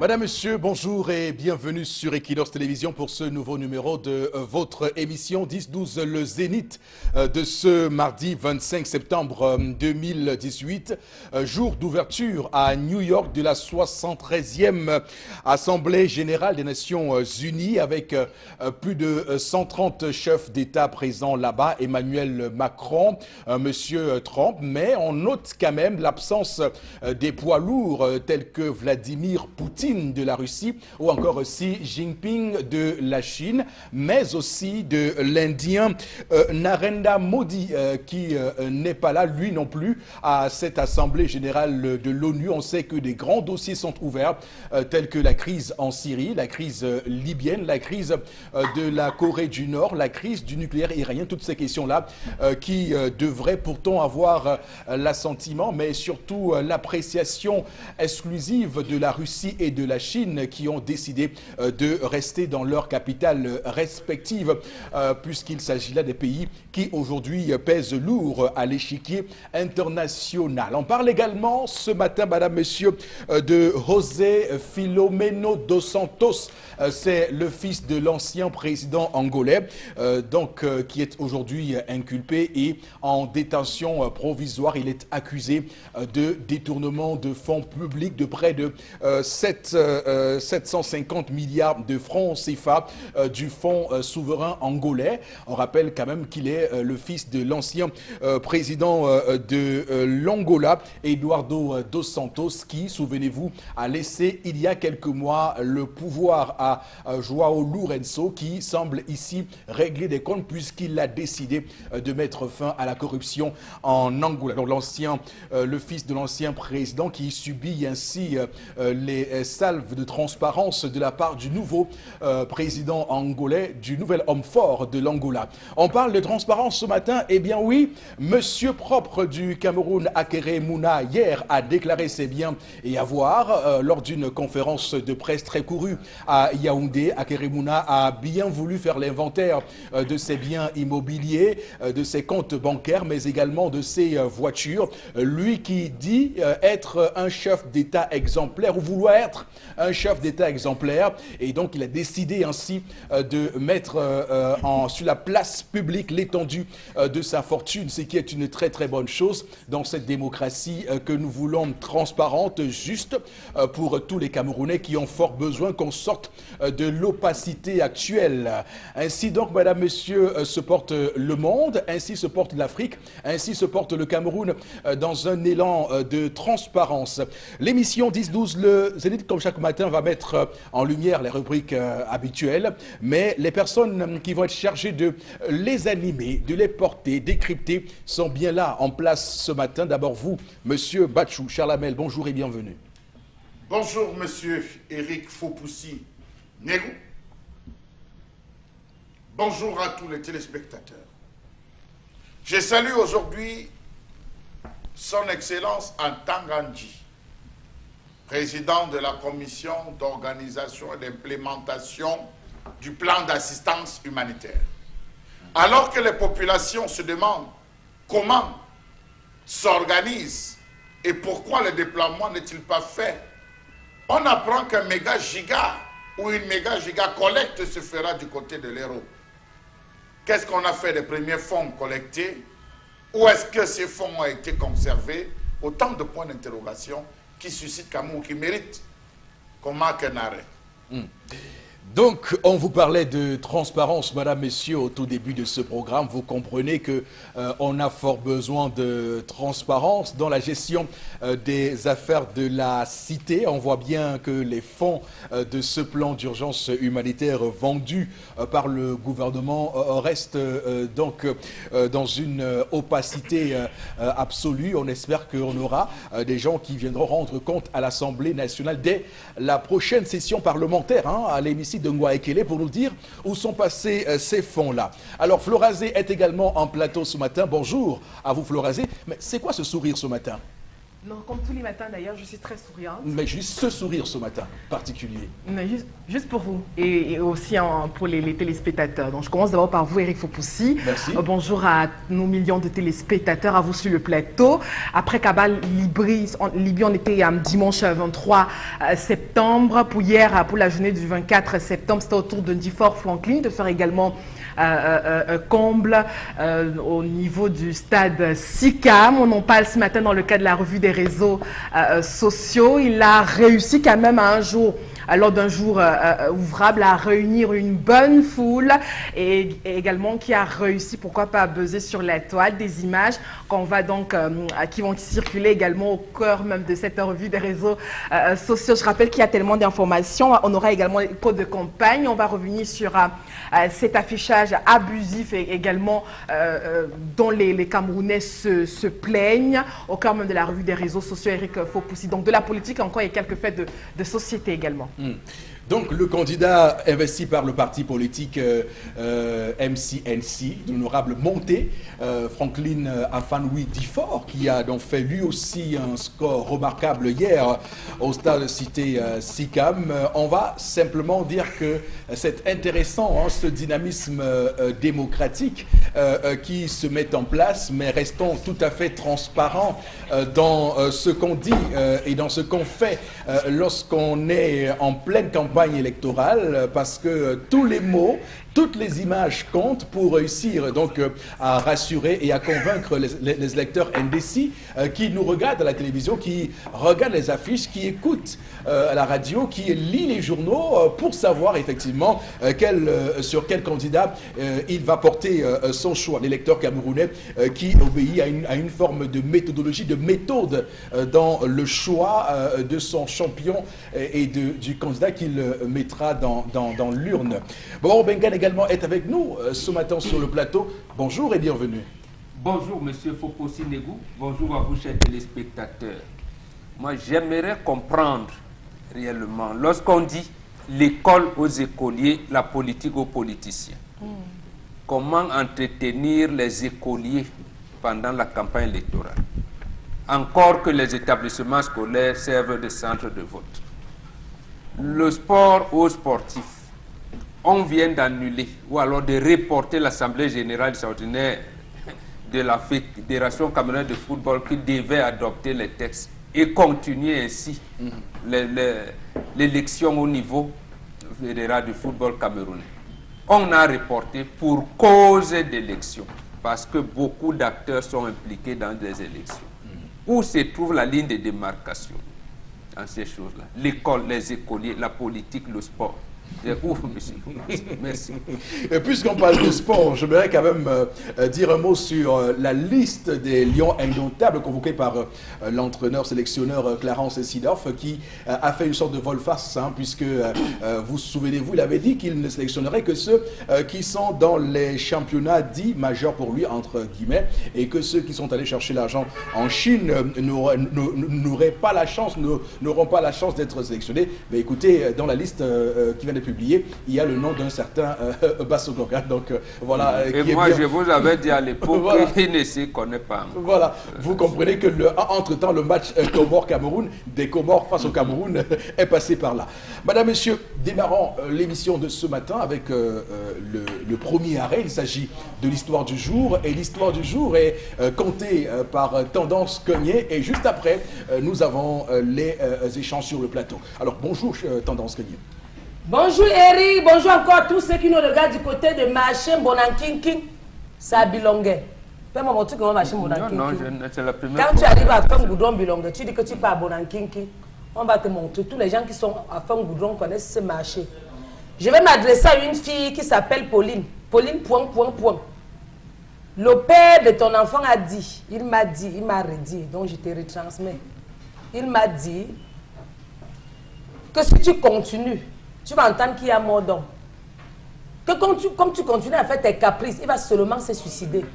Madame, Monsieur, bonjour et bienvenue sur Equinox Télévision pour ce nouveau numéro de votre émission 10-12, le Zénith de ce mardi 25 septembre 2018, jour d'ouverture à New York de la 73e Assemblée Générale des Nations Unies avec plus de 130 chefs d'État présents là-bas, Emmanuel Macron, Monsieur Trump, mais on note quand même l'absence des poids lourds tels que Vladimir Poutine de la Russie ou encore Xi Jinping de la Chine, mais aussi de l'Indien Narendra Modi qui n'est pas là, lui non plus, à cette Assemblée Générale de l'ONU. On sait que des grands dossiers sont ouverts, tels que la crise en Syrie, la crise libyenne, la crise de la Corée du Nord, la crise du nucléaire iranien, toutes ces questions-là qui devraient pourtant avoir l'assentiment, mais surtout l'appréciation exclusive de la Russie et de la Chine qui ont décidé de rester dans leurs capitales respectives puisqu'il s'agit là des pays qui aujourd'hui pèsent lourd à l'échiquier international. On parle également ce matin, madame, monsieur, de José Filomeno dos Santos. C'est le fils de l'ancien président angolais, qui est aujourd'hui inculpé et en détention provisoire. Il est accusé de détournement de fonds publics de près de 750 milliards de francs CFA du fonds souverain angolais. On rappelle quand même qu'il est le fils de l'ancien président de l'Angola, Eduardo dos Santos, qui, souvenez-vous, a laissé il y a quelques mois le pouvoir à João Lourenço, qui semble ici régler des comptes puisqu'il a décidé de mettre fin à la corruption en Angola. Donc le fils de l'ancien président qui subit ainsi les salves de transparence de la part du nouveau président angolais, du nouvel homme fort de l'Angola. On parle de transparence ce matin. Eh bien oui, monsieur propre du Cameroun, Akere Mouna, hier a déclaré ses biens et avoirs lors d'une conférence de presse très courue à Yaoundé. Akere Mouna a bien voulu faire l'inventaire de ses biens immobiliers, de ses comptes bancaires, mais également de ses voitures. Lui qui dit être un chef d'État exemplaire ou vouloir être un chef d'État exemplaire, et donc il a décidé ainsi de mettre sur la place publique l'étendue de sa fortune, ce qui est une très très bonne chose dans cette démocratie que nous voulons transparente, juste pour tous les Camerounais qui ont fort besoin qu'on sorte de l'opacité actuelle. Ainsi donc, madame, monsieur, se porte le monde, ainsi se porte l'Afrique, ainsi se porte le Cameroun dans un élan de transparence. L'émission 10-12, le Zénith, comme chaque matin, va mettre en lumière les rubriques habituelles, mais les personnes qui vont être chargées de les animer, de les porter, décrypter, sont bien là, en place ce matin. D'abord vous, monsieur Bachou Charlamel, bonjour et bienvenue. Bonjour, monsieur Eric Fopoussi Négou. Bonjour à tous les téléspectateurs. Je salue aujourd'hui son Excellence Antangandji, président de la commission d'organisation et d'implémentation du plan d'assistance humanitaire. Alors que les populations se demandent comment s'organisent et pourquoi le déploiement n'est-il pas fait, on apprend qu'un méga giga ou une méga giga collecte se fera du côté de l'Hérault. Qu'est-ce qu'on a fait des premiers fonds collectés? Où est-ce que ces fonds ont été conservés? Autant de points d'interrogation qui suscitent quand même, qui méritent qu'on marque un arrêt. Donc, on vous parlait de transparence, madame, messieurs, au tout début de ce programme. Vous comprenez que on a fort besoin de transparence dans la gestion des affaires de la cité. On voit bien que les fonds de ce plan d'urgence humanitaire vendu par le gouvernement restent donc dans une opacité absolue. On espère qu'on aura des gens qui viendront rendre compte à l'Assemblée nationale dès la prochaine session parlementaire, à l'hémicycle de Ngouaekele, pour nous dire où sont passés ces fonds-là. Alors, Florazé est également en plateau ce matin. Bonjour à vous, Florazé. Mais c'est quoi ce sourire ce matin? Non, comme tous les matins d'ailleurs, je suis très souriante. Mais juste ce sourire ce matin particulier. Non, juste pour vous et aussi pour les téléspectateurs. Donc je commence d'abord par vous, Eric Fopoussi. Merci. Bonjour à nos millions de téléspectateurs, à vous sur le plateau. Après Kabal Libye, on était dimanche 23 septembre. Pour hier, pour la journée du 24 septembre, c'était au tour de Ndifor Franklin de faire également comble au niveau du stade SICAM. On en parle ce matin dans le cadre de la revue des réseaux sociaux. Il a réussi quand même à un jour, lors d'un jour ouvrable, à réunir une bonne foule et également qui a réussi, pourquoi pas, à buzzer sur la toile des images qu'on va donc, qui vont circuler également au cœur même de cette revue des réseaux sociaux. Je rappelle qu'il y a tellement d'informations. On aura également les codes de campagne. On va revenir sur cet affichage abusif et également dont les Camerounais se plaignent au cœur même de la revue des réseaux sociaux. Eric Fopoussi. Donc de la politique encore et quelques faits de société également. Donc le candidat investi par le parti politique MCNC, l'honorable Monté, Franklin Afanoui Ndifor, qui a donc fait lui aussi un score remarquable hier au stade cité SICAM. On va simplement dire que c'est intéressant, hein, ce dynamisme démocratique qui se met en place, mais restons tout à fait transparents dans ce qu'on dit et dans ce qu'on fait lorsqu'on est en pleine campagne électorale, parce que tous les mots, toutes les images comptent pour réussir donc à rassurer et à convaincre les électeurs indécis qui nous regardent à la télévision, qui regardent les affiches, qui écoutent à la radio, qui lisent les journaux pour savoir effectivement sur quel candidat il va porter son choix. L'électeur camerounais qui obéit à une forme de méthodologie, de méthode dans le choix de son champion et du candidat qu'il mettra dans l'urne. Bon, Bengan également est avec nous ce matin sur le plateau. Bonjour et bienvenue. Bonjour, monsieur Fopoussi Negou. Bonjour à vous, chers téléspectateurs. Moi, j'aimerais comprendre réellement, lorsqu'on dit l'école aux écoliers, la politique aux politiciens, comment entretenir les écoliers pendant la campagne électorale, encore que les établissements scolaires servent de centre de vote. Le sport aux sportifs, on vient d'annuler ou alors de reporter l'Assemblée générale extraordinaire de la Fédération camerounaise de football qui devait adopter les textes et continuer ainsi l'élection au niveau fédéral du football camerounais. On a reporté pour cause d'élection parce que beaucoup d'acteurs sont impliqués dans des élections. Où se trouve la ligne de démarcation dans ces choses-là? L'école, les écoliers, la politique, le sport. Ouf, monsieur. Merci. Puisqu'on parle de sport, j'aimerais quand même dire un mot sur la liste des Lions indomptables convoqués par l'entraîneur sélectionneur Clarence Seedorf, qui a fait une sorte de volte-face, hein, puisque vous souvenez-vous, il avait dit qu'il ne sélectionnerait que ceux qui sont dans les championnats dits majeurs pour lui, entre guillemets, et que ceux qui sont allés chercher l'argent en Chine n'auront pas la chance d'être sélectionnés. Mais écoutez, dans la liste qui vient de publier, il y a le nom d'un certain Basso Goga. Donc voilà. Et moi, je vous avais dit à l'époque voilà, qu'il ne se connaît pas. Voilà. Vous comprenez que entre-temps, le match Comores-Cameroun, des Comores face au Cameroun, est passé par là. Madame, Messieurs, démarrons l'émission de ce matin avec le premier arrêt. Il s'agit de l'histoire du jour. Et l'histoire du jour est comptée par Tendance Cognier. Et juste après, nous avons les échanges sur le plateau. Alors, bonjour Tendance Cognier. Bonjour Eric, bonjour encore à tous ceux qui nous regardent du côté de Machin Bonankinkin. Ça bilongue. Fais-moi mon truc comment Machin Bonankinkin. Non, c'est la première Quand tu arrives à Femme Goudron bilongue, tu dis que tu pars à Bonankinkin. On va te montrer. Tous les gens qui sont à Femme Goudron connaissent ce marché. Je vais m'adresser à une fille qui s'appelle Pauline. Pauline, point. Le père de ton enfant a dit, il m'a redit, donc je te retransmets. Il m'a dit que si tu continues, tu vas entendre qu'il y a mort d'homme. Que comme tu continues à faire tes caprices, il va seulement se suicider.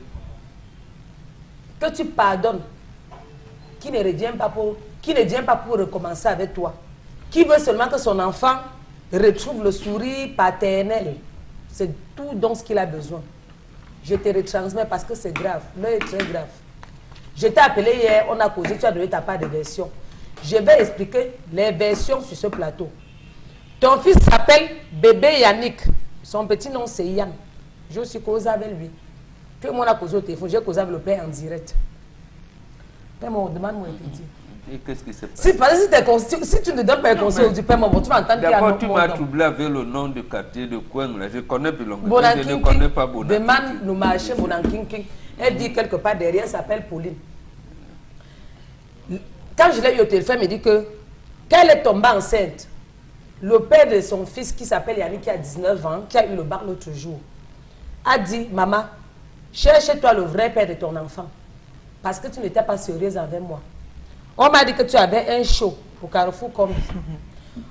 Que tu pardonnes. Qui ne revient pas pour recommencer avec toi. Qui veut seulement que son enfant retrouve le sourire paternel. C'est tout dont ce qu'il a besoin. Je te retransmets parce que c'est grave. L'heure est très grave. Je t'ai appelé hier, on a causé, tu as donné ta part de version. Je vais expliquer les versions sur ce plateau. Ton fils s'appelle Bébé Yannick. Son petit nom, c'est Yann. Je suis causé avec lui. Puis moi, on a causé au téléphone. J'ai causé avec le père en direct. Père, demande-moi un petit. Et qu'est-ce qui s'est passé? Si tu ne donnes pas un conseil du père, tu vas entendre qu'il y a D'abord, tu m'as troublé avec le nom de quartier de Koueng. Je connais Bilongo. Je ne connais pas Bonakinking. Demande nous marcher Bonakinking. Elle dit quelque part derrière, elle s'appelle Pauline. Quand je l'ai eu au téléphone, elle me dit que qu'elle est tombée enceinte. Le père de son fils qui s'appelle Yannick, qui a 19 ans, qui a eu le bac l'autre jour, a dit, maman, cherche-toi le vrai père de ton enfant. Parce que tu n'étais pas sérieuse avec moi. On m'a dit que tu avais un show au Carrefour Combi.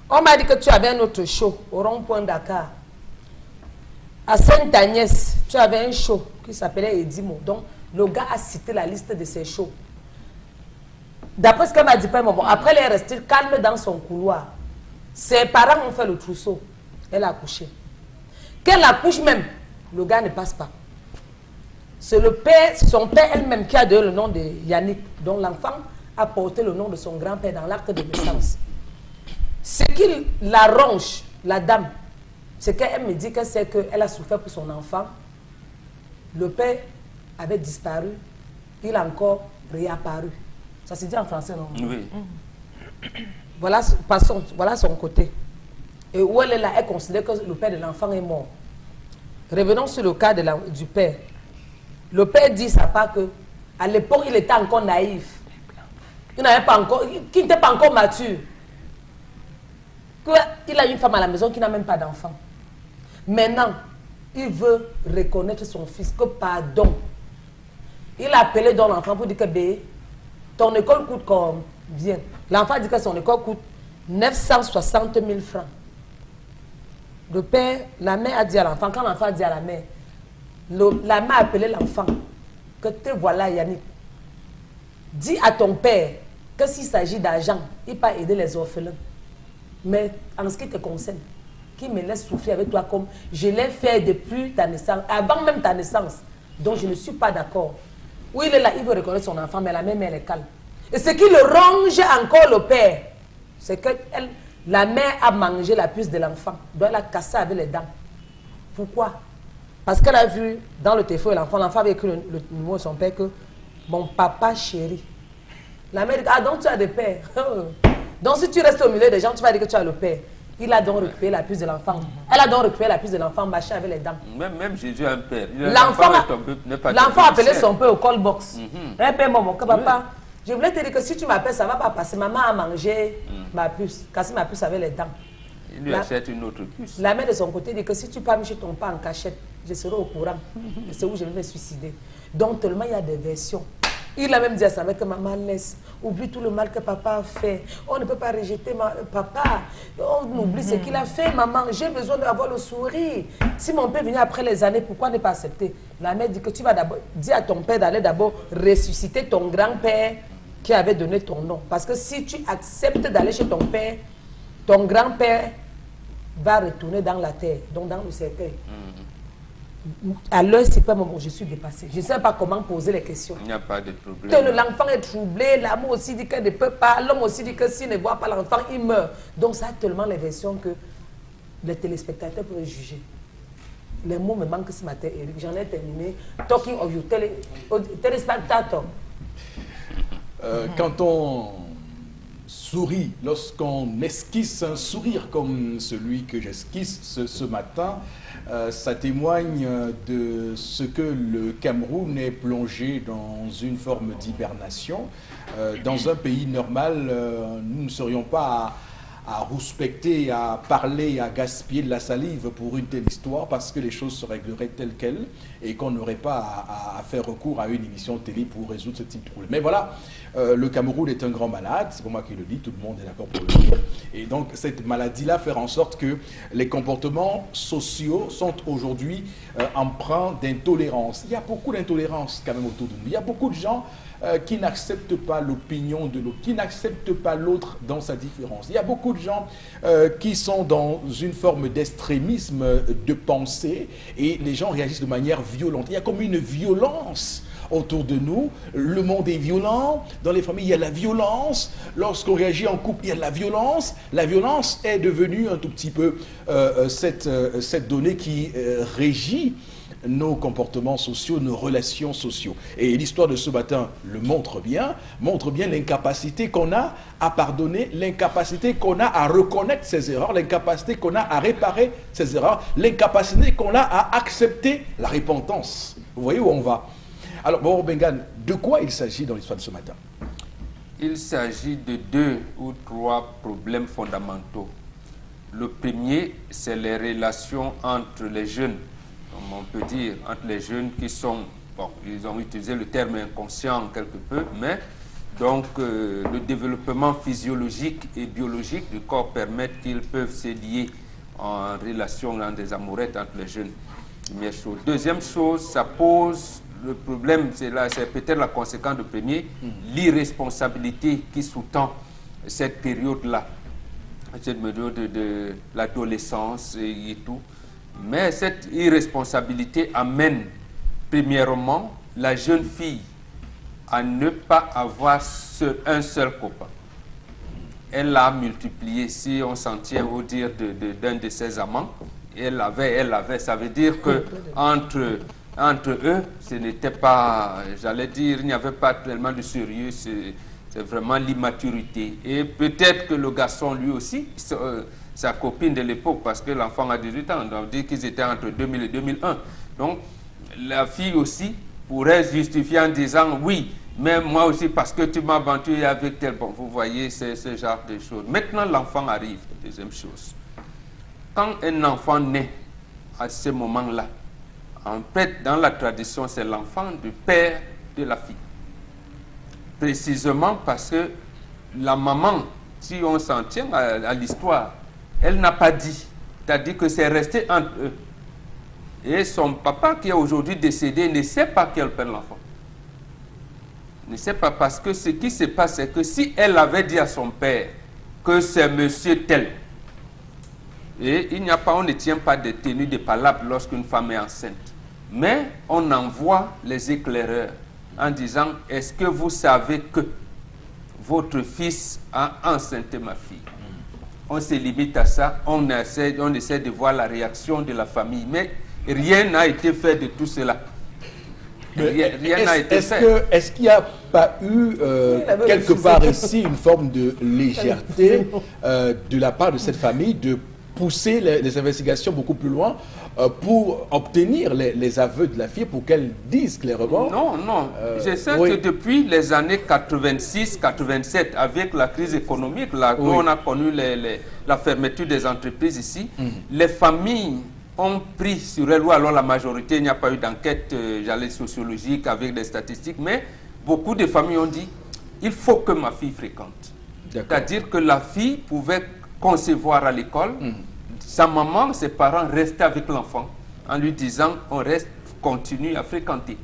On m'a dit que tu avais un autre show au rond-point Dakar. À Sainte-Agnès, tu avais un show qui s'appelait Edimo. Donc, le gars a cité la liste de ses shows. D'après ce qu'elle m'a dit, après, elle est restée calme dans son couloir. Ses parents ont fait le trousseau. Elle a accouché. Qu'elle accouche même, le gars ne passe pas. C'est le père, son père elle-même qui a donné le nom de Yannick, dont l'enfant a porté le nom de son grand-père dans l'acte de naissance. Ce qui l'arrange, la dame, c'est qu'elle me dit que c'est qu'elle a souffert pour son enfant. Le père avait disparu, il a encore réapparu. Ça se dit en français, non? Oui. Voilà, voilà son côté. Et où elle est là, elle considère que le père de l'enfant est mort. Revenons sur le cas du père. Le père dit sa part que à l'époque, il était encore naïf. Il n'avait pas encore, qui n'était pas encore mature. Il a une femme à la maison qui n'a même pas d'enfant. Maintenant, il veut reconnaître son fils, que pardon. Il a appelé dans l'enfant pour dire que ton école coûte combien? L'enfant dit que son école coûte 960 000 francs. Le père, la mère a dit à l'enfant, quand l'enfant a dit à la mère, la mère a appelé l'enfant, que te voilà Yannick. Dis à ton père que s'il s'agit d'argent, il peut aider les orphelins. Mais en ce qui te concerne, qui me laisse souffrir avec toi comme je l'ai fait depuis ta naissance, avant même ta naissance, donc je ne suis pas d'accord. Oui, il est là, il veut reconnaître son enfant, mais la mère, elle est calme. Et ce qui le ronge encore le père, c'est que la mère a mangé la puce de l'enfant, donc elle a cassé avec les dents. Pourquoi? Parce qu'elle a vu dans le téléphone l'enfant avait écrit le numéro de son père que mon papa chéri. La mère dit, ah donc tu as des pères. Donc si tu restes au milieu des gens, tu vas dire que tu as le père. Il a donc récupéré la puce de l'enfant. Elle a donc récupéré la puce de l'enfant, marché avec les dents. Même Jésus a un père. L'enfant a appelé son père au call box. Un père, maman, que papa, je voulais te dire que si tu m'appelles, ça ne va pas passer. Maman a mangé ma puce, cassé ma puce avec les dents. Il lui achète une autre puce. La mère de son côté dit que si tu pars chez ton père en cachette, je serai au courant. C'est où je vais me suicider. Donc tellement il y a des versions. Il a même dit à sa mère que maman laisse, oublie tout le mal que papa a fait. On ne peut pas rejeter papa. On oublie ce qu'il a fait, maman. J'ai besoin d'avoir le sourire. Si mon père venait après les années, pourquoi ne pas accepter? La mère dit que tu vas d'abord dire à ton père d'aller d'abord ressusciter ton grand-père qui avait donné ton nom. Parce que si tu acceptes d'aller chez ton père, ton grand-père va retourner dans la terre, donc dans le cercueil. À l'heure, c'est pas moment, je suis dépassée. Je ne sais pas comment poser les questions. Il n'y a pas de problème. L'enfant est troublé, l'amour aussi dit qu'elle ne peut pas, l'homme aussi dit que s'il ne voit pas l'enfant, il meurt. Donc ça a tellement les versions que les téléspectateurs peuvent juger. Les mots me manquent ce matin, Eric. J'en ai terminé. Talking of you, téléspectateurs. Quand on sourit, lorsqu'on esquisse un sourire comme celui que j'esquisse ce matin, ça témoigne de ce que le Cameroun est plongé dans une forme d'hibernation. Dans un pays normal, nous ne serions pas à rouspecter, à parler, à gaspiller de la salive pour une telle histoire parce que les choses se régleraient telles quelles et qu'on n'aurait pas à faire recours à une émission de télé pour résoudre ce type de problème. Mais voilà, le Cameroun est un grand malade, c'est pas moi qui le dis, tout le monde est d'accord pour le dire. Et donc cette maladie-là fait en sorte que les comportements sociaux sont aujourd'hui empreints d'intolérance. Il y a beaucoup d'intolérance quand même autour de nous. Il y a beaucoup de gens qui n'acceptent pas l'opinion de l'autre, qui n'acceptent pas l'autre dans sa différence. Il y a beaucoup de gens qui sont dans une forme d'extrémisme de pensée et les gens réagissent de manière violente. Il y a comme une violence autour de nous. Le monde est violent. Dans les familles, il y a la violence. Lorsqu'on réagit en couple, il y a la violence. La violence est devenue un tout petit peu cette donnée qui régit nos comportements sociaux, nos relations sociaux. Et l'histoire de ce matin le montre bien l'incapacité qu'on a à pardonner, l'incapacité qu'on a à reconnaître ses erreurs, l'incapacité qu'on a à réparer ses erreurs, l'incapacité qu'on a à accepter la repentance. Vous voyez où on va? Alors, bon, Bengan, de quoi il s'agit dans l'histoire de ce matin? Il s'agit de 2 ou 3 problèmes fondamentaux. Le premier, c'est les relations entre les jeunes, comme on peut dire, entre les jeunes qui sont, bon, ils ont utilisé le terme inconscient quelque peu, mais donc le développement physiologique et biologique du corps permet qu'ils peuvent se lier en relation, dans des amourettes entre les jeunes. Première chose. Deuxième chose, ça pose le problème, c'est peut-être la conséquence du premier, l'irresponsabilité qui sous-tend cette période-là, cette période de l'adolescence et tout. Mais cette irresponsabilité amène, premièrement, la jeune fille à ne pas avoir un seul copain. Elle l'a multiplié, si on s'en tient au dire d'un de ses amants. Elle avait, ça veut dire que entre eux, ce n'était pas, j'allais dire, il n'y avait pas tellement de sérieux, c'est vraiment l'immaturité. Et peut-être que le garçon, lui aussi, sa copine de l'époque, parce que l'enfant a 18 ans, on dit qu'ils étaient entre 2000 et 2001. Donc, la fille aussi pourrait justifier en disant, oui, mais moi aussi, parce que tu m'as aventuré avec tel... Bon, vous voyez, c'est ce genre de choses. Maintenant, l'enfant arrive, deuxième chose. Quand un enfant naît à ce moment-là, en fait, dans la tradition, c'est l'enfant du père de la fille. Précisément parce que la maman, si on s'en tient à l'histoire, elle n'a pas dit. C'est-à-dire que c'est resté entre eux. Et son papa, qui est aujourd'hui décédé, ne sait pas quel père l'enfant. Ne sait pas, parce que ce qui se passe, c'est que si elle avait dit à son père que c'est monsieur tel, et il n'y a pas, on ne tient pas de tenue de palabre lorsqu'une femme est enceinte. Mais on envoie les éclaireurs en disant, est-ce que vous savez que votre fils a enceinté ma fille? On se limite à ça, on essaie de voir la réaction de la famille. Mais rien n'a été fait de tout cela. Rien n'a été fait. Est-ce qu'il n'y a pas eu quelque part ici une forme de légèreté de la part de cette famille de pousser les investigations beaucoup plus loin pour obtenir les aveux de la fille, pour qu'elle dise clairement? Non. Je sais que depuis les années 86-87, avec la crise économique, là, où on a connu la fermeture des entreprises ici, les familles ont pris sur elles, ou alors la majorité, il n'y a pas eu d'enquête, sociologique avec des statistiques, mais beaucoup de familles ont dit, il faut que ma fille fréquente. C'est-à-dire que la fille pouvait concevoir à l'école, sa maman, ses parents restaient avec l'enfant en lui disant on continue à fréquenter.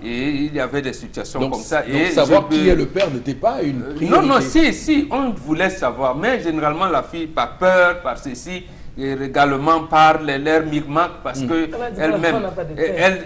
Et il y avait des situations comme ça. Donc savoir qui est le père n'était pas une priorité. Non, si, on voulait savoir, mais généralement la fille, par peur, par ceci, et également par l'air micmac, parce que elle-même,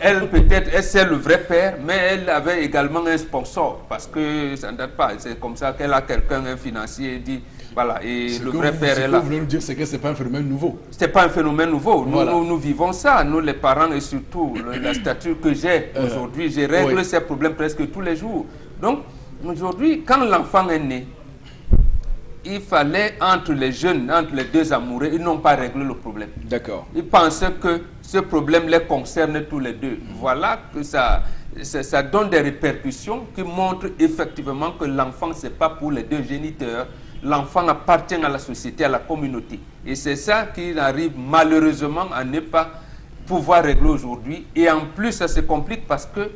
elle peut-être, elle c'est le vrai père, mais elle avait également un sponsor, parce que ça ne date pas, c'est comme ça qu'elle a quelqu'un, un financier, et dit, voilà, et le vrai père est là. Ce que vous voulez nous dire, c'est que ce n'est pas un phénomène nouveau. Ce n'est pas un phénomène nouveau, Voilà. nous vivons ça, nous les parents, et surtout la stature que j'ai aujourd'hui, je règle ces problèmes presque tous les jours. Donc, aujourd'hui, quand l'enfant est né, il fallait, entre les jeunes, entre les deux amoureux, ils n'ont pas réglé le problème. D'accord. Ils pensaient que ce problème les concerne tous les deux. Voilà que ça donne des répercussions qui montrent effectivement que l'enfant, ce n'est pas pour les deux géniteurs. L'enfant appartient à la société, à la communauté. Et c'est ça qui arrive malheureusement à ne pas pouvoir régler aujourd'hui. Et en plus, ça se complique parce que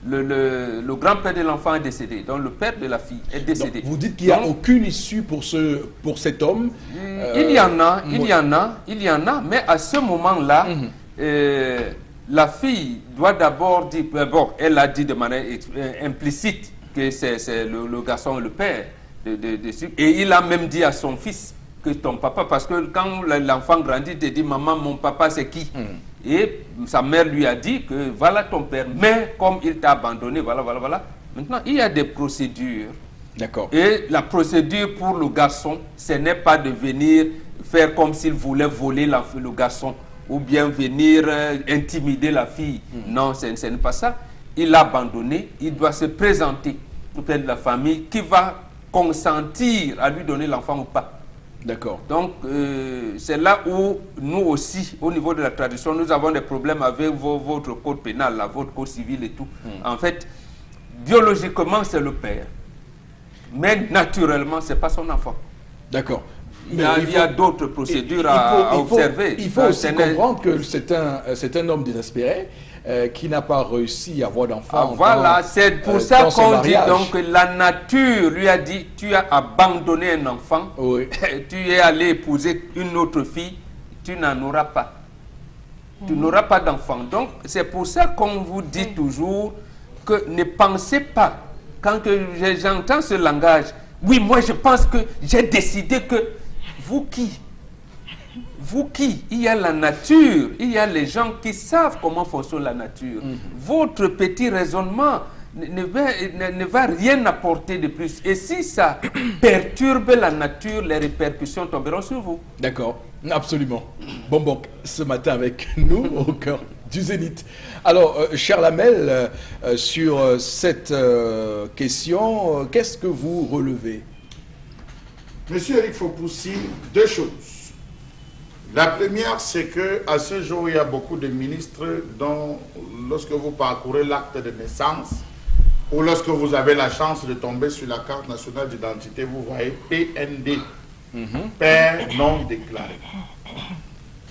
le grand-père de l'enfant est décédé, donc le père de la fille est décédé. Donc, vous dites qu'il n'y a aucune issue pour cet homme? Il y en a, mais à ce moment-là, la fille doit d'abord dire, bon, elle a dit de manière implicite que c'est le garçon et le père, et il a même dit à son fils que ton papa, parce que quand l'enfant grandit, il te dit, maman, mon papa c'est qui? Et sa mère lui a dit que voilà ton père, mais comme il t'a abandonné, voilà, voilà, voilà. Maintenant, il y a des procédures. D'accord. Et la procédure pour le garçon, ce n'est pas de venir faire comme s'il voulait voler le garçon ou bien venir intimider la fille. Non, ce n'est pas ça. Il l'a abandonné, il doit se présenter auprès de la famille qui va consentir à lui donner l'enfant ou pas. D'accord. Donc, c'est là où nous aussi, au niveau de la tradition, nous avons des problèmes avec votre code pénal, là, votre code civil et tout. En fait, biologiquement, c'est le père. Mais naturellement, ce n'est pas son enfant. D'accord. Il y a d'autres procédures à observer. Il faut aussi comprendre que c'est un homme désespéré qui n'a pas réussi à avoir d'enfant. Voilà, c'est pour ça qu'on dit donc que la nature lui a dit, tu as abandonné un enfant, oui. Tu es allé épouser une autre fille, tu n'en auras pas. Tu n'auras pas d'enfant. Donc, c'est pour ça qu'on vous dit toujours que ne pensez pas, quand j'entends ce langage, oui, moi je pense que j'ai décidé que, vous qui? Vous qui? Il y a la nature, il y a les gens qui savent comment fonctionne la nature. Votre petit raisonnement ne va rien apporter de plus. Et si ça perturbe la nature, les répercussions tomberont sur vous. D'accord, absolument. Bon, ce matin avec nous, au cœur du Zénith. Alors, cher Lamel, sur cette question, qu'est-ce que vous relevez? Monsieur Eric Fopoussi, deux choses. La première, c'est qu'à ce jour, il y a beaucoup de ministres dont, lorsque vous parcourez l'acte de naissance, ou lorsque vous avez la chance de tomber sur la carte nationale d'identité, vous voyez PND, Père non déclaré.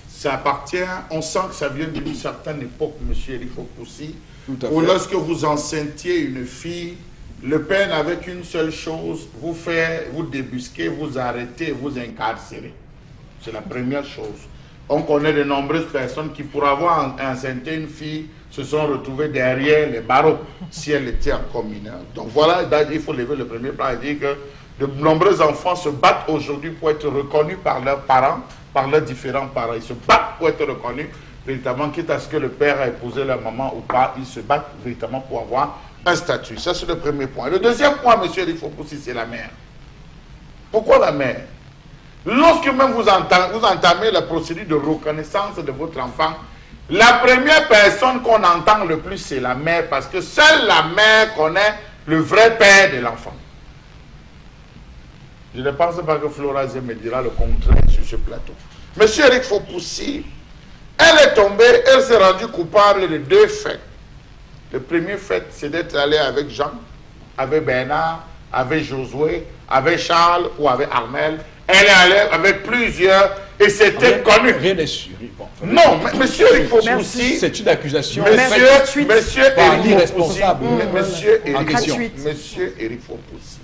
Ça appartient, on sent que ça vient d'une certaine époque, monsieur Eric Fopoussi, où lorsque vous enceintez une fille, le père n'avait qu'une seule chose, vous débusquer, vous arrêter, vous incarcérer. C'est la première chose. On connaît de nombreuses personnes qui, pour avoir enceinté une fille, se sont retrouvées derrière les barreaux, si elle était encore mineure. Donc voilà, il faut lever le premier plan et dire que de nombreux enfants se battent aujourd'hui pour être reconnus par leurs parents, par leurs différents parents. Ils se battent pour être reconnus, véritablement, quitte à ce que le père a épousé leur maman ou pas, ils se battent véritablement pour avoir un statut. Ça, c'est le premier point. Le deuxième point, monsieur Eric Fopoussi, c'est la mère. Pourquoi la mère? Lorsque même vous entamez la procédure de reconnaissance de votre enfant, la première personne qu'on entend le plus, c'est la mère, parce que seule la mère connaît le vrai père de l'enfant. Je ne pense pas que Flora Zé me dira le contraire sur ce plateau. Monsieur Eric Fopoussi, elle est tombée, elle s'est rendue coupable de deux faits. Le premier fait, c'est d'être allé avec Jean, avec Bernard, avec Josué, avec Charles ou avec Armel. Elle est allée avec plusieurs et c'était connu. Rien n'est sûr. Bon, non, monsieur Eric Fopoussi, c'est une accusation. Monsieur Eric Fopoussi, monsieur Eric Fopoussi,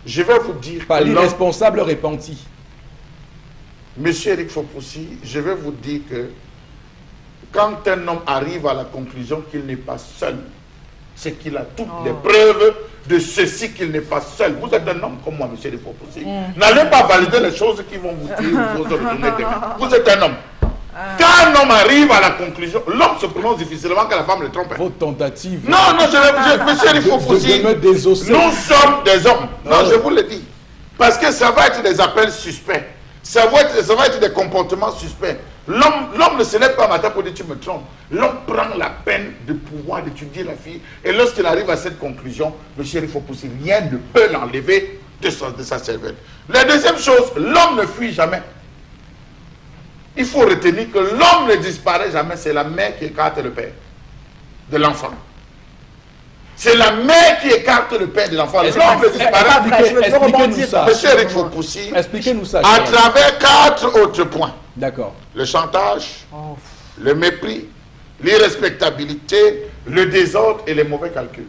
je vais vous dire. Par l'irresponsable repenti. Monsieur Eric Fopoussi, je vais vous dire que quand un homme arrive à la conclusion qu'il n'est pas seul, c'est qu'il a toutes les preuves de ceci qu'il n'est pas seul. Vous êtes un homme comme moi, monsieur Eric Fopoussi. N'allez pas valider les choses qui vont vous dire, vous retourner demain. Vous êtes un homme. Quand un homme arrive à la conclusion, l'homme se prononce difficilement quand la femme le trompe. Votre tentative. Non, monsieur Eric Fopoussi, nous sommes des hommes. Non, je vous le dis. Parce que ça va être des appels suspects. Ça va être des comportements suspects. L'homme ne se lève pas matin pour dire tu me trompes. L'homme prend la peine de pouvoir d'étudier la fille. Et lorsqu'il arrive à cette conclusion, monsieur Eric Fopoussi, rien ne peut l'enlever de sa cervelle. La deuxième chose, l'homme ne fuit jamais. Il faut retenir que l'homme ne disparaît jamais. C'est la mère qui écarte le père de l'enfant. C'est la mère qui écarte le père de l'enfant. L'homme ne disparaît. Expliquez-nous ça. Monsieur Eric Fopoussi, expliquez-nous ça. À travers 4 autres points. D'accord. Le chantage, le mépris, l'irrespectabilité, le désordre et les mauvais calculs.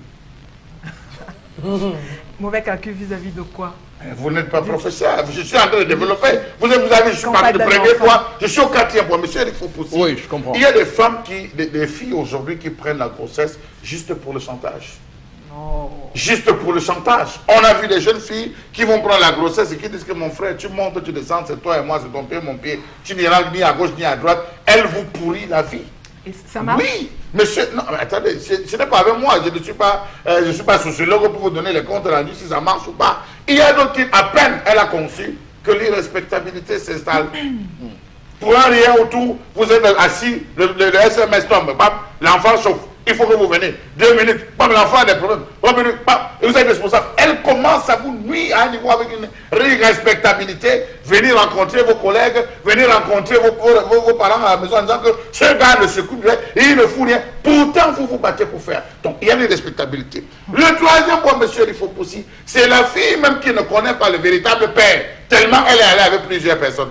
Mauvais calcul vis-à-vis de quoi? Vous n'êtes pas professeur, je suis en train de développer. Vous avez, je suis parti de première fois, je suis au 4e point. Monsieur Eric Fopoussi, oui, je comprends. Il y a des femmes, des filles aujourd'hui qui prennent la grossesse juste pour le chantage. Juste pour le chantage. On a vu des jeunes filles qui vont prendre la grossesse et qui disent que mon frère, tu montes, tu descends, c'est toi et moi, c'est ton pied, mon pied. Tu n'iras ni à gauche ni à droite. elle vous pourrit la vie. Et ça marche? Oui, monsieur, non, mais attendez, ce n'est pas avec moi, je ne suis pas sociologue pour vous donner les comptes rendus si ça marche ou pas. Il y a d'autres qui, à peine elle a conçu, que l'irrespectabilité s'installe. Pour un rien autour, vous êtes assis, le SMS tombe, l'enfant chauffe. Il faut que vous venez. 2 minutes, l'enfant a des problèmes. 3 minutes, et vous êtes responsable. Elle commence à vous nuire à un niveau avec une irrespectabilité. Venir rencontrer vos collègues, venir rencontrer vos parents à la maison en disant que ce gars ne se coupe rien, il ne fout rien. Pourtant, vous vous battez pour faire. Donc, il y a une irrespectabilité. Le troisième point, monsieur Rifopoussi, c'est la fille même qui ne connaît pas le véritable père. Tellement elle est allée avec plusieurs personnes.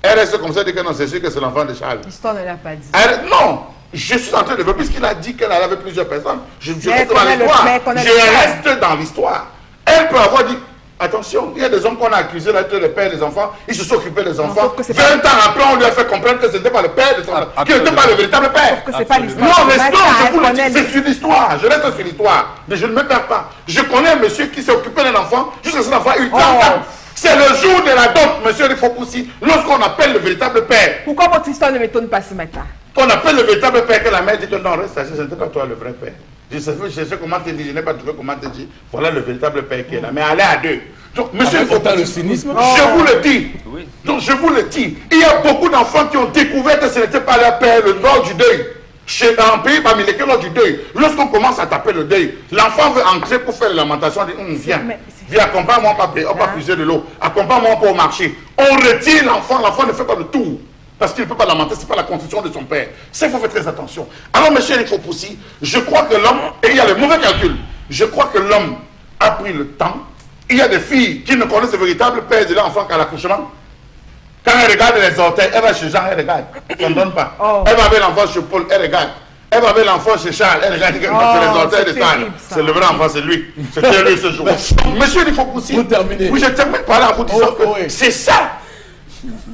Elle reste comme ça, dit que non, c'est sûr que c'est l'enfant de Charles. L'histoire ne l'a pas dit. Non, je suis en train de dire, puisqu'il a dit qu'elle avait plusieurs personnes, je reste dans connaît l'histoire. le père, Je reste dans l'histoire. Elle peut avoir dit, attention, il y a des hommes qu'on a accusés d'être le père des enfants, ils se sont occupés des enfants. 20 ans après, on lui a fait comprendre que ce n'était pas le père des enfants, qu'il n'était pas le véritable père. Sauf que c'est pas l'histoire. Non, mais non, je vous le dis, c'est sur l'histoire. Je reste sur l'histoire. Mais je ne me perds pas. Je connais un monsieur qui s'est occupé d'un enfant, jusqu'à ce que cet enfant ait eu 30 ans. C'est le jour de la dot, monsieur Rifopoussi, lorsqu'on appelle le véritable père. Pourquoi votre histoire ne m'étonne pas ce matin? On appelle le véritable père, que la mère dit que non, reste assis, ce n'était pas toi le vrai père. Je sais comment te dire, je n'ai pas trouvé comment te dire. Voilà le véritable père qui est là. Mais allez à deux. Donc, monsieur Rifopoussi, le cynisme. Je vous le dis. Oui. Donc, je vous le dis. Il y a beaucoup d'enfants qui ont découvert que ce n'était pas leur père, le nord du deuil. Chez un pays parmi lesquels lors du deuil, lorsqu'on commence à taper le deuil, l'enfant veut entrer pour faire la lamentation, on dit viens, viens, accompagne-moi, on va puiser de l'eau, accompagne-moi pour marcher. On retire l'enfant, l'enfant ne fait pas le tour, parce qu'il ne peut pas lamenter, ce n'est pas la constitution de son père. Ça, il faut faire très attention. Alors, monsieur Rifopoussi, je crois que l'homme, et il y a le mauvais calcul, je crois que l'homme a pris le temps. Il y a des filles qui ne connaissent le véritable père de l'enfant qu'à l'accouchement. Quand elle regarde les orteils, elle va chez Jean, elle regarde. On ne donne pas. Elle va avec l'enfant chez Paul, elle regarde. Elle va avec l'enfant chez Charles, elle regarde. C'est les orteils de Charles. C'est le vrai enfant, c'est lui. C'était lui ce jour. Monsieur Rifopoussi, oui, je termine par là en vous disant que c'est ça.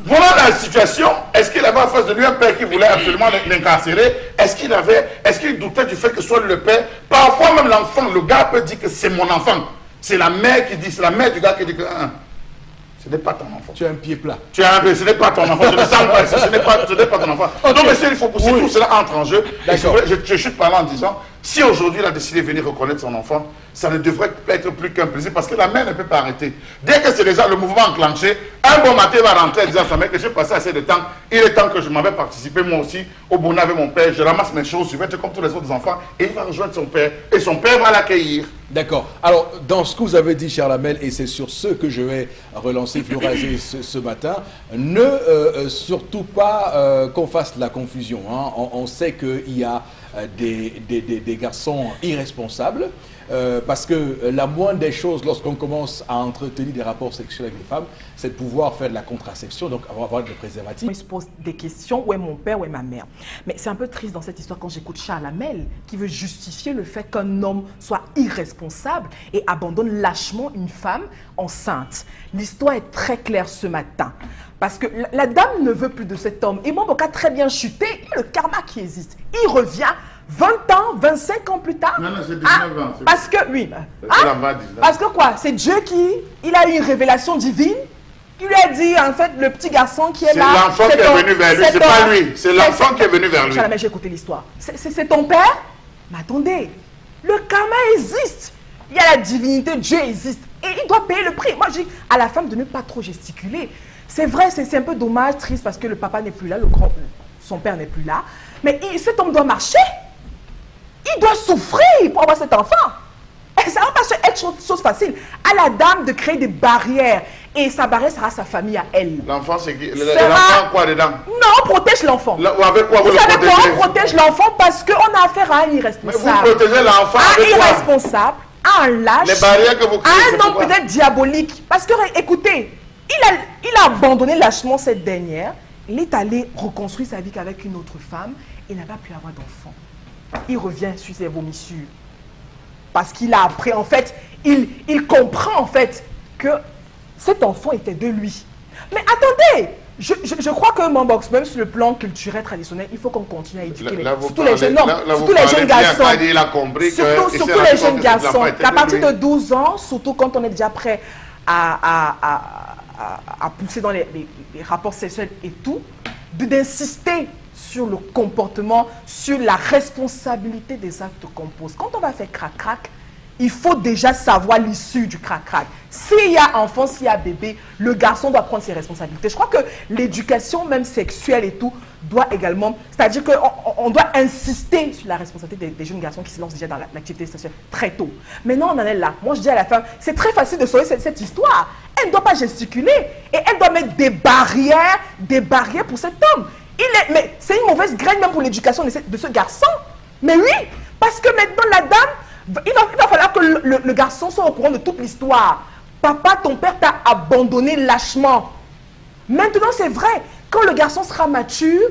Voilà la situation. Est-ce qu'il avait en face de lui un père qui voulait absolument l'incarcérer? Est-ce qu'il doutait du fait que ce soit le père? Parfois même l'enfant, le gars peut dire que c'est mon enfant. C'est la mère qui dit, c'est la mère du gars qui dit que... Ce n'est pas ton enfant. Tu as un pied plat. Tu as un pied, ce n'est pas ton enfant. Je ne sens pas, ce n'est pas ton enfant. Okay. Donc, monsieur, il faut pousser, tout cela entre en jeu. Je chute par là en disant, si aujourd'hui il a décidé de venir reconnaître son enfant, ça ne devrait être plus qu'un plaisir parce que la mère ne peut pas arrêter. Dès que c'est déjà le mouvement enclenché, un bon matin il va rentrer en disant à sa mère que j'ai passé assez de temps, il est temps que je m'en vais participer moi aussi au bonheur avec mon père, je ramasse mes choses, je vais être comme tous les autres enfants et il va rejoindre son père et son père va l'accueillir. D'accord. Alors, dans ce que vous avez dit, cher Lamel, et c'est sur ce que je vais relancer Florazé ce matin, ne surtout pas qu'on fasse la confusion. Hein. On sait qu'il y a des garçons irresponsables, parce que la moindre des choses, lorsqu'on commence à entretenir des rapports sexuels avec les femmes, c'est de pouvoir faire de la contraception, donc avoir des préservatifs. Il se pose des questions, où est mon père, où est ma mère? Mais c'est un peu triste dans cette histoire quand j'écoute Charles Hamel, qui veut justifier le fait qu'un homme soit irresponsable et abandonne lâchement une femme enceinte. L'histoire est très claire ce matin. Parce que la dame ne veut plus de cet homme. Et Momboka a très bien chuté, il y a le karma qui existe. Il revient 20 ans, 25 ans plus tard. Non, c'est 19 ans. Parce que, oui. Parce que quoi? C'est Dieu il a eu une révélation divine. Il lui a dit, en fait, le petit garçon qui est là. C'est l'enfant qui est venu vers lui, c'est pas lui. C'est l'enfant qui est venu vers lui. J'ai écouté l'histoire. C'est ton père? Mais attendez, le karma existe. Il y a la divinité, Dieu existe. Et il doit payer le prix. Moi, je dis à la femme de ne pas trop gesticuler. C'est vrai, c'est un peu dommage, triste, parce que le papa n'est plus là, son père n'est plus là. Mais cet homme doit marcher. Il doit souffrir pour avoir cet enfant. Et ça ne va pas être chose facile. À la dame de créer des barrières. Et sa barrière sera sa famille à elle. L'enfant, c'est qui? L'enfant, quoi dedans? Non, on protège l'enfant. Avec quoi vous le savez protégez? quoi? On protège l'enfant parce qu'on a affaire à un irresponsable. Mais vous protégez l'enfant avec quoi? Irresponsable, à un lâche. Les barrières que vous créez, à un homme peut-être diabolique. Parce que, écoutez, il a abandonné lâchement cette dernière. Il est allé reconstruire sa vie avec une autre femme. Il n'a pas pu avoir d'enfant. Il revient sur ses vomissures. Parce qu'il a appris, en fait, il comprend en fait que cet enfant était de lui. Mais attendez, je crois que mon box, même sur le plan culturel traditionnel, il faut qu'on continue à éduquer surtout les jeunes garçons. Il a compris surtout les jeunes garçons. Qu'à partir de 12 ans, surtout quand on est déjà prêt à pousser dans les rapports sexuels et tout, d'insister sur le comportement, sur la responsabilité des actes qu'on pose. Quand on va faire crac-crac, il faut déjà savoir l'issue du crac-crac. S'il y a enfant, s'il y a bébé, le garçon doit prendre ses responsabilités. Je crois que l'éducation même sexuelle et tout doit également... C'est-à-dire qu'on doit insister sur la responsabilité des jeunes garçons qui se lancent déjà dans l'activité sexuelle très tôt. Maintenant, on en est là. Moi, je dis à la femme, c'est très facile de sauver cette histoire. Elle ne doit pas gesticuler. Et elle doit mettre des barrières pour cet homme. Mais c'est une mauvaise graine même pour l'éducation de ce garçon. Mais oui, parce que maintenant, la dame... Il va falloir que le garçon soit au courant de toute l'histoire. Papa, ton père t'a abandonné lâchement. Maintenant, c'est vrai. Quand le garçon sera mature,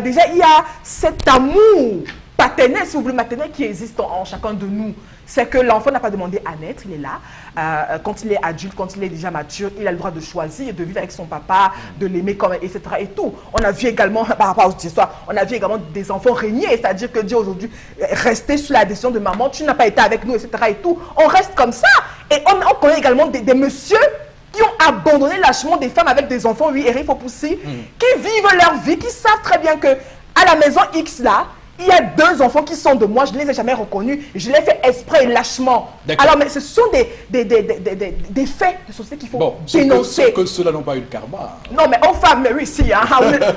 déjà, il y a cet amour paternel, si vous voulez, maternel qui existe en chacun de nous. C'est que l'enfant n'a pas demandé à naître, il est là. Quand il est adulte, quand il est déjà mature, il a le droit de choisir, de vivre avec son papa, de l'aimer, etc. Et tout. On a vu également, par rapport aux histoires, on a vu également des enfants régner, c'est-à-dire que dire aujourd'hui, rester sous la décision de maman, tu n'as pas été avec nous, etc. Et tout. On reste comme ça. Et on connaît également des messieurs qui ont abandonné lâchement des femmes avec des enfants, oui, Eric Fopoussi, qui vivent leur vie, qui savent très bien que à la maison X là, il y a 2 enfants qui sont de moi, je ne les ai jamais reconnus, je l'ai fait exprès et lâchement. Alors, mais ce sont des faits de société qu'il faut dénoncer. Sauf que ceux-là n'ont pas eu de karma. Non, mais aux femmes, mais oui, si, hein,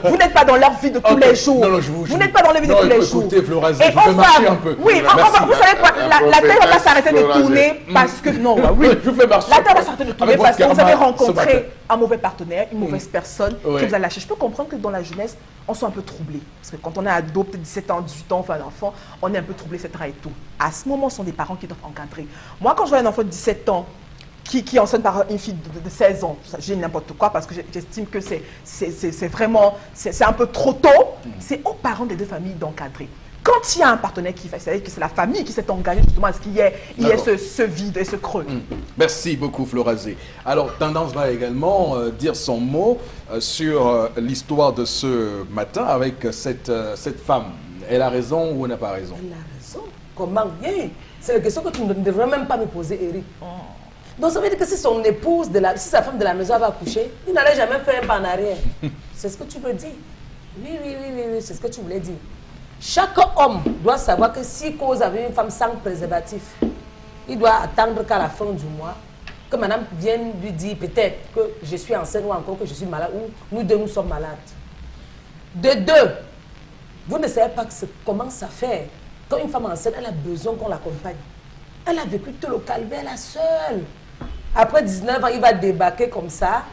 vous n'êtes pas dans leur vie de tous les jours. Non, vous n'êtes pas dans leur vie de tous les jours. Écoutez, Florazé, je vais marcher un peu. Oui, vous savez quoi, la Terre ne va pas s'arrêter de tourner parce que, non, oui, je vous fais marcher. La Terre va s'arrêter de tourner parce que vous avez rencontré un mauvais partenaire, une mauvaise personne que vous avez lâché. Je peux comprendre que dans la jeunesse, on soit un peu troublé. Parce que quand on est ado, peut-être 17 ans, 18 ans, enfin l'enfant, on est un peu troublé, etc. et tout. À ce moment, ce sont des parents qui doivent encadrer. Moi, quand je vois un enfant de 17 ans qui enseigne par une fille de 16 ans, j'ai n'importe quoi parce que j'estime que c'est vraiment, c'est un peu trop tôt. C'est aux parents des 2 familles d'encadrer. Quand il y a un partenaire qui fait, c'est-à-dire que c'est la famille qui s'est engagée justement à ce qu'il y ait ce vide et ce creux. Merci beaucoup, Florazé. Alors, Tendance va également dire son mot sur l'histoire de ce matin avec cette femme. Elle a raison ou elle n'a pas raison? Elle a raison. Comment? C'est la question que tu ne devrais même pas me poser, Eric. Donc, ça veut dire que si son épouse, si sa femme de la maison va accoucher, il n'allait jamais faire un pas en arrière. C'est ce que tu veux dire? Oui, c'est ce que tu voulais dire. Chaque homme doit savoir que si cause avait une femme sans préservatif, il doit attendre qu'à la fin du mois, que madame vienne lui dire peut-être que je suis enceinte ou encore que je suis malade, ou nous 2 nous sommes malades. De 2, vous ne savez pas comment ça fait. Quand une femme enceinte, elle a besoin qu'on l'accompagne. Elle a vécu tout le calvaire, la seule. Après 19 ans, il va débarquer comme ça.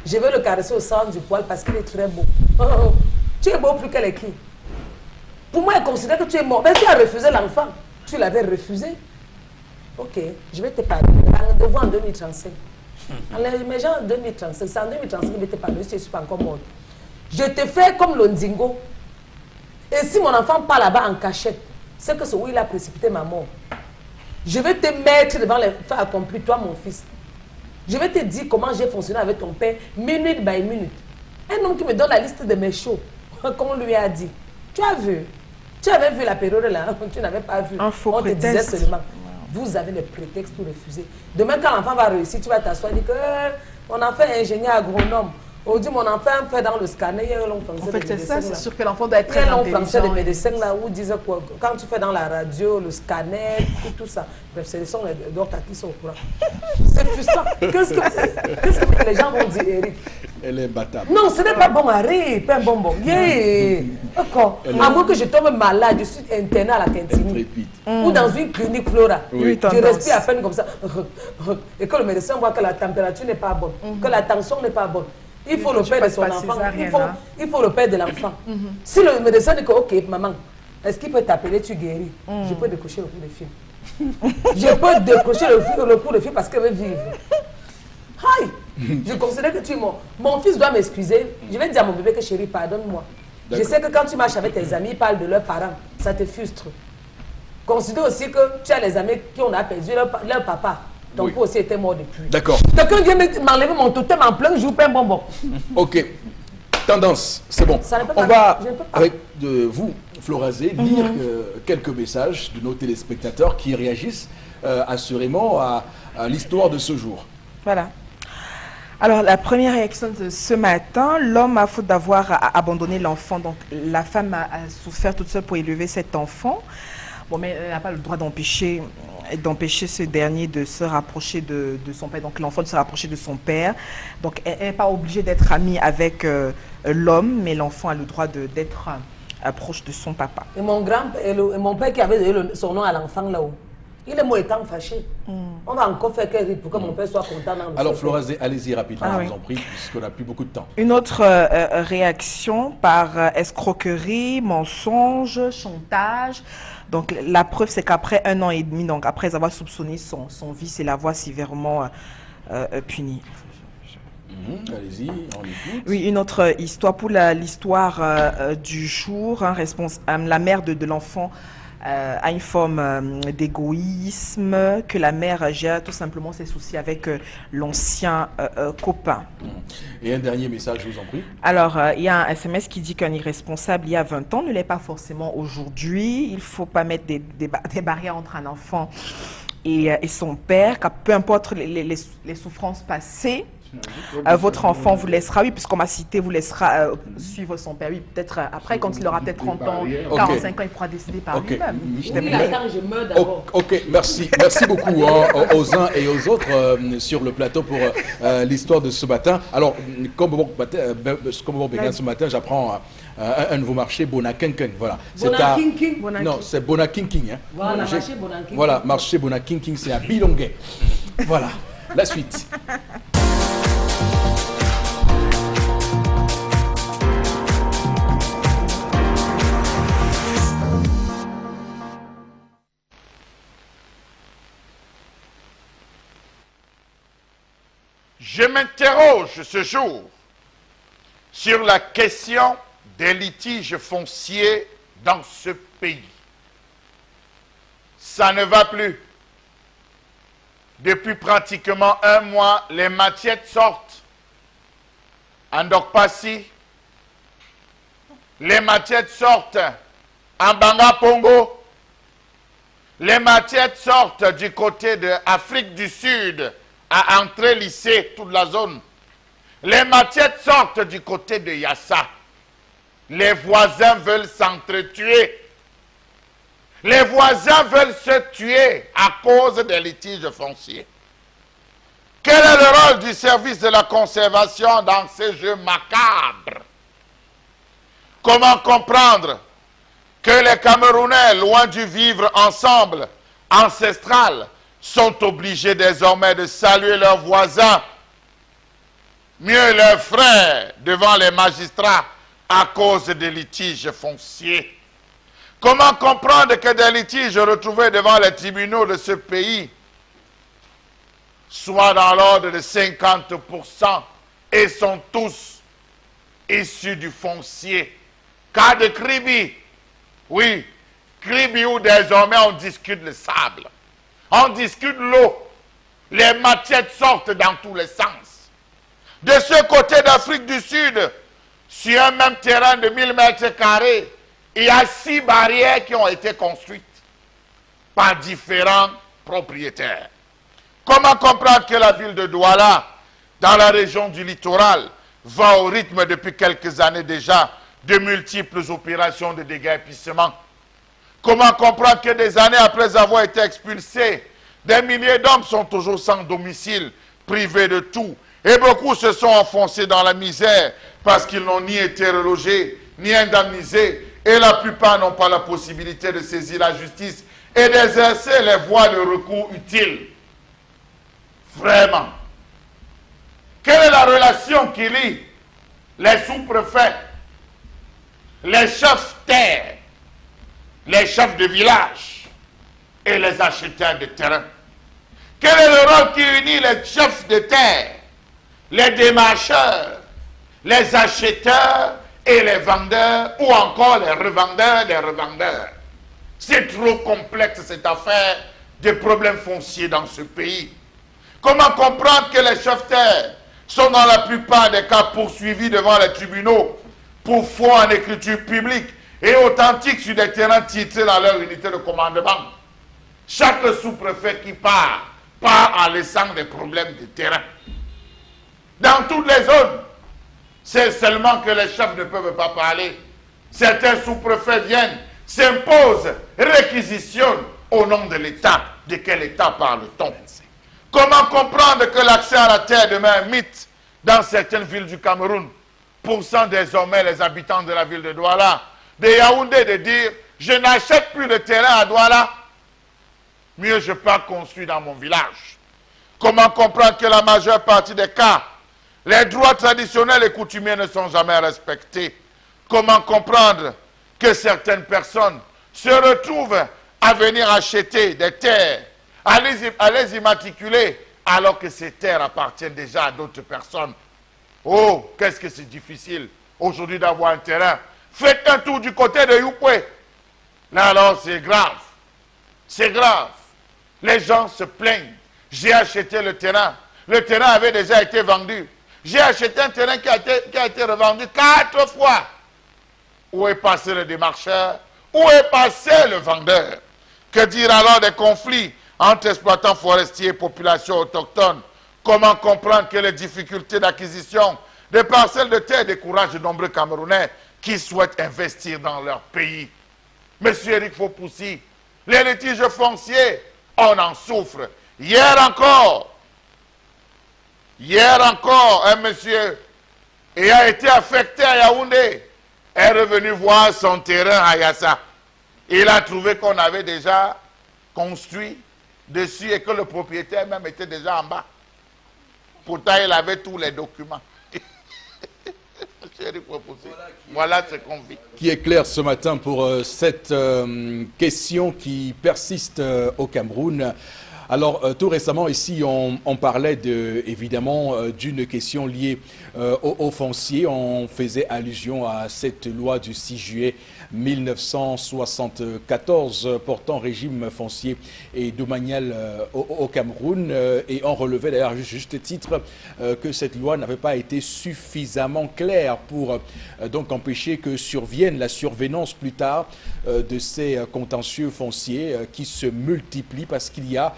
Je vais le caresser au centre du poil parce qu'il est très beau. Tu es beau plus qu'elle est qui? Pour moi, elle considère que tu es mort. Mais tu as refusé l'enfant. Tu l'avais refusé. Ok, je vais te parler. Rendez-vous en 2035. Mais genre en 2035, c'est en 2035 que je vais te parler. Je ne suis pas encore morte. Je te fais comme l'Ondingo. Et si mon enfant part là-bas en cachette, c'est que c'est où il a précipité ma mort. Je vais te mettre devant les faits accomplis, toi mon fils. Je vais te dire comment j'ai fonctionné avec ton père, minute by minute. Un homme qui me donne la liste de mes shows, comme on lui a dit. Tu as vu? Tu avais vu la période là, tu n'avais pas vu. On te disait seulement, vous avez des prétextes pour refuser. Demain, quand l'enfant va réussir, tu vas t'asseoir et dire que mon enfant est ingénieur agronome. Aujourd'hui, mon enfant fait dans le scanner, il y a un long français. En fait, c'est ça, c'est sûr que l'enfant doit être très intelligent. Il y a un long français de médecins là où disent quoi, quand tu fais dans la radio, le scanner, tout ça. Bref, ce sont les docteurs qui sont au courant. C'est frustrant. Qu'est-ce que les gens vont dire, Eric? Elle est battable. Non, ce n'est pas bon, Harry, pas un bonbon. D'accord. À moins que je tombe malade, je suis interné à la cantine. Ou dans une clinique Flora. Oui, je respire à peine comme ça. Et que le médecin voit que la température n'est pas bonne, que la tension n'est pas bonne. Il faut le père de son enfant. Il faut le père de l'enfant. Si le médecin dit que, ok, maman, est-ce qu'il peut t'appeler, tu guéris? Je peux décrocher le coup de fil. Je peux décrocher le coup de fil parce qu'elle veut vivre. Aïe! Je considère que tu es mort. Mon fils doit m'excuser. Je vais dire à mon bébé que chérie, pardonne-moi. Je sais que quand tu marches avec tes amis, ils parlent de leurs parents. Ça te frustre. Considère aussi que tu as les amis qui ont perdu leur papa. Ton père aussi était mort depuis. D'accord. Quelqu'un vient m'enlever mon totem en plein jour, pas un bonbon. Ok. Tendance, c'est bon. On va, avec vous, Florazé, lire quelques messages de nos téléspectateurs qui réagissent assurément à l'histoire de ce jour. Voilà. Alors, la première réaction de ce matin, l'homme, à faute d'avoir abandonné l'enfant, donc la femme a souffert toute seule pour élever cet enfant. Bon, mais elle n'a pas le droit d'empêcher ce dernier de se rapprocher de son père, donc l'enfant de se rapprocher de son père. Donc, elle n'est pas obligée d'être amie avec l'homme, mais l'enfant a le droit d'être proche de son papa. Et mon père qui avait donné son nom à l'enfant là-haut, il est moi étant fâché. On va encore faire quelque chose pour que mon père soit content. Alors, Flora, allez-y rapidement, Ah, je oui. vous en prie, puisqu'on n'a plus beaucoup de temps. Une autre réaction par escroquerie, mensonge, chantage. Donc la preuve, c'est qu'après 1 an et demi, donc après avoir soupçonné son vice et l'avoir sévèrement puni. Allez-y, on écoute. Oui, une autre histoire pour l'histoire du jour. Hein, la mère de l'enfant a une forme d'égoïsme que la mère gère tout simplement ses soucis avec l'ancien copain. Et un dernier message, je vous en prie. Alors, il y a un SMS qui dit qu'un irresponsable il y a 20 ans ne l'est pas forcément aujourd'hui. Il ne faut pas mettre des barrières entre un enfant et son père, car peu importe les souffrances passées, votre enfant vous laissera, oui, puisqu'on m'a cité, vous laissera suivre son père. Oui, peut-être après, quand il aura peut-être 30 ans, 45 ans, il pourra décider par lui-même. Je meurs d'abord. Ok, merci beaucoup aux uns et aux autres sur le plateau pour l'histoire de ce matin. Alors, comme on regarde ce matin, j'apprends un nouveau marché, Bonakinking. Voilà. Bonakinking. Non, c'est Bonakinking. Hein. Voilà, marché Bonakinking. Voilà, marché Bonakinking, c'est à Bilonguet. Voilà, la suite. Je m'interroge ce jour sur la question des litiges fonciers dans ce pays. Ça ne va plus. Depuis pratiquement 1 mois, les matières sortent. En Dokpasi, les matières sortent en Banga Pongo, les matières sortent du côté de l'Afrique du Sud, à Entrée Lycée, toute la zone. Les matières sortent du côté de Yassa. Les voisins veulent s'entretuer. Les voisins veulent se tuer à cause des litiges fonciers. Quel est le rôle du service de la conservation dans ces jeux macabres? Comment comprendre que les Camerounais, loin du vivre ensemble ancestral, sont obligés désormais de saluer leurs voisins, mieux leurs frères, devant les magistrats à cause des litiges fonciers? Comment comprendre que des litiges retrouvés devant les tribunaux de ce pays soient dans l'ordre de 50% et sont tous issus du foncier? Cas de Kribi, oui, Kribi où désormais on discute le sable, on discute l'eau, les matières sortent dans tous les sens. De ce côté d'Afrique du Sud, sur un même terrain de 1000 mètres carrés, il y a 6 barrières qui ont été construites par différents propriétaires. Comment comprendre que la ville de Douala, dans la région du littoral, va au rythme depuis quelques années déjà de multiples opérations de déguerpissement? Comment comprendre que des années après avoir été expulsés, des milliers d'hommes sont toujours sans domicile, privés de tout, et beaucoup se sont enfoncés dans la misère parce qu'ils n'ont ni été relogés, ni indemnisés, et la plupart n'ont pas la possibilité de saisir la justice et d'exercer les voies de recours utiles? Vraiment. Quelle est la relation qui lie les sous-préfets, les chefs terre, les chefs de village et les acheteurs de terrain? Quel est le rôle qui unit les chefs de terre, les démarcheurs, les acheteurs et les vendeurs, ou encore les revendeurs des revendeurs? C'est trop complexe cette affaire de problèmes fonciers dans ce pays. Comment comprendre que les chefs terre sont dans la plupart des cas poursuivis devant les tribunaux pour faux en écriture publique et authentique sur des terrains titrés dans leur unité de commandement? Chaque sous-préfet qui part en laissant des problèmes de terrain. dans toutes les zones. C'est seulement que les chefs ne peuvent pas parler. Certains sous-préfets viennent, s'imposent, réquisitionnent au nom de l'État. De quel État parle-t-on? Comment comprendre que l'accès à la terre demeure un mythe dans certaines villes du Cameroun, poussant désormais les habitants de la ville de Douala, de Yaoundé, de dire « Je n'achète plus de terrain à Douala, mieux je pars construire dans mon village ». Comment comprendre que la majeure partie des cas, les droits traditionnels et coutumiers ne sont jamais respectés? Comment comprendre que certaines personnes se retrouvent à venir acheter des terres, à les immatriculer, alors que ces terres appartiennent déjà à d'autres personnes? Oh, qu'est-ce que c'est difficile aujourd'hui d'avoir un terrain. Faites un tour du côté de Youpoué. Là alors c'est grave. C'est grave. Les gens se plaignent. J'ai acheté le terrain. Le terrain avait déjà été vendu. J'ai acheté un terrain qui a été revendu 4 fois. Où est passé le démarcheur? Où est passé le vendeur? Que dire alors des conflits entre exploitants forestiers et populations autochtones? Comment comprendre que les difficultés d'acquisition de parcelles de terre découragent de nombreux Camerounais qui souhaitent investir dans leur pays? Monsieur Eric Fopoussi, les litiges fonciers, on en souffre. Hier encore, un monsieur ayant été affecté à Yaoundé est revenu voir son terrain à Yassa. Il a trouvé qu'on avait déjà construit dessus et que le propriétaire même était déjà en bas. Pourtant, il avait tous les documents. Voilà ce qu'on vit. Qui est clair ce matin pour cette question qui persiste au Cameroun. Alors, tout récemment, ici, on parlait évidemment d'une question liée au foncier. On faisait allusion à cette loi du 6 juillet 1974 portant régime foncier et domanial au Cameroun. Et on relevait d'ailleurs juste titre que cette loi n'avait pas été suffisamment claire pour donc empêcher que survienne la survenance plus tard de ces contentieux fonciers qui se multiplient parce qu'il y a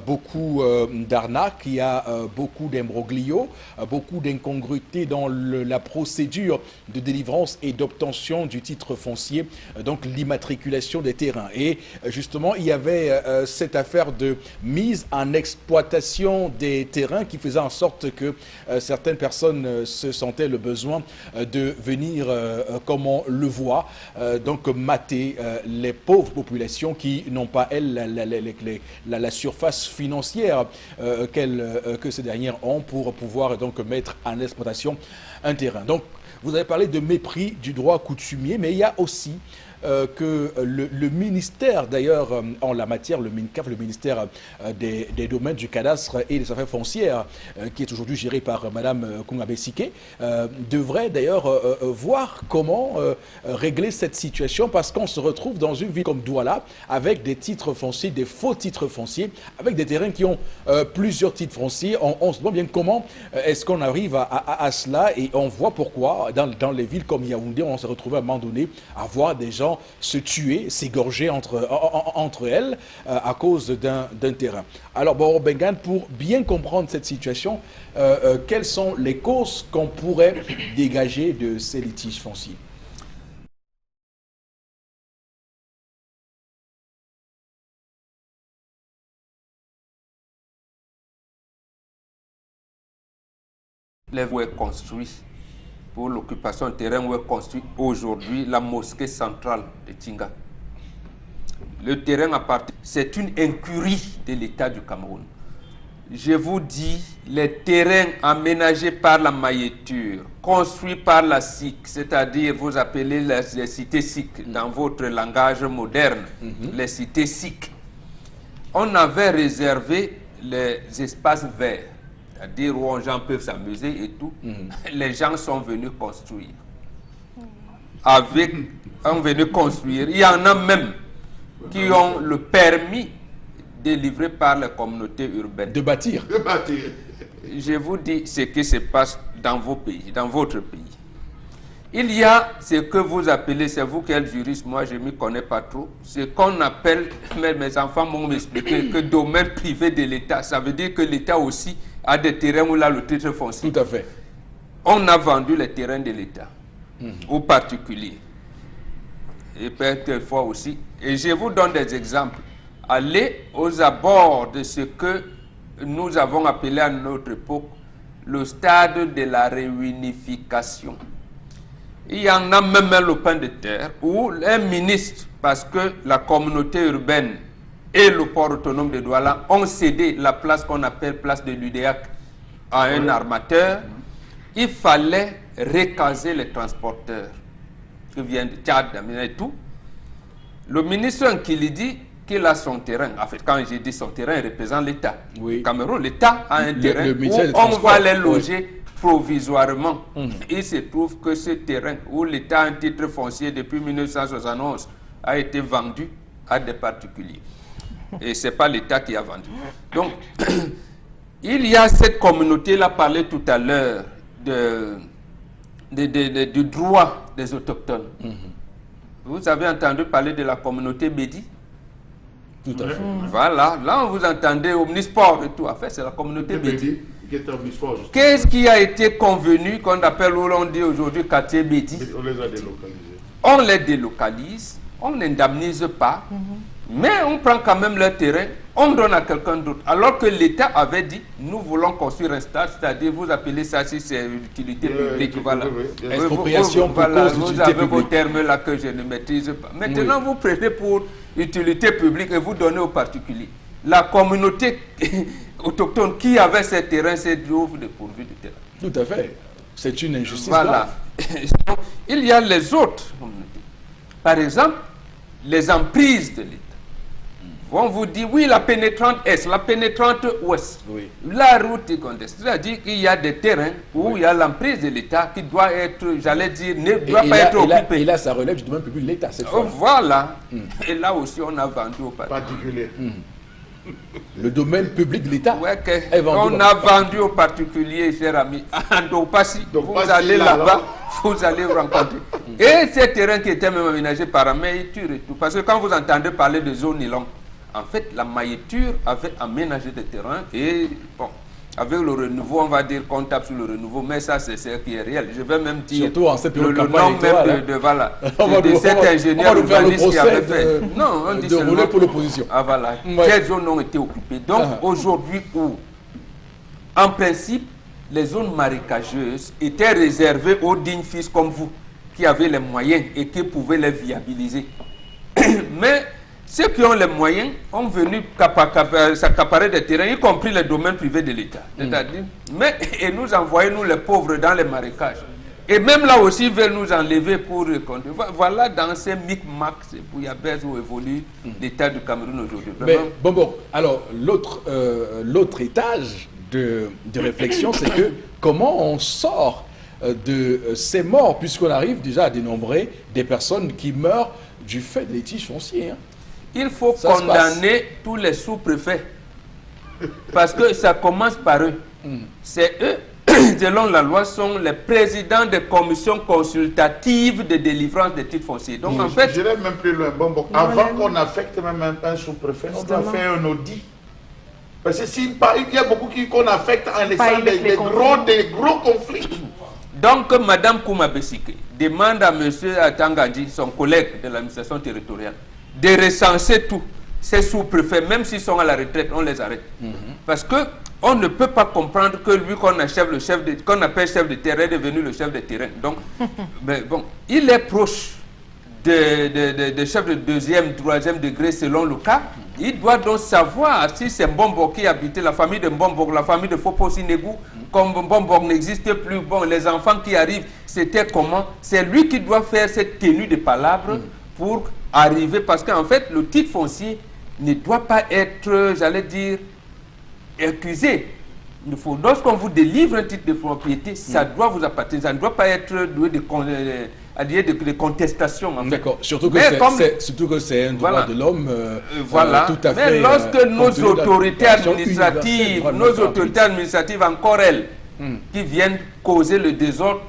beaucoup d'arnaques, il y a beaucoup d'imbroglios, beaucoup d'incongruités dans la procédure de délivrance et d'obtention du titre foncier, donc l'immatriculation des terrains. Et justement, il y avait cette affaire de mise en exploitation des terrains qui faisait en sorte que certaines personnes se sentaient le besoin de venir, comme on le voit, donc mater les pauvres populations qui n'ont pas, elles, la surface financière que ces dernières ont pour pouvoir donc mettre en exploitation un terrain. Donc, vous avez parlé de mépris du droit coutumier, mais il y a aussi que le ministère, d'ailleurs, en la matière, le MINCAF, le ministère des domaines du cadastre et des affaires foncières, qui est aujourd'hui géré par Mme Kungabé Sike, devrait d'ailleurs voir comment régler cette situation, parce qu'on se retrouve dans une ville comme Douala avec des titres fonciers, des faux titres fonciers, avec des terrains qui ont plusieurs titres fonciers. On se demande bien comment est-ce qu'on arrive à cela, et on voit pourquoi dans les villes comme Yaoundé, on se retrouve à un moment donné à voir des gens se tuer, s'égorger entre elles à cause d'un terrain. Alors, bon, Bengan, pour bien comprendre cette situation, quelles sont les causes qu'on pourrait dégager de ces litiges fonciers? Les voies construites pour l'occupation de terrain où est construite aujourd'hui la mosquée centrale de Tinga. Le terrain appartient, c'est une incurie de l'État du Cameroun. Je vous dis, les terrains aménagés par la mailletture, construits par la SIC, c'est-à-dire vous appelez les cités SIC dans votre langage moderne, les cités SIC, on avait réservé les espaces verts, c'est-à-dire où les gens peuvent s'amuser et tout. Les gens sont venus construire. On venu construire. Il y en a même qui ont le permis délivré par les communautés urbaines. De bâtir. De bâtir. Je vous dis ce qui se passe dans vos pays, dans votre pays. Il y a ce que vous appelez, c'est vous qui êtes juriste, moi je ne m'y connais pas trop, ce qu'on appelle, mes enfants m'ont expliqué, que domaine privé de l'État. Ça veut dire que l'État aussi à des terrains où là le titre foncier. Tout à fait. On a vendu les terrains de l'État aux particuliers. Et peut-être fois aussi. Et je vous donne des exemples. Allez aux abords de ce que nous avons appelé à notre époque le stade de la réunification. Il y en a même un lopin de terre où un ministre, parce que la communauté urbaine et le port autonome de Douala ont cédé la place qu'on appelle place de l'UDEAC à un armateur, il fallait recaser les transporteurs qui viennent de Tchad, d'Amina et tout. Le ministre qui dit qu'il a son terrain. En fait, quand j'ai dit son terrain, il représente l'État. Oui. Cameroun, l'État a un terrain où on va les loger provisoirement. Il se trouve que ce terrain où l'État a un titre foncier depuis 1971 a été vendu à des particuliers. Et ce n'est pas l'État qui a vendu. Donc, il y a cette communauté-là, parlé tout à l'heure du droit des autochtones. Vous avez entendu parler de la communauté Bédi? Tout à fait. Voilà, là vous entendez Omnisport et tout. En fait, c'est la communauté Bédi. Qu'est-ce qui a été convenu, qu'on appelle, où l'on dit aujourd'hui quartier Bédi? On les a délocalisés. On les délocalise, on n'indemnise pas, mais on prend quand même leur terrain, on donne à quelqu'un d'autre. Alors que l'État avait dit, nous voulons construire un stade, c'est-à-dire vous appelez ça si c'est une utilité publique. Voilà. Expropriation pour voilà, cause vous d'utilité avez publique. vos termes là que je ne maîtrise pas. Maintenant, vous prenez pour utilité publique et vous donnez aux particuliers. La communauté autochtone qui avait ces terrains s'est trouve dépourvue du terrain. Tout à fait. C'est une injustice. Voilà. Il y a les autres communautés. Par exemple, les emprises de l'État. On vous dit, oui, la pénétrante Est, la pénétrante Ouest. Oui. La route est contestée. C'est-à-dire qu'il y a des terrains où il y a l'emprise de l'État qui doit être, j'allais dire, ne doit pas être occupée. Et là, ça relève du domaine public de l'État, cette fois. Voilà. Et là aussi, on a vendu au Particulier. Le domaine public de l'État. Ouais, est vendu on a vendu aux particuliers, cher ami. Donc, vous Passi, allez là, là-bas, vous allez vous rencontrer. Et ces terrains qui étaient même aménagés par mailliture et tout. Parce que quand vous entendez parler de zone nylon, en fait, la mailliture avait aménagé des terrains et bon, avec le renouveau, on va dire qu'on tape sur le renouveau, mais ça, c'est ce qui est réel. Je vais même dire surtout en cette le campagne nom même de cet ingénieur urbaniste qui avait fait. Non, on dit seulement pour l'opposition. Ah voilà, quelles zones ont été occupées. Donc aujourd'hui où, en principe, les zones marécageuses étaient réservées aux dignes fils comme vous, qui avaient les moyens et qui pouvaient les viabiliser. Mais ceux qui ont les moyens ont venu s'accaparer des terrains, y compris les domaines privés de l'État. C'est-à-dire, et nous envoyer, nous les pauvres, dans les marécages. Et même là aussi, ils veulent nous enlever pour compter. Voilà dans ces micmacs, ces bouillabaisse où évolue l'État du Cameroun aujourd'hui. Mais bon, alors l'autre étage de réflexion, c'est que comment on sort de ces morts, puisqu'on arrive déjà à dénombrer des personnes qui meurent du fait des litiges fonciers. Il faut condamner tous les sous-préfets. Parce que ça commence par eux. C'est eux, selon la loi, sont les présidents des commissions consultatives de délivrance des titres fonciers. Donc en fait... Je dirais même plus loin. Bon, avant qu'on affecte même un sous-préfet, on doit faire un audit. Parce que il y a beaucoup qu'on affecte en laissant des gros conflits. Donc, Mme Kouma Bessike demande à M. Atangadi, son collègue de l'administration territoriale, de recenser tous ces sous-préfets, même s'ils sont à la retraite, on les arrête. Parce qu'on ne peut pas comprendre que lui qu'on appelle chef de terrain est devenu le chef de terrain. Donc, mais bon, il est proche de chefs de deuxième, troisième degré selon le cas. Il doit donc savoir si c'est Mbombo qui habitait, la famille de Mbombo, la famille de Foposi Negou, comme Mbombo n'existe plus, bon, les enfants qui arrivent, c'était comment? C'est lui qui doit faire cette tenue de palabres pour arriver, parce qu'en fait, le titre foncier ne doit pas être, j'allais dire, accusé. Il faut, lorsqu'on vous délivre un titre de propriété, ça doit vous appartenir, ça ne doit pas être doué de contestation. D'accord, surtout que c'est un droit de l'homme. Voilà, tout à mais fait, lorsque nos autorités administratives, encore elles, qui viennent causer le désordre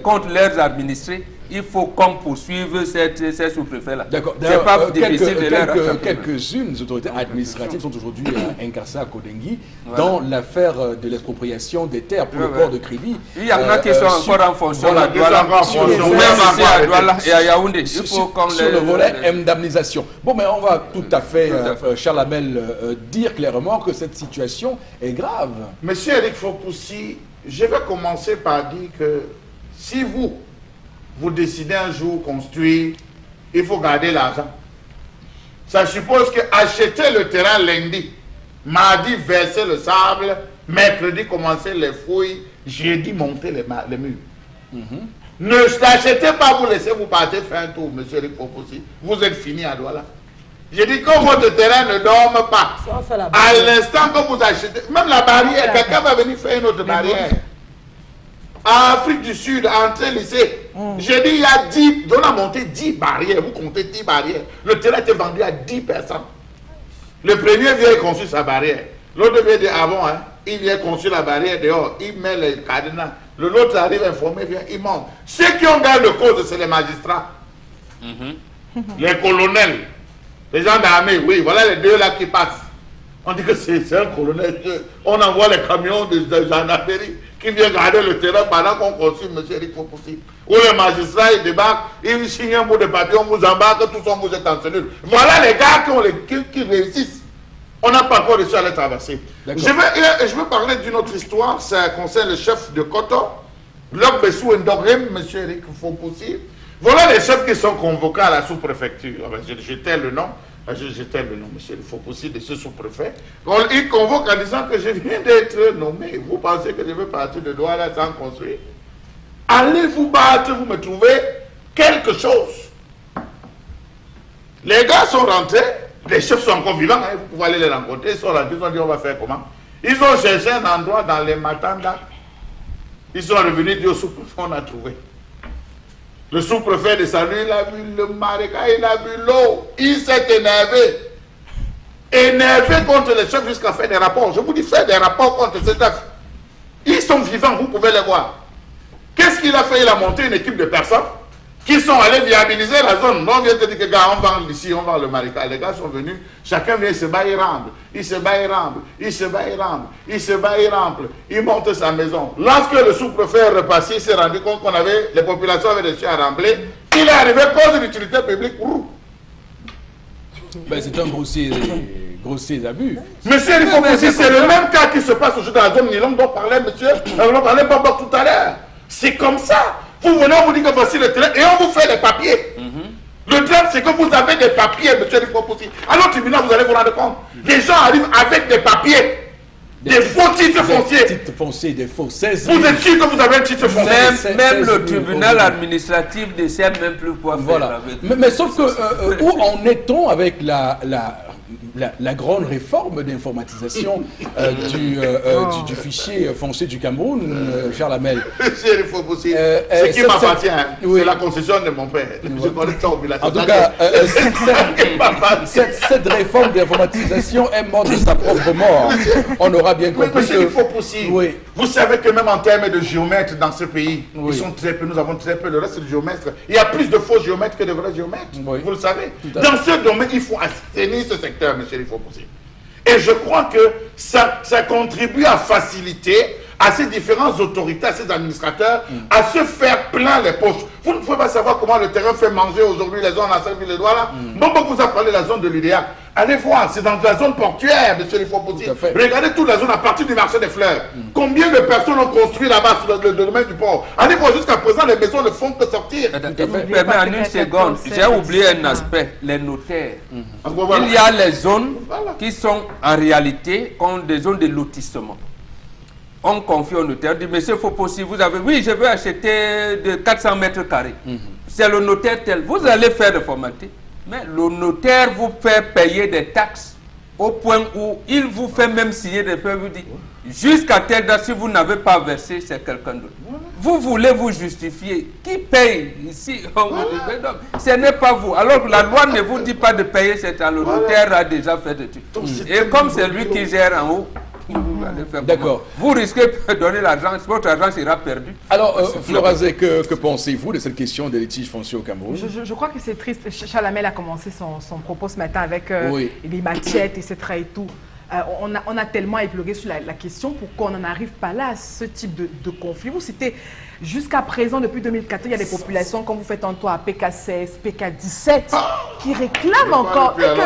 contre leurs administrés, il faut qu'on poursuive ces sous-préfets-là. D'accord. C'est pas difficile de leur rattraper. Quelques-unes autorités administratives sont aujourd'hui incarcérées à Kodengui dans l'affaire de l'expropriation des terres pour le port de Kribi. Il y en a qui sont encore en fonction à Douala. Même ici à Douala et à Yaoundé. Il faut qu'on sur le volet indemnisation. Bon, mais on va tout à fait, Charles Hamel, dire clairement que cette situation est grave. Monsieur Eric Fopoussi, je vais commencer par dire que si vous décidez un jour construire, il faut garder l'argent. Ça suppose que acheter le terrain lundi, mardi verser le sable, mercredi commencer les fouilles, jeudi monter les murs. Ne l'achetez pas, vous laissez vous partir faire un tour, monsieur Eric Fopoussi. Vous êtes fini à Douala. J'ai dit que votre terrain ne dorme pas. À l'instant que vous achetez, même la barrière, quelqu'un va venir faire une autre barrière. En Afrique du Sud, entrée lycée, j'ai dit il y a 10, on a monté 10 barrières, vous comptez 10 barrières. Le terrain était vendu à 10 personnes. Le premier vient construire sa barrière. L'autre vient dire, ah bon, hein, il vient construire la barrière dehors, il met les cadenas. L'autre arrive informé, vient, il monte. Ceux qui ont gagné le cause, c'est les magistrats. Les colonels. Les gens d'armée, oui, voilà les deux là qui passent. On dit que c'est un colonel. On envoie les camions de gendarmerie qui viennent garder le terrain pendant qu'on construit, monsieur Eric Fopoussi. Ou les magistrats, ils débarquent, ils signent un bout de papier, on vous embarque, tout ça, vous êtes en cellule. Voilà les gars qui réussissent. On n'a pas encore réussi à les traverser. Je vais parler d'une autre histoire, ça concerne le chef de Koto, Lok Bessou Ndorem, monsieur Eric Fopoussi. Voilà les chefs qui sont convoqués à la sous-préfecture. J'étais le nom, monsieur il faut aussi de ce sous-préfet. Il convoque en disant que je viens d'être nommé. Vous pensez que je vais partir de Douala sans construire? Allez vous battre, vous me trouvez quelque chose. Les gars sont rentrés, les chefs sont encore vivants, hein, vous pouvez aller les rencontrer, ils sont rentrés, ils ont dit on va faire comment? Ils ont cherché un endroit dans les Matanda. Ils sont revenus dire au sous-préfet, on a trouvé. Le sous-préfet de Salut, il a vu le marécage, il a vu l'eau. Il s'est énervé. Énervé contre les chefs jusqu'à faire des rapports. Je vous dis, faire des rapports contre ces chefs. Ils sont vivants, vous pouvez les voir. Qu'est-ce qu'il a fait? Il a monté une équipe de personnes qui sont allés viabiliser la zone. Non, on vient te dire que gars, on vend ici, on vend le marécage. Les gars sont venus, chacun vient se bat, il rampe. Il se bat, il rampe. Il se bat, il rampe. Il se bat, il rampe. Il monte sa maison. Lorsque le sous-préfet est repassé, il s'est rendu compte qu'on avait, les populations avaient des chiens à remplir. Il est arrivé cause d'utilité publique. Ben, c'est un grossier abus. Monsieur, il faut aussi, c'est le même cas qui se passe aujourd'hui dans la zone Nilong dont parlait monsieur, on parlait Baba tout à l'heure. C'est comme ça. Vous venez, on vous dit que voici le terrain et on vous fait les papiers. Le drame, c'est que vous avez des papiers, monsieur Ripopoussi. Alors, au tribunal, vous allez vous rendre compte. Les gens arrivent avec des papiers, des faux titres fonciers. Des titres fonciers, des faux 16 000. Vous êtes sûr que vous avez un titre foncier? Même le tribunal administratif ne sait même plus quoi faire. Voilà. Mais sauf que, où en est-on avec la grande réforme d'informatisation du fichier foncier du Cameroun, Charles Hamel? Monsieur Ripopoussi, ce qui m'appartient, c'est la concession de mon père. Je connais ça au village. En tout cas, cette réforme d'informatisation est morte de sa propre mort. On aura bien compris. Monsieur Ripopoussi, vous savez que même en termes de géomètres dans ce pays, ils sont très peu, nous avons très peu, le reste de géomètres. Il y a plus de faux géomètres que de vrais géomètres. Vous le savez. Dans ce domaine, il faut assainir ce secteur, monsieur Ripopoussi. Et je crois que ça contribue à faciliter à ces différentes autorités, à ces administrateurs, à se faire plein les poches. Vous ne pouvez pas savoir comment le terrain fait manger aujourd'hui les zones à Saint-Ville-les-Doigts. Bon, vous a parlé de la zone de l'UDA. Allez voir, c'est dans la zone portuaire, monsieur Ripopoussi. Regardez toute la zone à partir du marché des fleurs. Combien de personnes ont construit là-bas sur le domaine du port? Allez voir, jusqu'à présent, les maisons ne font que sortir. Permets en une seconde, j'ai oublié un aspect, les notaires. Il y a les zones qui sont en réalité comme des zones de lotissement. On confie au notaire, on dit, monsieur Fopoussi, vous avez, oui, je veux acheter de 400 mètres carrés. C'est le notaire tel. Vous allez faire des formalités, mais le notaire vous fait payer des taxes au point où il vous fait même signer des feuilles, vous dit, jusqu'à telle date, si vous n'avez pas versé, c'est quelqu'un d'autre. Vous voulez vous justifier. Qui paye ici? Ce n'est pas vous. Alors que la loi ne vous dit pas de payer cet temps. Le notaire a déjà fait des trucs. Et comme c'est lui qui gère en haut, Vous allez faire D'accord. comment? Vous risquez de donner l'argent, votre argent sera perdu. Alors, Florazé, que pensez-vous de cette question des litiges fonciers au Cameroun? Je crois que c'est triste. Chalamel a commencé son propos ce matin avec Oui. les machettes, etc. et tout. On a tellement éplugué sur la question pour qu'on n'en arrive pas là, à ce type de conflit. Où c'était jusqu'à présent, depuis 2014, il y a des populations, comme vous faites en toi, à PK16, PK17, qui réclament encore. Et que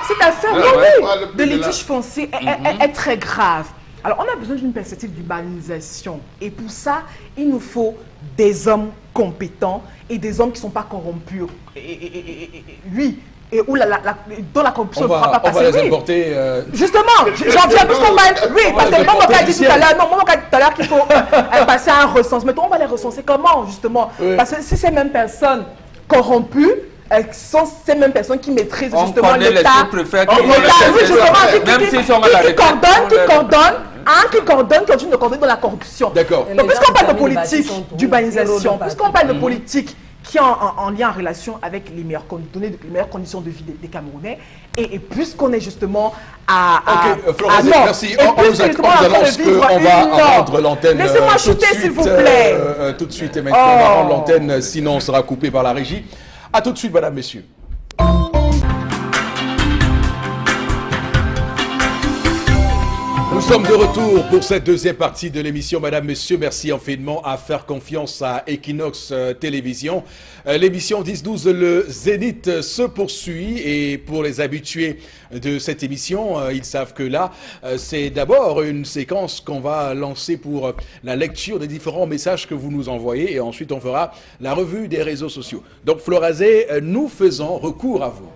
cette affaire de litige foncier est très grave. Alors, on a besoin d'une perspective d'urbanisation. Et pour ça, il nous faut des hommes compétents et des hommes qui ne sont pas corrompus. Oui. Et où dont la corruption ne pourra pas passer. On va les importer. Justement, j'en viens parce qu'on va. Oui, parce que Momo a dit tout à l'heure, qu'il faut passer à un recensement. On va les recenser comment, justement? Parce que si ces mêmes personnes corrompues, sont ces mêmes personnes qui maîtrisent justement l'État. Qui continue de coordonner dans la corruption. D'accord. Donc, puisqu'on parle de politique d'urbanisation, puisqu'on parle de politique qui est en lien, en relation avec les meilleures conditions de vie des Camerounais, et puisqu'on est justement à... Ok, Florazé, merci. On nous annonce qu'on va rendre l'antenne. Laissez-moi shooter, s'il vous plaît. Tout de suite, et maintenant, on va rendre l'antenne, sinon on sera coupé par la régie. A tout de suite, madame, messieurs. Nous sommes de retour pour cette deuxième partie de l'émission. Madame, Monsieur, merci infiniment à faire confiance à Equinox Télévision. L'émission 10-12, le Zénith se poursuit et pour les habitués de cette émission, ils savent que là, c'est d'abord une séquence qu'on va lancer pour la lecture des différents messages que vous nous envoyez et ensuite on fera la revue des réseaux sociaux. Donc Florazé, nous faisons recours à vous.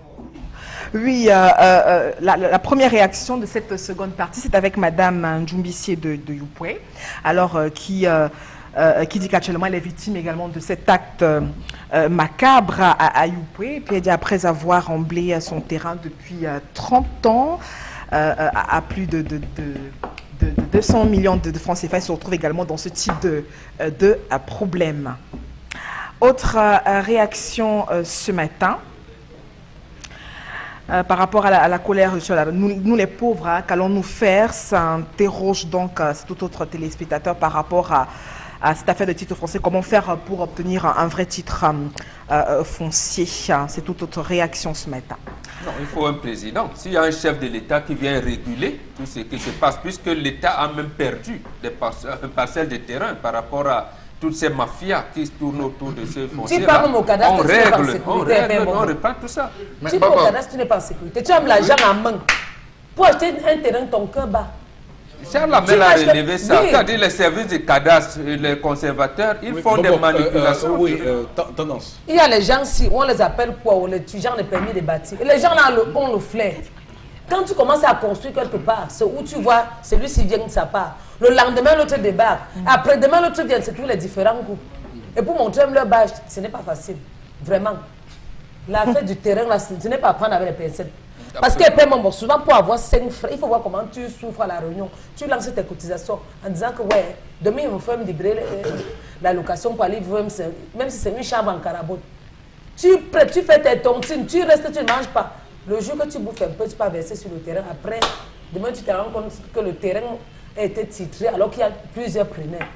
Oui, la première réaction de cette seconde partie, c'est avec Madame Ndjumbissier de Youpoué, alors qui dit qu'actuellement elle est victime également de cet acte macabre à Youpoué. Et puis elle dit après avoir remblé son terrain depuis 30 ans, à plus de 200 millions de francs CFA, elle se retrouve également dans ce type de problème. Autre réaction ce matin. Par rapport à la colère, nous les pauvres, qu'allons-nous faire? Ça interroge donc tout autre téléspectateur par rapport à cette affaire de titre foncier. Comment faire pour obtenir un vrai titre foncier? C'est toute autre réaction ce matin. Non, il faut un président. S'il y a un chef de l'État qui vient réguler tout ce qui se passe, puisque l'État a même perdu des parcelles de terrain par rapport à toutes ces mafias qui se tournent autour de ce foncier. On règle, on reprend tout ça. Tu peux au cadastre, tu n'es pas en sécurité. Tu as l'argent en main. Pour acheter un terrain, ton cœur bat. C'est la main à relever ça. C'est-à-dire les services de cadastre, les conservateurs, ils font des manipulations. Tendance. Il y a les gens, si on les appelle quoi, on les étudiants les permis de bâtir. Et les gens là ont le flair. Quand tu commences à construire quelque part, c'est où tu vois celui-ci vient de sa part. Le lendemain, l'autre débarque. Après-demain, l'autre vient, c'est tous les différents groupes. Et pour montrer leur badge, ce n'est pas facile. Vraiment. L'affaire du terrain, là, ce n'est pas à prendre avec les personnes. Parce que souvent, pour avoir 5 frais, il faut voir comment tu souffres à la réunion. Tu lances tes cotisations en disant que, ouais, demain, il me faut me libérer la location pour aller vivre, même si c'est une chambre en carabote. Tu fais tes tontines, tu restes, tu ne manges pas. Le jour que tu bouffes un peu, tu peux verser sur le terrain. Après, demain, tu te rends compte que le terrain a été titré alors qu'il y a plusieurs preneurs.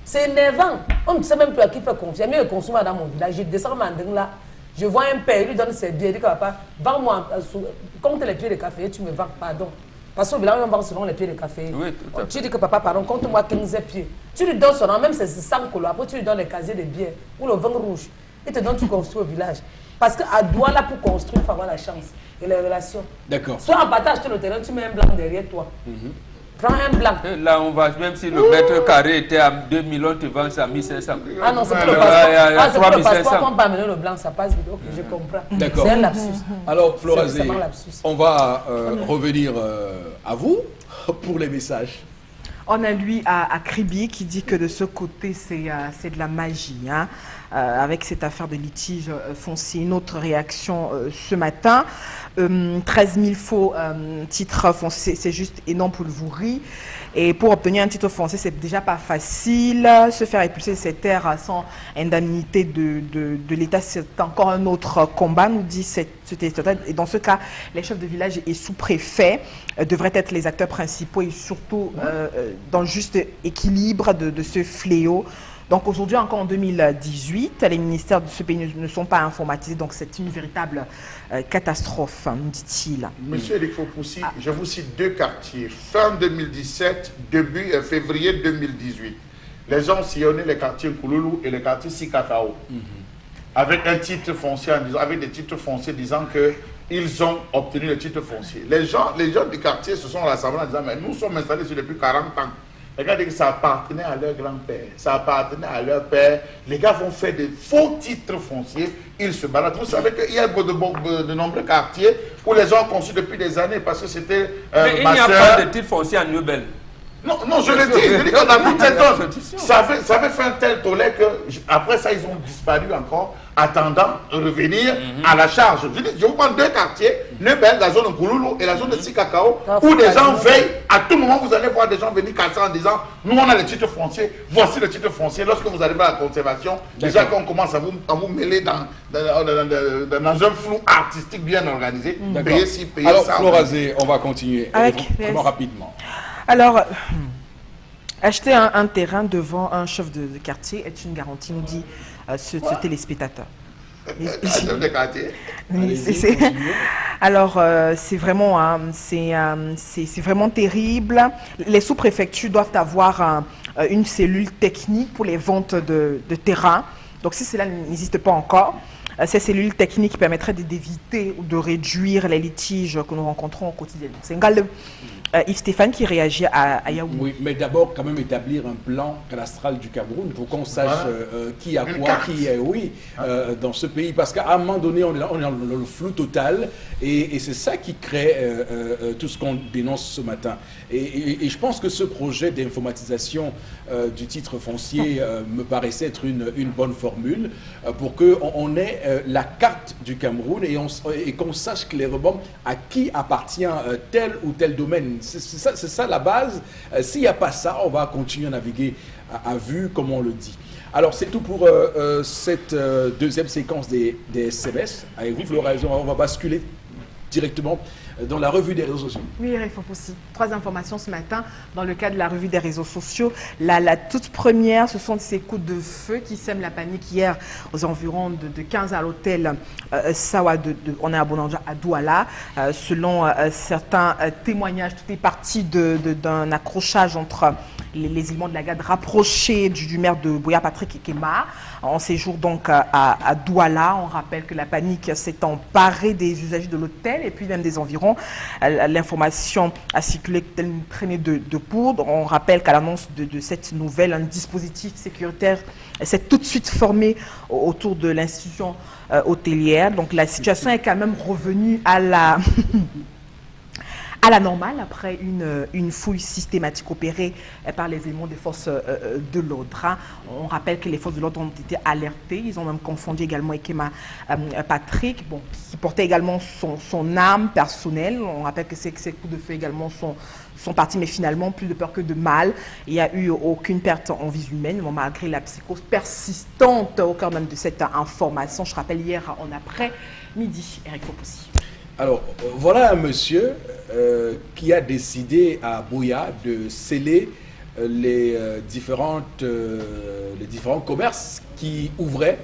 C'est énervant. On ne sait même plus à qui faire confiance. Mieux le consommer dans mon village. Je descends Manding là. Je vois un père, il lui donne ses billets. Il dit que papa, vends-moi, compte les pieds de café, tu me vends, pardon. Parce qu'au village, on vend souvent les pieds de café. Oui, tout à fait. Tu dis que papa, pardon, compte-moi 15 pieds. Tu lui donnes son nom, même c'est 100 colos. Après, tu lui donnes les casiers de bière ou le vin rouge. Il te donne, tu construis au village. Parce qu'à Douala, pour construire, il faut avoir la chance et les relations. D'accord. Soit en partage le terrain, tu mets un blanc derrière toi. Prends un blanc. Et là, on va, même si le mètre carré était à 2 millions, tu vends ça à 1500. Ah non, c'est pour le passeport. C'est pour le passeport qu'on peut amener le blanc, ça passe vite. Ok, je comprends. D'accord. C'est un lapsus. Alors, Florazé, on va revenir à vous pour les messages. On a lui à Kribi qui dit que de ce côté, c'est de la magie. Hein. avec cette affaire de litige foncier. Une autre réaction ce matin, 13 000 faux titres fonciers, c'est juste énorme pour le Vouri. Et pour obtenir un titre foncier, c'est déjà pas facile. Se faire expulser de ces terres sans indemnité de l'État, c'est encore un autre combat, nous dit ce téléspectateur. Et dans ce cas, les chefs de village et sous-préfets devraient être les acteurs principaux et surtout dans le juste équilibre de ce fléau. Donc aujourd'hui, encore en 2018, les ministères de ce pays ne sont pas informatisés, donc c'est une véritable catastrophe, nous dit-il. Monsieur Eric Fopoussi, je vous cite 2 quartiers. Fin 2017, début février 2018. Les gens sillonnaient les quartiers Kouloulou et le quartier Sikakao. Avec un titre foncier, avec des titres fonciers disant qu'ils ont obtenu le titre foncier. Les gens du quartier se sont rassemblés en disant, mais nous sommes installés ici depuis 40 ans. Regardez que ça appartenait à leur grand-père, ça appartenait à leur père. Les gars vont faire des faux titres fonciers, ils se baladent. Vous savez qu'il y a de nombreux quartiers où les gens ont conçu depuis des années parce que c'était mais il n'y a pas de titre foncier à Newbel. Non, je le dis, je dis qu'on a toute cette zone. Ça avait fait un tel tollé que, après ça, ils ont disparu encore, attendant de revenir à la charge. Je dis, je vous prends 2 quartiers, Nebel, la zone de Kouloulou et la zone de Sikakao, où des gens veillent. À tout moment, vous allez voir des gens venir casser en disant, nous, on a le titre foncier, voici le titre foncier. Lorsque vous arrivez à la conservation, déjà qu'on commence à vous mêler dans un flou artistique bien organisé, payer ci, payer alors, ça. Alors, Florazé, on va continuer. Vraiment rapidement. Alors, acheter un terrain devant un chef de quartier est une garantie, nous dit ce téléspectateur. Chef de quartier. Alors, c'est vraiment terrible. Les sous-préfectures doivent avoir une cellule technique pour les ventes de terrain. Donc, si cela n'existe pas encore, ces cellules techniques permettraient d'éviter ou de réduire les litiges que nous rencontrons au quotidien. C'est un gars Yves Stéphane qui réagit à Yaoundé. Oui, mais d'abord quand même établir un plan cadastral du Cameroun pour qu'on sache qui a quoi, qui est dans ce pays. Parce qu'à un moment donné, on est dans le flou total et c'est ça qui crée tout ce qu'on dénonce ce matin. Et je pense que ce projet d'informatisation du titre foncier me paraissait être une bonne formule pour qu'on ait la carte du Cameroun et qu'on sache clairement à qui appartient tel ou tel domaine. C'est ça la base. S'il n'y a pas ça, on va continuer à naviguer à vue, comme on le dit. Alors, c'est tout pour cette deuxième séquence des SMS. Avec vous, Florazé, on va basculer directement dans la revue des réseaux sociaux. Oui, il faut aussi 3 informations ce matin dans le cadre de la revue des réseaux sociaux. La toute première, ce sont ces coups de feu qui sèment la panique hier aux environs de 15 à l'hôtel Sawa, on est à Bonanja, à Douala. Selon certains témoignages, tout est parti d'un accrochage entre les éléments de la garde rapprochés du maire de Boya, Patrick Ekema. En séjour donc à Douala, on rappelle que la panique s'est emparée des usagers de l'hôtel et puis même des environs. L'information a circulé telle une traînée de poudre. On rappelle qu'à l'annonce de cette nouvelle, un dispositif sécuritaire s'est tout de suite formé autour de l'institution hôtelière. Donc la situation est quand même revenue à la normale après une fouille systématique opérée par les éléments des forces de l'ordre. On rappelle que les forces de l'ordre ont été alertées. Ils ont même confondu également Ekema Patrick, qui portait également son arme personnelle. On rappelle que ces coups de feu également sont partis, mais finalement plus de peur que de mal. Il n'y a eu aucune perte en vie humaine, malgré la psychose persistante au cœur même de cette information. Je rappelle hier en après-midi, Eric Fopoussi. Alors, voilà un monsieur qui a décidé à Boya de sceller les différents commerces qui ouvraient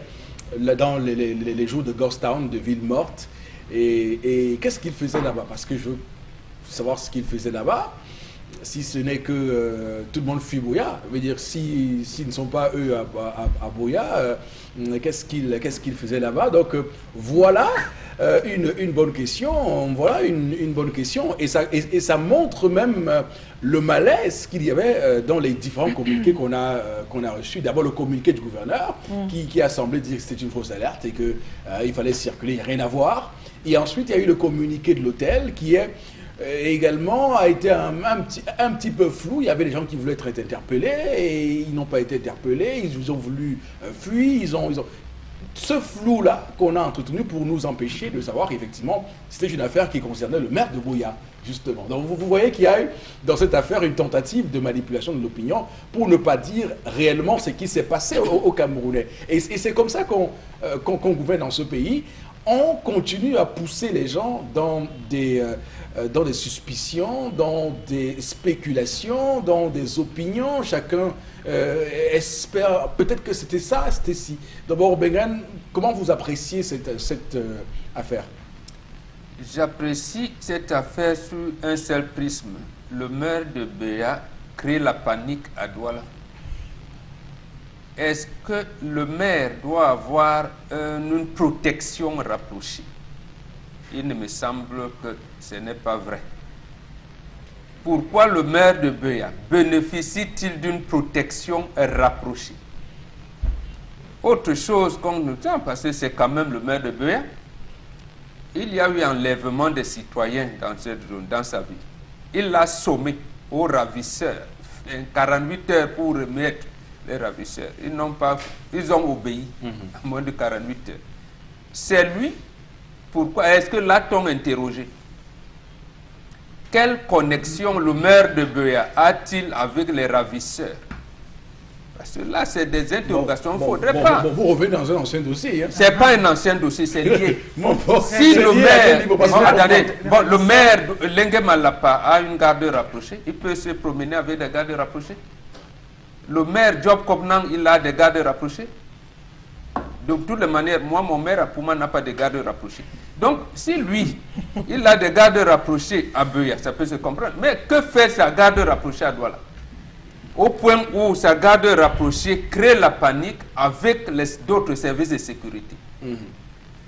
dans les jours de Ghost Town, de Ville Morte. Et qu'est-ce qu'il faisait là-bas? Parce que je veux savoir ce qu'il faisait là-bas. Si ce n'est que tout le monde fuit Boya, je veux dire, s'ils ne sont pas eux à Boya, qu'est-ce qu'ils faisaient là-bas? Donc voilà une bonne question. Voilà une bonne question. Et ça montre même le malaise qu'il y avait dans les différents communiqués qu'on a reçus. D'abord le communiqué du gouverneur qui a semblé dire que c'était une fausse alerte et qu'il fallait circuler, il n'y a rien à voir. Et ensuite il y a eu le communiqué de l'hôtel qui est également a été un petit peu flou. Il y avait des gens qui voulaient être interpellés et ils n'ont pas été interpellés. Ils ont voulu fuir. Ce flou-là qu'on a entretenu pour nous empêcher de savoir qu'effectivement, c'était une affaire qui concernait le maire de Buea, justement. Donc vous voyez qu'il y a eu dans cette affaire une tentative de manipulation de l'opinion pour ne pas dire réellement ce qui s'est passé au Camerounais. Et c'est comme ça qu'on gouverne dans ce pays. On continue à pousser les gens dans des suspicions, dans des spéculations, dans des opinions. Chacun espère, peut-être que c'était ça, c'était ci. D'abord, Bengan, comment vous appréciez cette affaire? J'apprécie cette affaire sous un seul prisme. Le maire de Buea crée la panique à Douala. Est-ce que le maire doit avoir une protection rapprochée? Il ne me semble que ce n'est pas vrai. Pourquoi le maire de Buea bénéficie-t-il d'une protection rapprochée? Autre chose qu'on nous tient, parce que c'est quand même le maire de Buea, il y a eu enlèvement des citoyens dans cette zone, dans sa vie. Il l'a sommé aux ravisseurs, 48 heures pour remettre les ravisseurs. Ils ont obéi à moins de 48 heures. C'est lui. Pourquoi? Est-ce que l'a-t-on interrogé? Quelle connexion le maire de Buea a-t-il avec les ravisseurs? Parce que là, c'est des interrogations, il ne faudrait pas. Vous revenez dans un ancien dossier. Hein. Ce n'est pas un ancien dossier, c'est lié. Si le maire, Lengue Malapa a une garde rapprochée, il peut se promener avec des gardes rapprochés. Le maire Job Kopnang, il a des gardes rapprochés. Donc, de toutes les manières, moi, mon maire à Pouma n'a pas de garde rapprochés. Donc, si lui, il a des gardes rapprochés à Buea, ça peut se comprendre. Mais que fait sa garde rapprochée à Douala? Au point où sa garde rapprochée crée la panique avec d'autres services de sécurité.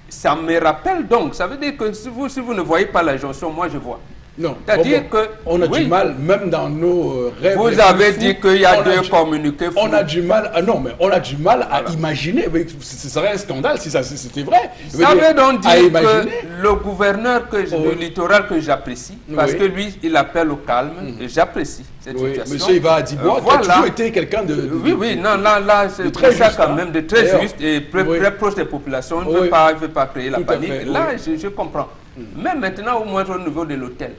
Ça me rappelle donc, ça veut dire que si vous ne voyez pas la jonction, moi je vois. Non, c'est-à-dire que on a du mal, même dans nos rêves. Vous avez dit qu'il y a deux communiqués fous. On a du mal, non, mais on a du mal à imaginer. Ce serait un scandale si c'était vrai. Ça veut donc dire que le gouverneur du littoral que j'apprécie, parce que lui, il appelle au calme, et j'apprécie cette situation. Monsieur Iva Adibois, qui a toujours été quelqu'un de... Oui, non, là, c'est très juste quand même, de très juste et très proche des populations. Il ne veut pas créer la panique. Là, je comprends. Mais maintenant, au moins au niveau de l'hôtel.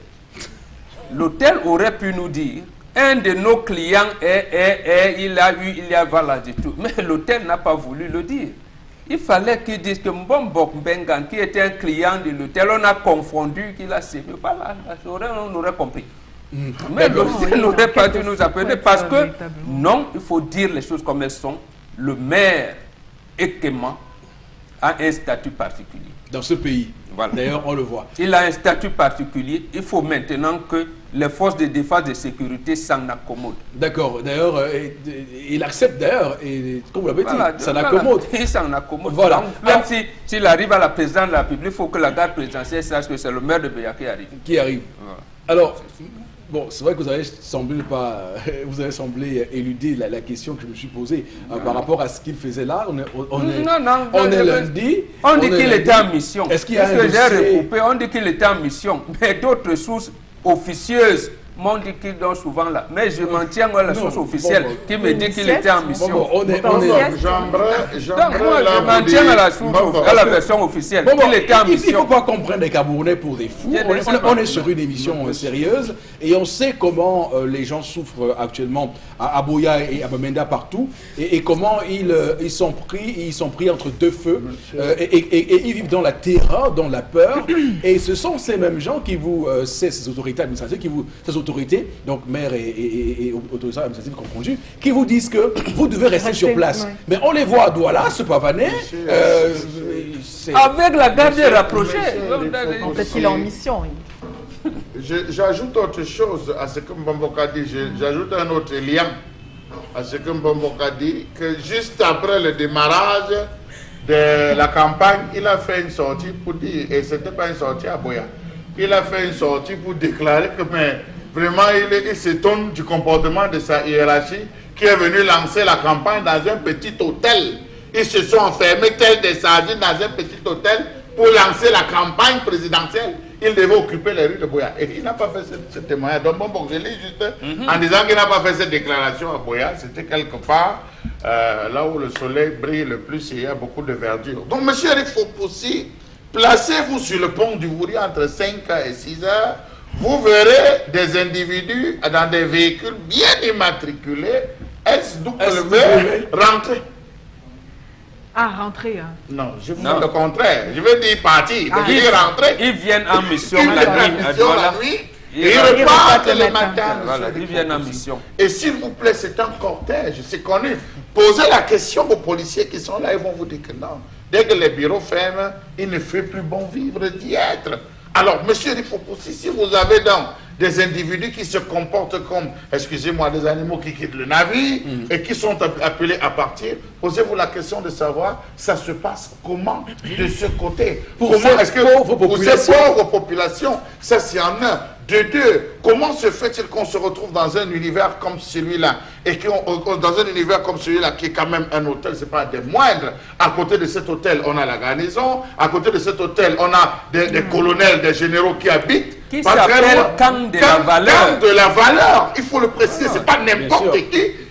L'hôtel aurait pu nous dire, un de nos clients il y a voilà du tout. Mais l'hôtel n'a pas voulu le dire. Il fallait qu'il dise que Mbombok Mbengan, qui était un client de l'hôtel, on a confondu qu'il a sévi. Voilà, on aurait compris. Mais l'hôtel n'aurait pas dû nous appeler parce que, non, il faut dire les choses comme elles sont. Le maire Ekema a un statut particulier. Dans ce pays. Voilà. D'ailleurs, on le voit. Il a un statut particulier. Il faut maintenant que les forces de défense et de sécurité s'en accommodent. D'accord. D'ailleurs, il accepte d'ailleurs, et comme vous l'avez dit, ça l'accommode. Il s'en accommode. Voilà. Donc, même s'il arrive à la présidence de la République, il faut que la garde présidentielle sache que c'est le maire de Buea qui arrive. Voilà. Alors, bon, c'est vrai que vous avez semblé éluder la question que je me suis posée par rapport à ce qu'il faisait là. On est lundi. On dit qu'il était en mission. Est-ce qu'il y a un dossier? On dit qu'il était en mission. Mais d'autres sources officieuses m'ont dit qu'il dort souvent là. Mais je m'en tiens à la source officielle qui me dit qu'il était en mission. Je m'en tiens à la source, à la version officielle. Il était en mission. Il ne faut pas comprendre les Camerounais pour des fous. On est sur une émission sérieuse et on sait comment les gens souffrent actuellement à Buea et à Bamenda partout et comment ils sont pris entre deux feux et ils vivent dans la terreur, dans la peur. Et ce sont ces mêmes gens qui ces autorités administratives ces autorités, donc maire et autorités administratives confondues, qui vous disent que vous devez rester sur place. Oui. Mais on les voit à Douala, se pavaner. Avec la garde rapprochée. Peut-être qu'il est en mission. Oui. J'ajoute autre chose à ce que Mbamboka dit. J'ajoute un autre lien à ce que Mbamboka dit, que juste après le démarrage de la campagne, il a fait une sortie pour dire, et ce n'était pas une sortie à Buea, il a fait une sortie pour déclarer que vraiment il s'étonne du comportement de sa hiérarchie qui est venu lancer la campagne dans un petit hôtel. Ils se sont enfermés tels des sardines dans un petit hôtel pour lancer la campagne présidentielle. il devait occuper les rues de Boya. Et il n'a pas fait ce témoignage. Donc, bon, je lis juste en disant qu'il n'a pas fait cette déclaration à Boya. C'était quelque part là où le soleil brille le plus et il y a beaucoup de verdure. Donc, M. Eric Foposi, placez-vous sur le pont du Wouri entre 5h et 6h. Vous verrez des individus dans des véhicules bien immatriculés, SW, rentrer. Ah, rentrer. Hein. Non, je veux dire le contraire. Je veux dire partir. Je veux dire rentrer. Ils viennent en mission Ils la viennent nuit. en mission la nuit. Et ils repartent repartent le le matin. matin. Voilà, ils viennent en mission. Et s'il vous plaît, c'est un cortège, c'est connu. Posez la question aux policiers qui sont là, ils vont vous dire que non. Dès que les bureaux ferment, il ne fait plus bon vivre d'y être. Alors, monsieur Rifopoussi, si vous avez donc des individus qui se comportent comme, excusez-moi, des animaux qui quittent le navire et qui sont appelés à partir, posez-vous la question de savoir, ça se passe comment de ce côté? Pour Comment ces est-ce que pauvres pour ces populations. pauvres populations, ça c'est en un. De deux, comment se fait-il qu'on se retrouve dans un univers comme celui-là et dans un univers comme celui-là qui est quand même un hôtel, c'est pas des moindres. À côté de cet hôtel, on a la garnison. À côté de cet hôtel, on a des colonels, des généraux qui habitent. Qui s'appelle Camp de la Valeur. Camp de la Valeur. Il faut le préciser. C'est pas n'importe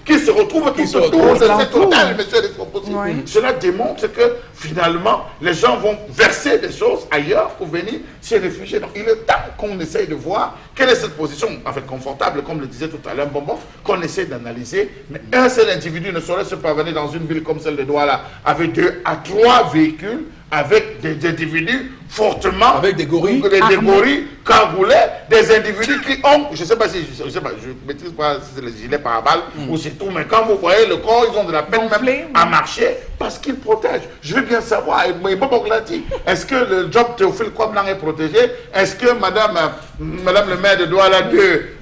qui se retrouve tout autour de cet hôtel, monsieur Rifopoussi. Cela démontre que finalement, les gens vont verser des choses ailleurs pour venir se réfugier. Donc, il est temps qu'on essaye de voir quelle est cette position, en fait, confortable, comme le disait tout à l'heure Bonbon, qu'on essaie d'analyser. Mais un seul individu ne saurait se parvenir dans une ville comme celle de Douala avec 2 à 3 véhicules, avec des individus fortement... Avec des gorilles. Des gorilles cagoulés, des individus qui ont... Je ne sais pas si... Je ne maîtrise pas si c'est les gilets pare-balles ou c'est tout, mais quand vous voyez le corps, ils ont de la peine même à marcher parce qu'ils protègent. Je veux bien savoir, est-ce que le job Théophile Kouamlan est protégé? Est-ce que madame le maire de Douala 2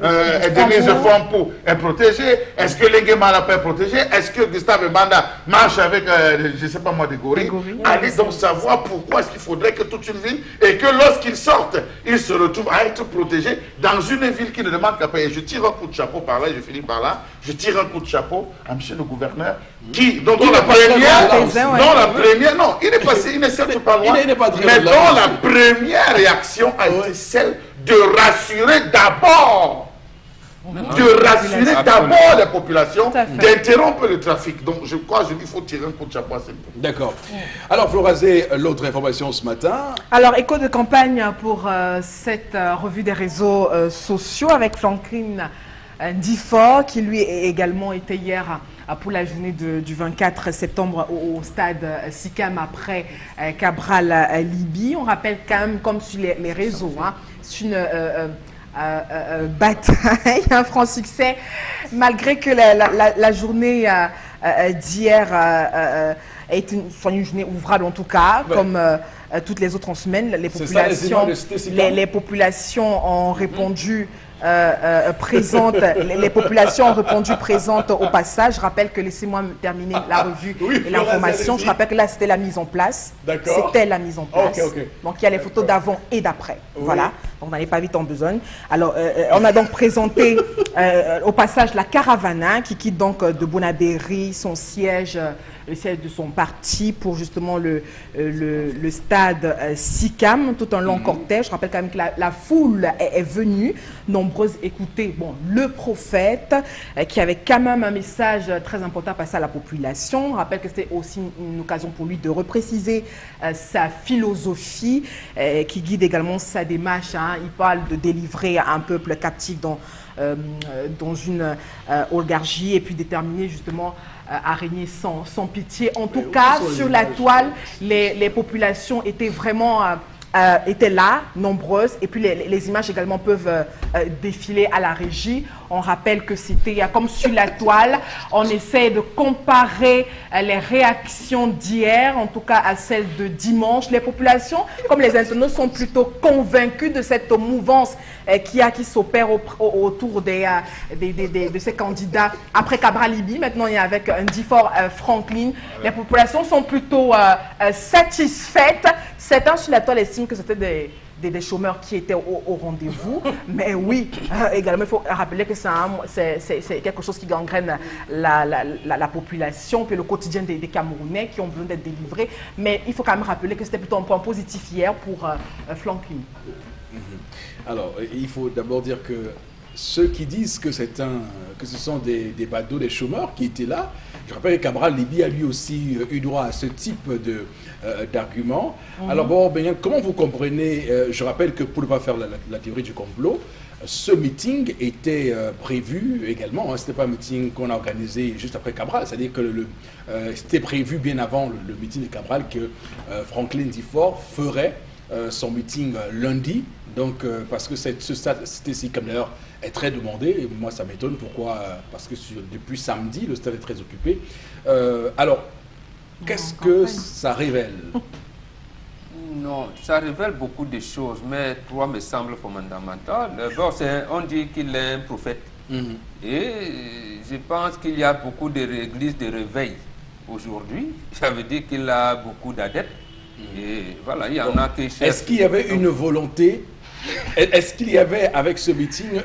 et Denise Fompou est protégée? Est-ce que Lengue Malapa est protégé? Est-ce que Gustave Banda marche avec, je ne sais pas moi, des gorilles? Allez donc savoir pourquoi est-ce qu'il faudrait que toute une ville, et que lorsqu'ils sortent, ils se retrouvent à être protégés dans une ville qui ne demande qu'à payer. Je tire un coup de chapeau par là, je finis par là. Je tire un coup de chapeau à monsieur le gouverneur, dont la première, non, il est passé, il n'est certes pas loin, mais dont la première réaction a été celle de rassurer d'abord. De rassurer d'abord les populations, d'interrompre le trafic. Donc je crois, je dis, il faut tirer un coup de chapeau à cette fois. D'accord. Alors, Florazé, l'autre information ce matin. Alors, écho de campagne pour cette revue des réseaux sociaux avec Franklin Ndifo, qui lui a également été hier pour la journée du 24 septembre au stade SICAM après Cabral Libye. On rappelle quand même, comme sur les réseaux, hein, c'est une bataille, un franc succès, malgré que la journée d'hier est une journée ouvrable en tout cas, comme toutes les autres en semaine. Les populations ont répondu présentes, les populations ont répondu présentes au passage. Je rappelle que, laissez-moi terminer la revue et l'information, je rappelle que là c'était la mise en place. C'était la mise en place. Donc il y a les photos d'avant et d'après. Voilà, donc on n'allait pas vite en besogne. Alors on a donc présenté au passage la caravane qui quitte donc de Bonabéry son siège, le siège de son parti pour justement le stade SICAM, tout un long cortège. Je rappelle quand même que la foule est venue, nombreuse, écouter le prophète qui avait quand même un message très important à passer à la population. Je rappelle que c'était aussi une occasion pour lui de repréciser sa philosophie qui guide également sa démarche. Hein. Il parle de délivrer un peuple captif dans une oligarchie et puis déterminer justement à régner sans pitié. En tout cas, sur la toile, les populations étaient vraiment étaient là, nombreuses, et puis les images également peuvent défiler à la régie. On rappelle que c'était comme sur la toile, on essaie de comparer les réactions d'hier, en tout cas à celles de dimanche. Les populations, comme les internautes, sont plutôt convaincus de cette mouvance qui s'opère autour de ces candidats. Après Cabral Libye, maintenant il y a avec Ndifo Franklin, les populations sont plutôt satisfaites. Certains sur la toile estiment que c'était des chômeurs qui étaient au rendez-vous. Mais oui, également, il faut rappeler que c'est quelque chose qui gangrène la population, puis le quotidien des Camerounais qui ont besoin d'être délivrés. Mais il faut quand même rappeler que c'était plutôt un point positif hier pour Franklin. Alors, il faut d'abord dire que ceux qui disent que ce sont des badauds, des chômeurs qui étaient là, je rappelle que Cabral Libye a lui aussi eu droit à ce type d'argument. Alors bon, ben, comment vous comprenez, je rappelle que pour ne pas faire la théorie du complot, ce meeting était prévu également, hein, ce n'était pas un meeting qu'on a organisé juste après Cabral, c'est-à-dire que c'était prévu bien avant le meeting de Cabral que Franklin Difort ferait son meeting lundi, donc parce que ce stade Cité comme d'ailleurs est très demandé, et moi ça m'étonne, pourquoi, parce que depuis samedi le stade est très occupé. Alors, qu'est-ce que ça révèle? Non, ça révèle beaucoup de choses, mais trois me semblent fondamentales. D'abord, on dit qu'il est un prophète. Et je pense qu'il y a beaucoup d'églises de réveil aujourd'hui. Ça veut dire qu'il a beaucoup d'adeptes. Et voilà, il y en a qui cherchent. Est-ce qu'il y avait une volonté, est-ce qu'il y avait avec ce meeting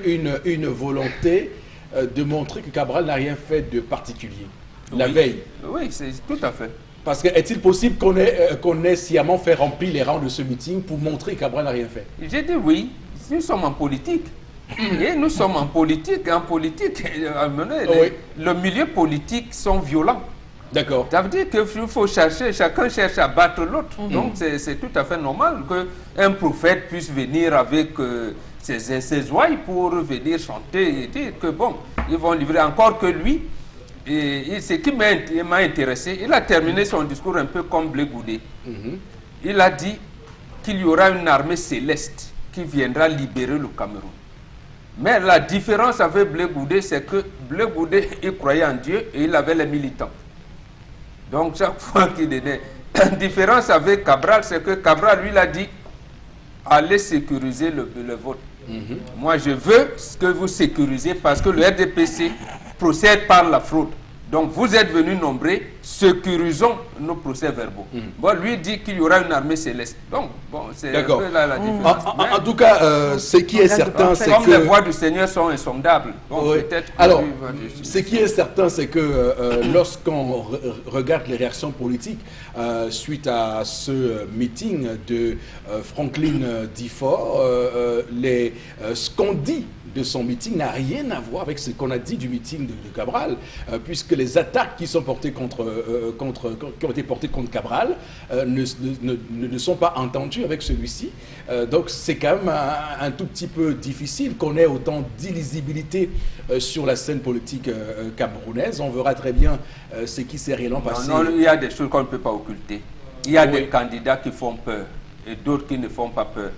une volonté de montrer que Cabral n'a rien fait de particulier la veille? Oui, c'est tout à fait. Parce que est-il possible qu'on ait sciemment fait remplir les rangs de ce meeting pour montrer que Cabral n'a rien fait? J'ai dit oui, nous sommes en politique. Et nous sommes en politique. En politique, le milieu politique sont violents. D'accord. Ça veut dire qu'il faut chercher, chacun cherche à battre l'autre. Donc c'est tout à fait normal qu'un prophète puisse venir avec ses ouailles pour venir chanter et dire que bon, ils vont livrer encore que lui. Et ce qui m'a intéressé, il a terminé son discours un peu comme Blé Goudé. Il a dit qu'il y aura une armée céleste qui viendra libérer le Cameroun. Mais la différence avec Blé Goudé, c'est que Blé Goudé, il croyait en Dieu et il avait les militants. Donc chaque fois qu'il donnait. La différence avec Cabral, c'est que Cabral, lui, il a dit allez sécuriser le vote. Moi, je veux que vous sécurisez parce que le RDPC procède par la fraude. Donc, vous êtes venus nombrer, sécurisons nos procès-verbaux. Bon, lui dit qu'il y aura une armée céleste. Donc, bon, c'est un peu la différence. En tout cas, ce qui est certain, c'est que... Comme les voix du Seigneur sont insondables. Bon, peut-être. Alors, ce qui est certain, c'est que lorsqu'on regarde les réactions politiques suite à ce meeting de Franklin Difort, ce qu'on dit de son meeting n'a rien à voir avec ce qu'on a dit du meeting de Cabral, puisque les attaques qui sont portées qui ont été portées contre Cabral ne sont pas entendues avec celui-ci. Donc c'est quand même un tout petit peu difficile qu'on ait autant d'illisibilité sur la scène politique camerounaise. On verra très bien ce qui s'est réellement passé. Non, il y a des choses qu'on ne peut pas occulter. Il y a des candidats qui font peur et d'autres qui ne font pas peur.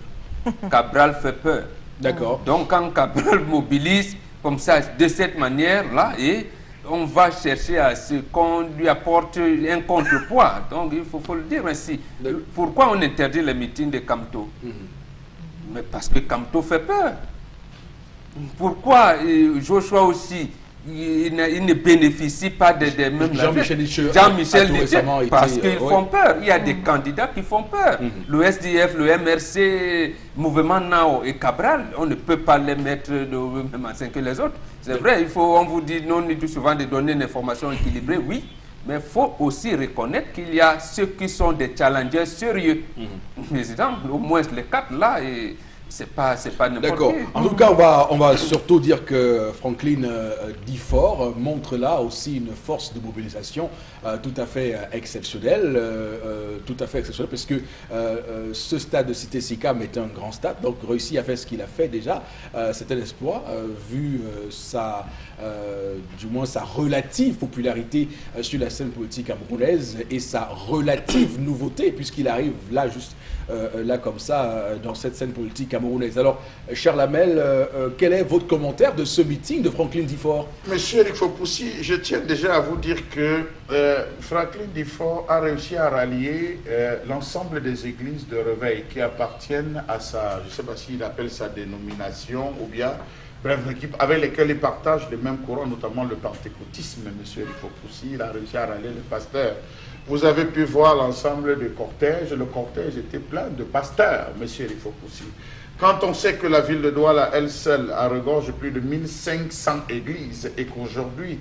Cabral fait peur. D'accord. Donc quand Cabral mobilise comme ça, de cette manière-là, et on va chercher à ce qu'on lui apporte un contrepoids. Donc il faut le dire ainsi. Pourquoi on interdit les meetings de Camto? Mais parce que Camto fait peur. Pourquoi Joshua aussi il ne bénéficie pas des mêmes... Jean-Michel Licheux parce qu'ils font peur. Il y a des candidats qui font peur. Le SDF, le MRC, Mouvement Nao et Cabral, on ne peut pas les mettre de même enceinte que les autres. C'est vrai, on vous dit non, tout souvent de donner une information équilibrée, oui, mais il faut aussi reconnaître qu'il y a ceux qui sont des challengers sérieux. Président, au moins les quatre là, et c'est pas n'importe qui. D'accord. En tout cas, on va surtout dire que Franklin Difort montre là aussi une force de mobilisation tout à fait exceptionnelle, parce que ce stade de Cité Sicam est un grand stade, donc réussi à faire ce qu'il a fait déjà, c'est un exploit, vu du moins sa relative popularité sur la scène politique camerounaise et sa relative nouveauté, puisqu'il arrive là juste là comme ça dans cette scène politique camerounaise. Alors, Charles Hamel, quel est votre commentaire de ce meeting de Franklin Difort? Monsieur Eric Fopoussi, je tiens déjà à vous dire que Franklin Difort a réussi à rallier l'ensemble des églises de réveil qui appartiennent à sa, je ne sais pas s'il appelle sa dénomination ou bien, bref, l'équipe avec lesquelles il partage les mêmes courants, notamment le pentecôtisme. Monsieur Eric Fopoussi, il a réussi à rallier les pasteurs. Vous avez pu voir l'ensemble du cortège. Le cortège était plein de pasteurs, monsieur Eric Fopoussi. Quand on sait que la ville de Douala, elle seule, a regorge plus de 1500 églises et qu'aujourd'hui,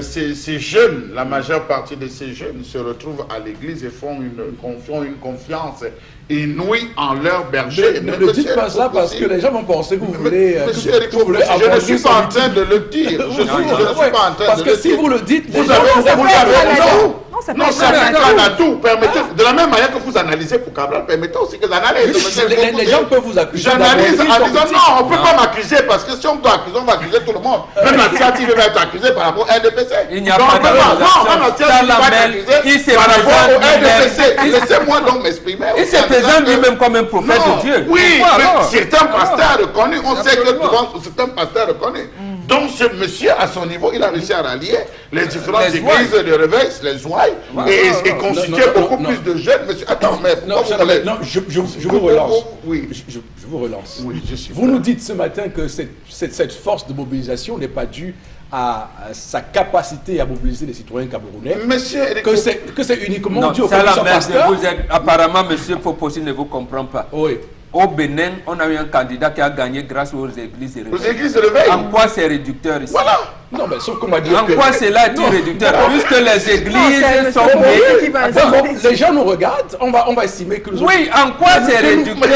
ces jeunes, la majeure partie de ces jeunes se retrouvent à l'église et font une confiance inouïe en leur berger. Ne dites pas ça parce que les gens vont penser que vous voulez... Monsieur Eric Foposi, je ne suis pas en train de le dire. Je ne suis pas en train de le dire. Parce que si vous le dites, vous avez raison. Non, ça fait à tout. Permettez, de la même manière que vous analysez pour Cabral, permettez aussi que j'analyse. Les gens peuvent vous accuser. J'analyse en disant non, on ne peut pas m'accuser parce que si on doit accuser, on va accuser tout le monde. Même la CIATI va être accusée par rapport au RDPC. Il n'y a pas d'accusation. Non, la CIATI va être accusée par rapport au RDPC. Laissez-moi donc m'exprimer. Il se présente lui-même comme un prophète de Dieu. Oui, mais certains pasteurs reconnus, on sait que certains pasteurs reconnus. Donc ce monsieur, à son niveau, il a réussi à rallier les différentes églises de réveil, les ouailles, et constituer beaucoup plus de jeunes. Monsieur, attends, mais je vous relance. Oui. Je vous relance. Oui, je suis vous nous dites ce matin que cette force de mobilisation n'est pas due à sa capacité à mobiliser les citoyens camerounais. Monsieur, que c'est uniquement dû au fait que pasteur. Apparemment, monsieur Foposi ne vous comprend pas. Oui. Au Bénin, on a eu un candidat qui a gagné grâce aux églises de réveil. Aux églises de réveil. En quoi c'est réducteur ici? Voilà. Non, mais sauf qu'on m'a dit en quoi cela est réducteur? Puisque les églises sont bien. Les gens nous regardent, on va estimer que nous... Oui, en quoi c'est réducteur?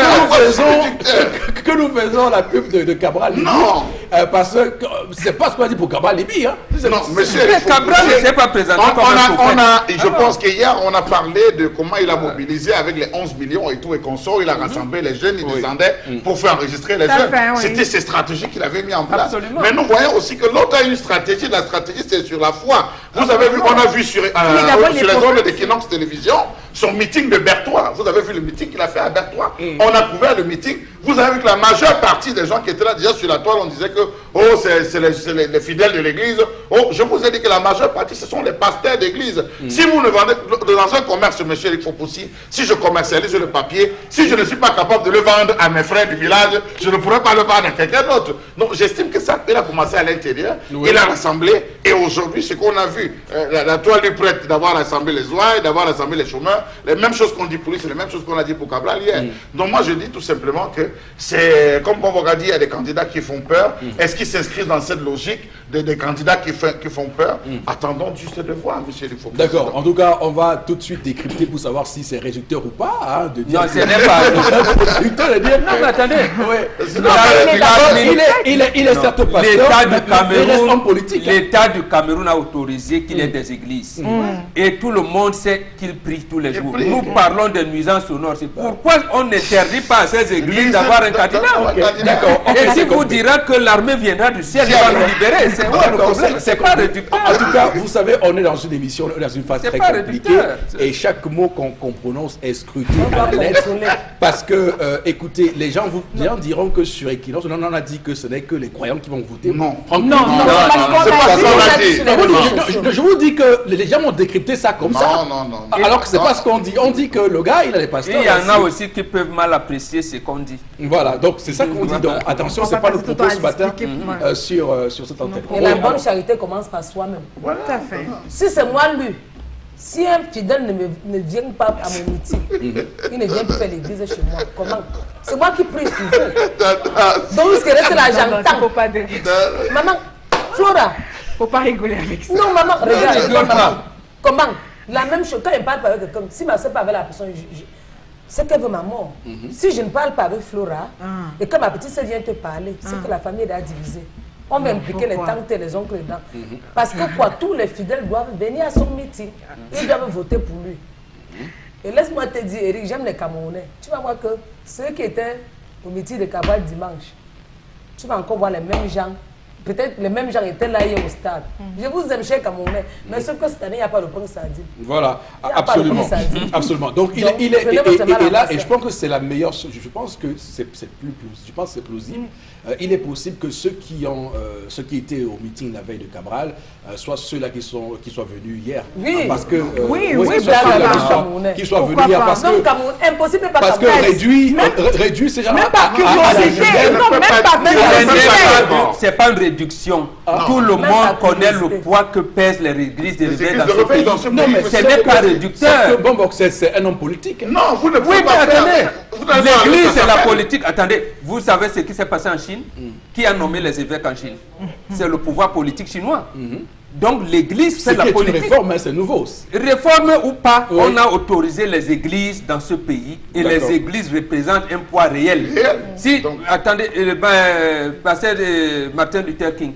Que nous faisons la pub de Cabral Libi. Non. Parce que c'est pas ce qu'on a dit pour Cabral Libi. Hein. Non, monsieur. Cabral ne s'est pas présenté comme un prophète. Je pense qu'hier, on a parlé de comment il a mobilisé avec les 11 millions et tout et consorts. Il a rassemblé les jeunes, il descendait pour faire enregistrer les jeunes. C'était ces stratégies qu'il avait mis en place. Absolument. Mais nous voyons aussi que l'autre a une stratégie. La stratégie, c'est sur la foi. Vous avez vu, on a vu sur les ondes de Kinox Télévision son meeting de Berthois. Vous avez vu le meeting qu'il a fait à Berthois. On a couvert le meeting. Vous avez vu que la majeure partie des gens qui étaient là, déjà sur la toile, on disait que c'est les fidèles de l'église. Je vous ai dit que la majeure partie, ce sont les pasteurs d'église. Si vous ne vendez dans un commerce, monsieur Eric Foposi, si je commercialise le papier, si je ne suis pas capable de le vendre à mes frères du village, je ne pourrais pas le vendre à quelqu'un d'autre. Donc j'estime que ça, il a commencé à l'intérieur, il a rassemblé, et aujourd'hui, ce qu'on a vu, la toile du prêtre, d'avoir rassemblé les ouailles, d'avoir rassemblé les chômeurs, les mêmes choses qu'on dit pour lui, c'est les mêmes choses qu'on a dit pour Cabral hier. Donc moi, je dis tout simplement que c'est, comme on va dire, il y a des candidats qui font peur. Est-ce qu'ils s'inscrivent dans cette logique des candidats qui font peur? Attendons juste de voir, monsieur Eric Foposi. D'accord. En tout cas, on va tout de suite décrypter pour savoir si c'est réducteur ou pas. Hein, de dire non, ce n'est pas réducteur. Non, mais attendez. Il est certes pasteur, l'État du Cameroun a autorisé qu'il y ait des églises. Et tout le monde sait qu'il prie tous les jours. Nous parlons de nuisances sonores. C'est pourquoi on n'interdit pas à ces églises d'avoir un candidat. D'accord. Et si vous dira que l'armée viendra du ciel, il va nous libérer. C'est quoi le problème? C'est pas réducteur. En tout cas, vous savez, on est dans une émission, dans une phase très compliquée. Et chaque mot qu'on prononce est scruté à lettre. Parce que, écoutez, les gens diront que sur Equinox, on en a dit que ce n'est que les croyants qui vont voter. Non. Non, c'est pas ça qu'on a dit. Je vous dis que les gens ont décrypté ça comme ça. Non. Alors que c'est pas ce qu'on dit. On dit que le gars, il a les pasteurs. Il y en a aussi qui peuvent mal apprécier ce qu'on dit. Voilà, donc c'est ça qu'on dit. Donc attention, c'est pas le propos ce matin sur cette antenne. Et la bonne charité commence par soi-même. Voilà. Tout à fait. Si c'est moi lui, si un fidèle ne vient pas à mon meeting, il ne vient plus faire l'église chez moi. Comment? C'est moi qui prie sur vous. Donc, ce qui reste là, j'entends. Maman, Flora. Faut pas rigoler avec ça. Non, maman, regarde. Comment? La même chose, quand elle parle pas avec quelqu'un, si ma soeur parle avec la personne, c'est qu'elle veut ma mort. Si je ne parle pas avec Flora, et quand ma petite soeur vient te parler, c'est que la famille est divisée. On va impliquer les tantes et les oncles dedans. Parce que quoi, tous les fidèles doivent venir à son meeting. Ils doivent voter pour lui. Et laisse-moi te dire, Eric, j'aime les Camerounais. Tu vas voir que ceux qui étaient au meeting de Cabral dimanche, tu vas encore voir les mêmes gens. Peut-être les mêmes gens étaient là hier au stade. Je vous aime, chers Camerounais. Mais sauf que cette année, il n'y a pas le pain sardine. Voilà, absolument. Absolument. Donc, il est là, et je pense que c'est la meilleure. Je pense que c'est plausible. Il est possible que ceux qui étaient au meeting la veille de Cabral soient ceux-là qui soient venus hier. Oui. Parce que qui soient venus hier parce que Cameroun, impossible pas parce que réduit ces gens. Même pas curiosité. Non, même pas. C'est pas une réduction. Ah. Tout le Même monde pas connaît le publicité. poids que pèsent les églises des Les évêques églises dans de ce réveil pays. dans ce Non, pays, mais vous Ce savez n'est pas que- réducteur. Sauf que Bombok, c'est un homme politique. Non, vous ne pouvez Oui, mais pas faire. attendez, Vous n'avez pas l'église ça c'est la s'appelle. politique. Attendez, vous savez ce qui s'est passé en Chine? Qui a nommé les évêques en Chine? C'est le pouvoir politique chinois. Donc l'église C'est c'est la qui est une politique. réforme, hein, c'est nouveau. Réforme ou pas, Oui. on a autorisé les églises dans ce pays et D'accord. les églises représentent un poids réel. Réel. Si, Donc- attendez, pasteur Martin Luther King,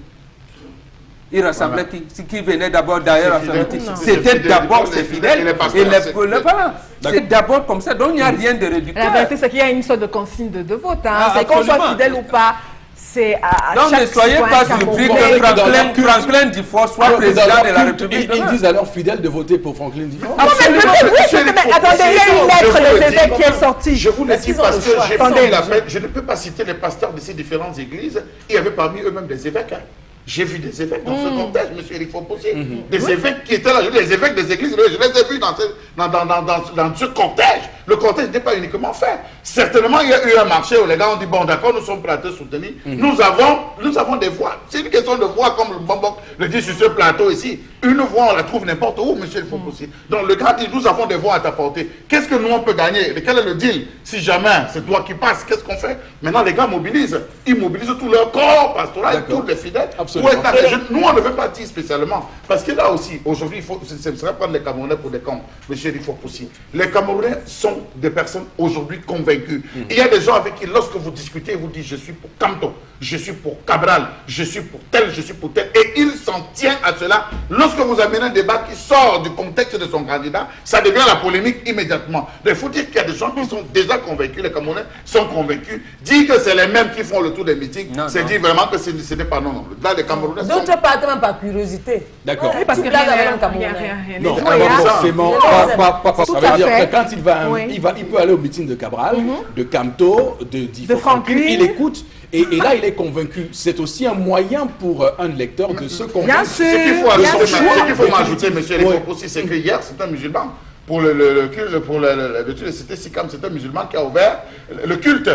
il rassemblait qui venait d'abord d'ailleurs Ses à fidèles. Saint-Martin. Non. C'était Ses fidèles, d'abord les ses fidèles fidèles et les et pasteurs, les c'est- voilà. C'est d'abord comme ça, donc il n'y a rien de La réducteur. vérité, c'est qu'il y a une sorte de consigne de vote. Hein. Ah, C'est qu'on soit absolument. fidèle ou pas, c'est à Donc chaque ne soyez citoyen pas camerounais. surpris Vous que savez que dans leur culte- Franklin Dufort soit Alors que dans président leur de la culte, République ils demain. disent à leurs fidèles de voter pour Franklin Dufort. Non, mais peut-être, oui, Monsieur mais le attendez, il y a une professeur, lettre je vous des le dis, évêques qui est sortie. Je vous le Est-ce dis qu'ils ont parce le que choix? j'ai Attendez. pris la peine. Je ne peux pas citer les pasteurs de ces différentes églises. Il y avait parmi eux-mêmes des évêques. Hein. J'ai vu des évêques dans ce contexte, monsieur Eric Fopossi. Des évêques qui étaient là, les évêques des églises, je les ai vus dans ce cortège. Le cortège n'est pas uniquement fait. Certainement, il y a eu un marché où les gars ont dit, bon d'accord, nous sommes prêts à te soutenir. Nous avons des voix. C'est une question de voix, comme le Bombok le dit sur ce plateau ici. Une voix, on la trouve n'importe où, monsieur Eric Fopossi. Donc le gars dit, nous avons des voix à t'apporter. Qu'est-ce que nous on peut gagner? Quel est le deal? Si jamais c'est toi qui passes, qu'est-ce qu'on fait? Maintenant, les gars mobilisent. Ils mobilisent tout leur corps pastoral, D'accord. tous les fidèles. Absolument. Pour être là. Nous, on ne veut pas dire spécialement. Parce que là aussi, aujourd'hui, ce serait prendre les Camerounais pour des cons. Monsieur Eric Fopossi. Les Camerounais sont des personnes aujourd'hui convaincues. Il y a des gens avec qui, lorsque vous discutez, ils vous disent, je suis pour Camto, je suis pour Cabral, je suis pour tel, je suis pour tel. Et il s'en tient à cela. Lorsque vous amenez un débat qui sort du contexte de son candidat, ça devient la polémique immédiatement. Il faut dire qu'il y a des gens qui sont déjà convaincus, les Camerounais sont convaincus. Dire que c'est les mêmes qui font le tour des meetings, Non, c'est non. dire vraiment que ce n'est pas non. Là, les Camerounais sont... D'autres partent même par curiosité. D'accord. Oui, parce que Tu blagues avec un rien, Camerounais. rien. Non, Les pas voyages. forcément. Tout Ça veut à dire fait. que quand il va, Oui. il peut aller au meeting de Cabral, de Camto, de Difo Franklin. il écoute et là il est convaincu. C'est aussi un moyen pour un lecteur de se convaincre. Bien sûr. Ce qu'il faut, Bien ajouter, sûr. ce qu'il faut m'ajouter, monsieur Oui. Eric Fopossi, c'est que hier, c'est un musulman. Pour le culte, pour le culte de Cité Sikam, c'est un musulman qui a ouvert le culte.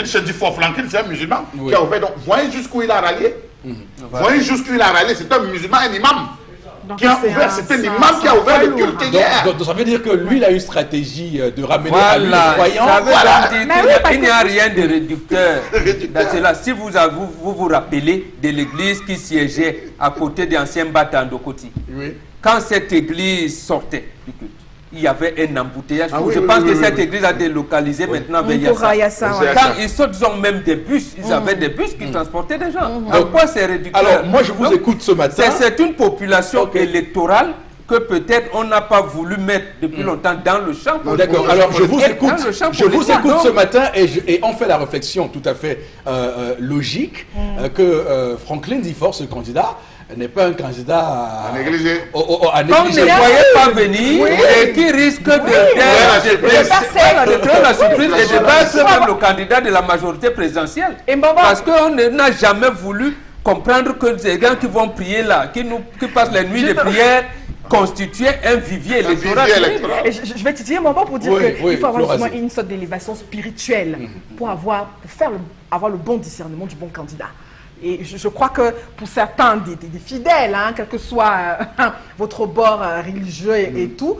J'ai dit Fort Franklin, c'est un musulman Oui. qui a ouvert. Donc, voyez jusqu'où il a rallié. Voyez jusqu'où il a rallié. C'est un musulman, un imam. Donc, Qui a c'est ouvert, un- c'est un c'est imam un- qui a ouvert le c'est un culte lourd. hier. Donc, ça veut dire que lui, il a une stratégie de ramener à lui les Voilà, croyants. ça veut Voilà. donc dire Mais qu'il oui, n'y a- parce il n'y que- a rien de réducteur Réducteur. dans cela. Si vous rappelez de l'église qui siégeait à côté de l'ancien Bata Ndokoti, Oui. quand cette église sortait du culte, il y avait un embouteillage. Ah oui, Je oui, pense oui, que oui, cette oui. église a délocalisé maintenant vers Pour Yassa. Yassa, C'est ouais. Yassa. Quand ils sortent, ils ont même des bus. Ils avaient des bus qui transportaient des gens. À quoi c'est réducteur? Alors, moi, je vous Donc, écoute ce matin. c'est une population Ok. électorale que peut-être on n'a pas voulu mettre depuis longtemps dans le champ politique. D'accord, alors je vous Et écoute, dans le champ je vous politique, écoute donc, ce matin et on fait la réflexion tout à fait logique que Franklin Dufort, ce candidat, n'est pas un candidat à négligé. à Comme ne négliger. voyait pas venir et qui risque de créer la surprise et de battre même le candidat de la majorité présidentielle. Et Mbamba- Parce qu'on n'a jamais voulu comprendre que ces gens qui vont prier là, qui passent les nuits de prière, constituaient un vivier électoral. vivier électoral. Et je vais te dire un moment pour dire Oui, qu'il oui, faut avoir Flora, justement c'est- une sorte d'élévation spirituelle pour avoir le bon discernement du bon candidat. Et je crois que pour certains des fidèles, hein, quel que soit votre bord religieux et tout,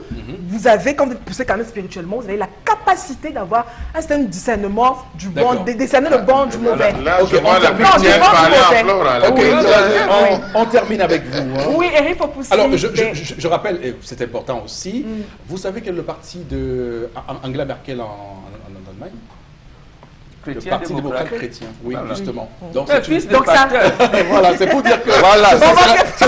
vous avez, quand vous êtes poussé quand même spirituellement, vous avez la capacité d'avoir un certain discernement du bon, D'accord. de discerner le bon du mauvais. Là, Ok, je vois on la termine. chrétienne Non, je parler pense en que flore. là. Ok, Oui. on termine avec vous. hein. Oui, Eric Fopossi. Alors, je rappelle, et c'est important aussi, vous savez quel est le parti de Angela Merkel en Allemagne? Le Chrétien Parti démocrate démocrate. chrétien, oui, Voilà. justement. Donc, Un c'est une- fils de Donc ça- pasteur. voilà, c'est pour dire que Voilà, ce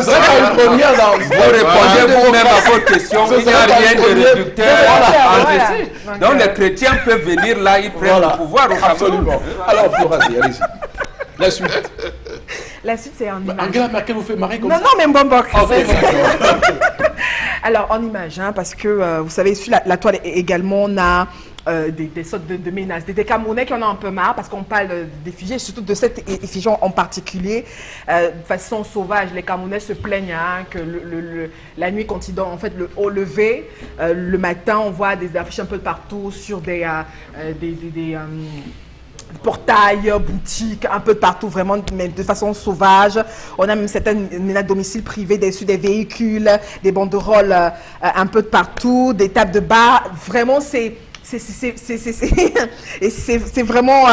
sera une première dans Vous répondez vous-même à votre question. Ce Il n'y a sera pas rien le de premier. réducteur Voilà, en voilà. Russie. Donc, Donc les chrétiens peuvent venir là, ils prennent Voilà, le pouvoir au Cameroun. absolument. Alors, Flora, allez-y. La suite. La suite, c'est en image. Angela Merkel vous fait marrer comme Non, ça? non, mais Mbambok. Ok, d'accord. Alors, en image, hein, parce que vous savez, sur la toile également, on a des sortes de menaces, des Camerounais qui en ont un peu marre parce qu'on parle des effigies, surtout de cette effigie en particulier. De façon sauvage, les Camerounais se plaignent hein, que la nuit, quand ils dorment, en fait, au lever, le matin, on voit des affiches un peu partout sur portails, boutiques, un peu partout, vraiment, mais de façon sauvage. On a même certaines domiciles privés sur des véhicules, des banderoles un peu de partout, des tables de bar. Vraiment, c'est vraiment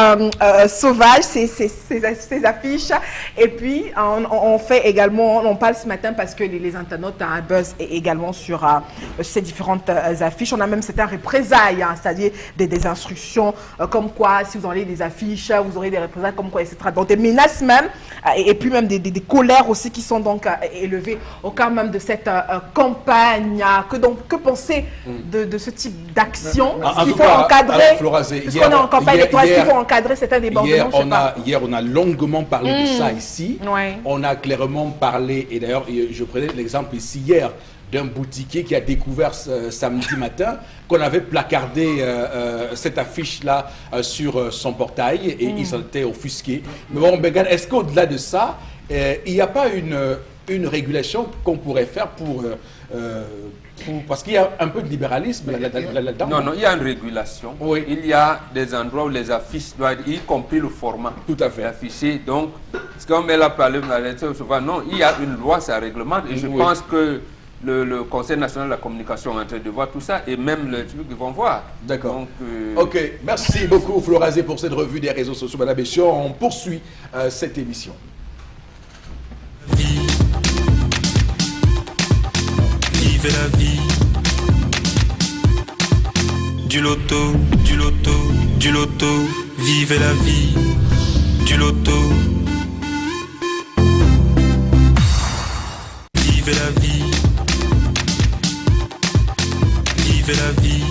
sauvage, ces affiches. Et puis, on fait également, on parle ce matin parce que les internautes ont un buzz également sur ces différentes affiches. On a même certaines représailles, hein, c'est-à-dire des instructions comme quoi, si vous enlevez des affiches, vous aurez des représailles comme quoi, etc. Donc, des menaces même, et puis même des colères aussi qui sont donc élevées au cas même de cette campagne. Que penser de ce type d'action? Il faut encadrer, puisqu'on est en campagne électorale, il faut encadrer certains débordements. Hier, on a longuement parlé de ça ici. Ouais. On a clairement parlé, et d'ailleurs, je prenais l'exemple ici hier, d'un boutiquier qui a découvert samedi matin qu'on avait placardé cette affiche-là sur son portail et il s'en était offusqué. Mais bon, Begane, est-ce qu'au-delà de ça, il n'y a pas une régulation qu'on pourrait faire parce qu'il y a un peu de libéralisme là-dedans? Non, il y a une régulation. Oui. Il y a des endroits où les affiches doivent être, y compris le format. Tout à fait. Affiché. Donc, ce qu'on met là parler, souvent, non, il y a une loi, ça réglemente. Et je pense que le Conseil national de la communication est en train de voir tout ça et même le truc qu'ils vont voir. D'accord. Ok, merci beaucoup Florazé pour cette revue des réseaux sociaux. Madame Béchiot, on poursuit cette émission. Vivez la vie. Du loto, du loto, du loto. Vivez la vie. Du loto. Vivez la vie. Vivez la vie.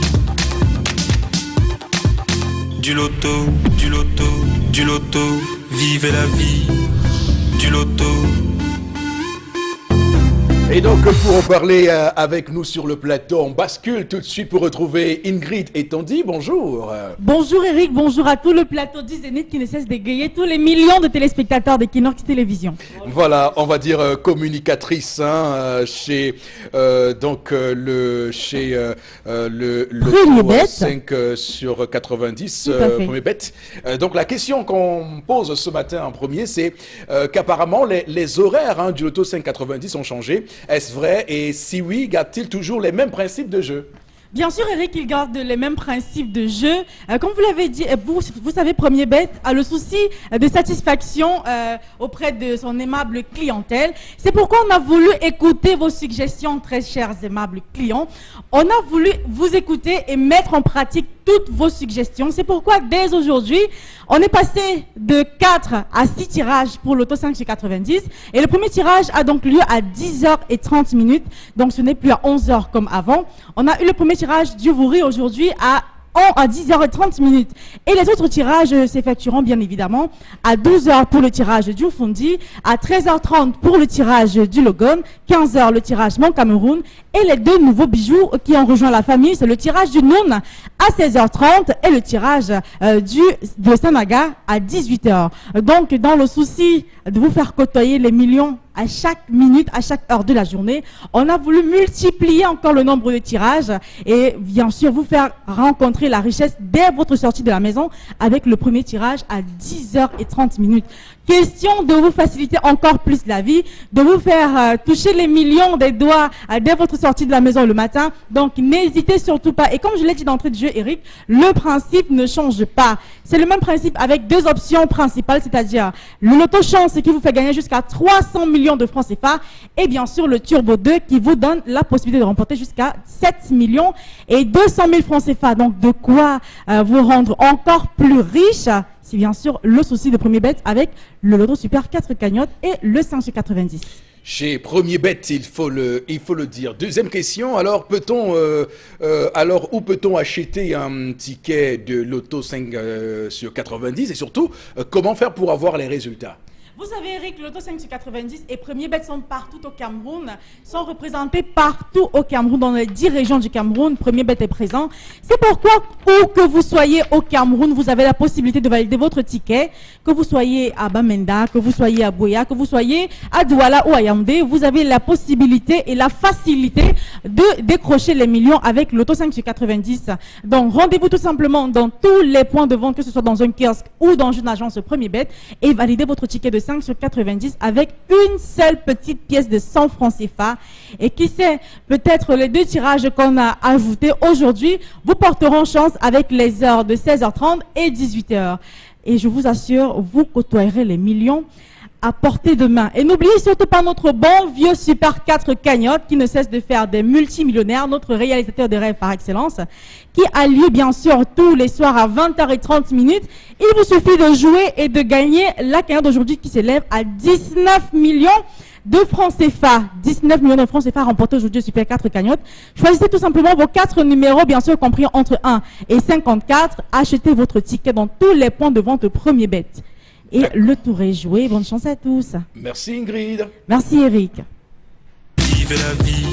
Du loto, du loto, du loto. Vivez la vie. Du loto. Et donc, pour en parler avec nous sur le plateau, on bascule tout de suite pour retrouver Ingrid et Tandy. Bonjour. Bonjour Eric, bonjour à tout le plateau du Zénith qui ne cesse d'égayer tous les millions de téléspectateurs de Kinox Télévision. Voilà, on va dire communicatrice chez le Premier Bet. 5 sur 90, Premier Bet. Donc la question qu'on pose ce matin en premier, c'est qu'apparemment les horaires du Loto 590 ont changé. Est-ce vrai? Et si oui, garde-t-il toujours les mêmes principes de jeu? Bien sûr, Eric, il garde les mêmes principes de jeu. Comme vous l'avez dit, vous savez, Premier Bet a le souci de satisfaction auprès de son aimable clientèle. C'est pourquoi on a voulu écouter vos suggestions, très chers aimables clients. On a voulu vous écouter et mettre en pratique toutes vos suggestions. C'est pourquoi, dès aujourd'hui, on est passé de 4 à 6 tirages pour l'Auto 5 chez 90. Et le premier tirage a donc lieu à 10h30. Donc, ce n'est plus à 11h comme avant. On a eu le premier tirage du Vouri aujourd'hui à 10h30. Et les autres tirages s'effectueront bien évidemment à 12h pour le tirage du Fundi, à 13h30 pour le tirage du Logon, 15h le tirage Mont Cameroun et les deux nouveaux bijoux qui ont rejoint la famille, c'est le tirage du Noun à 16h30 et le tirage de Sanaga à 18h. Donc dans le souci de vous faire côtoyer les millions à chaque minute, à chaque heure de la journée, on a voulu multiplier encore le nombre de tirages et bien sûr vous faire rencontrer la richesse dès votre sortie de la maison avec le premier tirage à 10h30. Question de vous faciliter encore plus la vie, de vous faire toucher les millions des doigts dès votre sortie de la maison le matin. Donc n'hésitez surtout pas. Et comme je l'ai dit d'entrée de jeu, Eric, le principe ne change pas. C'est le même principe avec deux options principales, c'est-à-dire le loto chance qui vous fait gagner jusqu'à 300 millions de francs CFA et bien sûr le Turbo 2 qui vous donne la possibilité de remporter jusqu'à 7 millions et 200 000 francs CFA. Donc de quoi vous rendre encore plus riche. C'est bien sûr le souci de Premier Bet avec le Loto Super 4 cagnottes et le 5 sur 90. Chez Premier Bet, il faut le dire. Deuxième question, alors où peut-on acheter un ticket de Loto 5 sur 90 et surtout, comment faire pour avoir les résultats? Vous savez, Eric, l'Auto 5 sur 90 et Premier Bet sont partout au Cameroun, sont représentés partout au Cameroun, dans les 10 régions du Cameroun. Premier Bet est présent. C'est pourquoi, où que vous soyez au Cameroun, vous avez la possibilité de valider votre ticket, que vous soyez à Bamenda, que vous soyez à Boya, que vous soyez à Douala ou à Yaoundé, vous avez la possibilité et la facilité de décrocher les millions avec l'Auto 5 sur 90. Donc, rendez-vous tout simplement dans tous les points de vente, que ce soit dans un kiosque ou dans une agence Premier Bet, et validez votre ticket de 5 sur 90 avec une seule petite pièce de 100 francs CFA. Et qui sait, peut-être les 2 tirages qu'on a ajoutés aujourd'hui vous porteront chance avec les heures de 16h30 et 18h. Et je vous assure, vous côtoierez les millions à portée de main. Et n'oubliez surtout pas notre bon vieux Super 4 cagnotte qui ne cesse de faire des multimillionnaires, notre réalisateur de rêve par excellence, qui a lieu bien sûr tous les soirs à 20h30. Il vous suffit de jouer et de gagner la cagnotte d'aujourd'hui qui s'élève à 19 millions de francs CFA. 19 millions de francs CFA remportés aujourd'hui au Super 4 cagnotte. Choisissez tout simplement vos 4 numéros, bien sûr compris entre 1 et 54. Achetez votre ticket dans tous les points de vente Premier Bet. Et le tour est joué. Bonne chance à tous. Merci Ingrid. Merci Eric. Vivez la vie.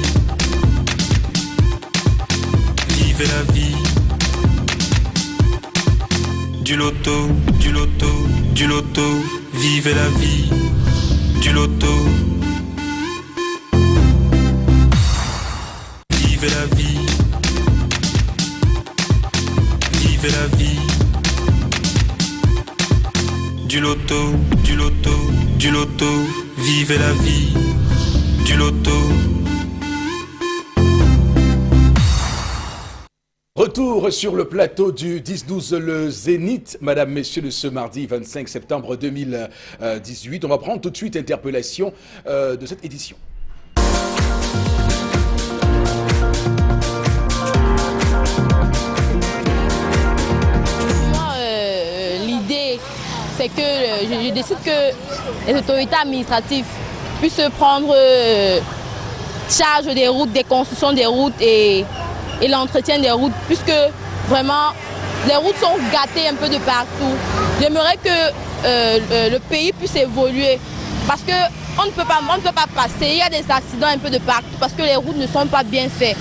Vivez la vie. Du loto, du loto, du loto. Vivez la vie. Du loto. Vivez la vie. Vivez la vie. Du loto, du loto, du loto, vivez la vie, du loto. Retour sur le plateau du 10-12 le Zénith, mesdames, messieurs, de ce mardi 25 septembre 2018. On va prendre tout de suite interpellation de cette édition. C'est que je décide que les autorités administratives puissent prendre charge des routes, des constructions des routes et l'entretien des routes, puisque vraiment les routes sont gâtées un peu de partout. J'aimerais que le pays puisse évoluer, parce qu'on ne peut pas passer, il y a des accidents un peu de partout, parce que les routes ne sont pas bien faites.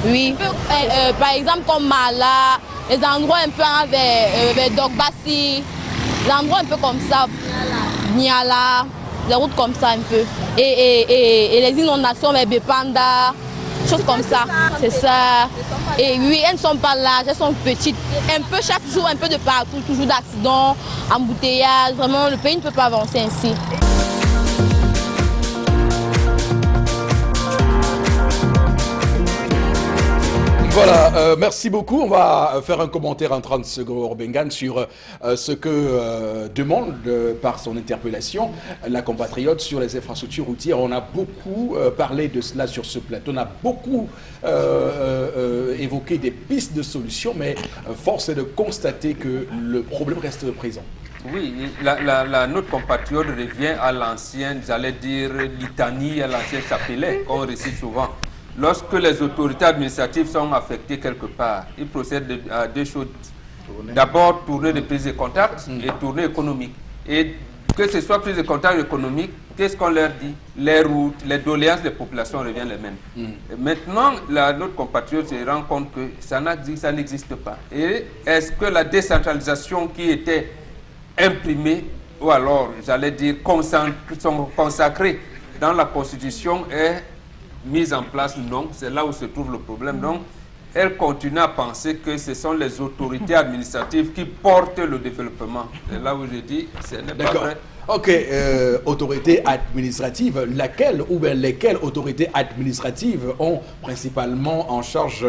Oui, par exemple comme Mala, les endroits un peu vers Dogbassi, des endroits un peu comme ça, Niala, des routes comme ça un peu. Et les inondations vers Bepanda, choses comme ça, c'est ça. Et oui, elles ne sont pas larges, elles sont petites. Un peu chaque jour, un peu de partout, toujours d'accidents, embouteillages. Vraiment, le pays ne peut pas avancer ainsi. Voilà, merci beaucoup. On va faire un commentaire en 30 secondes, Bengan, sur ce que demande par son interpellation la compatriote sur les infrastructures routières. On a beaucoup parlé de cela sur ce plateau. On a beaucoup évoqué des pistes de solutions, mais force est de constater que le problème reste présent. Oui, notre compatriote revient à l'ancienne, j'allais dire, litanie, à l'ancien chapelet qu'on récite souvent. Lorsque les autorités administratives sont affectées quelque part, ils procèdent à 2 choses. D'abord, tournée de prise de contact et tournée économique. Et que ce soit prise de contact économique, qu'est-ce qu'on leur dit? Les routes, les doléances des populations reviennent les mêmes. Et maintenant, notre compatriote se rend compte que ça n'existe pas. Et est-ce que la décentralisation qui était imprimée, ou alors, j'allais dire, consacrée dans la Constitution est mise en place? Non, c'est là où se trouve le problème. Donc, elle continue à penser que ce sont les autorités administratives qui portent le développement. C'est là où je dis, ce n'est pas vrai. Ok, autorité administrative, laquelle ou bien lesquelles autorités administratives ont principalement en charge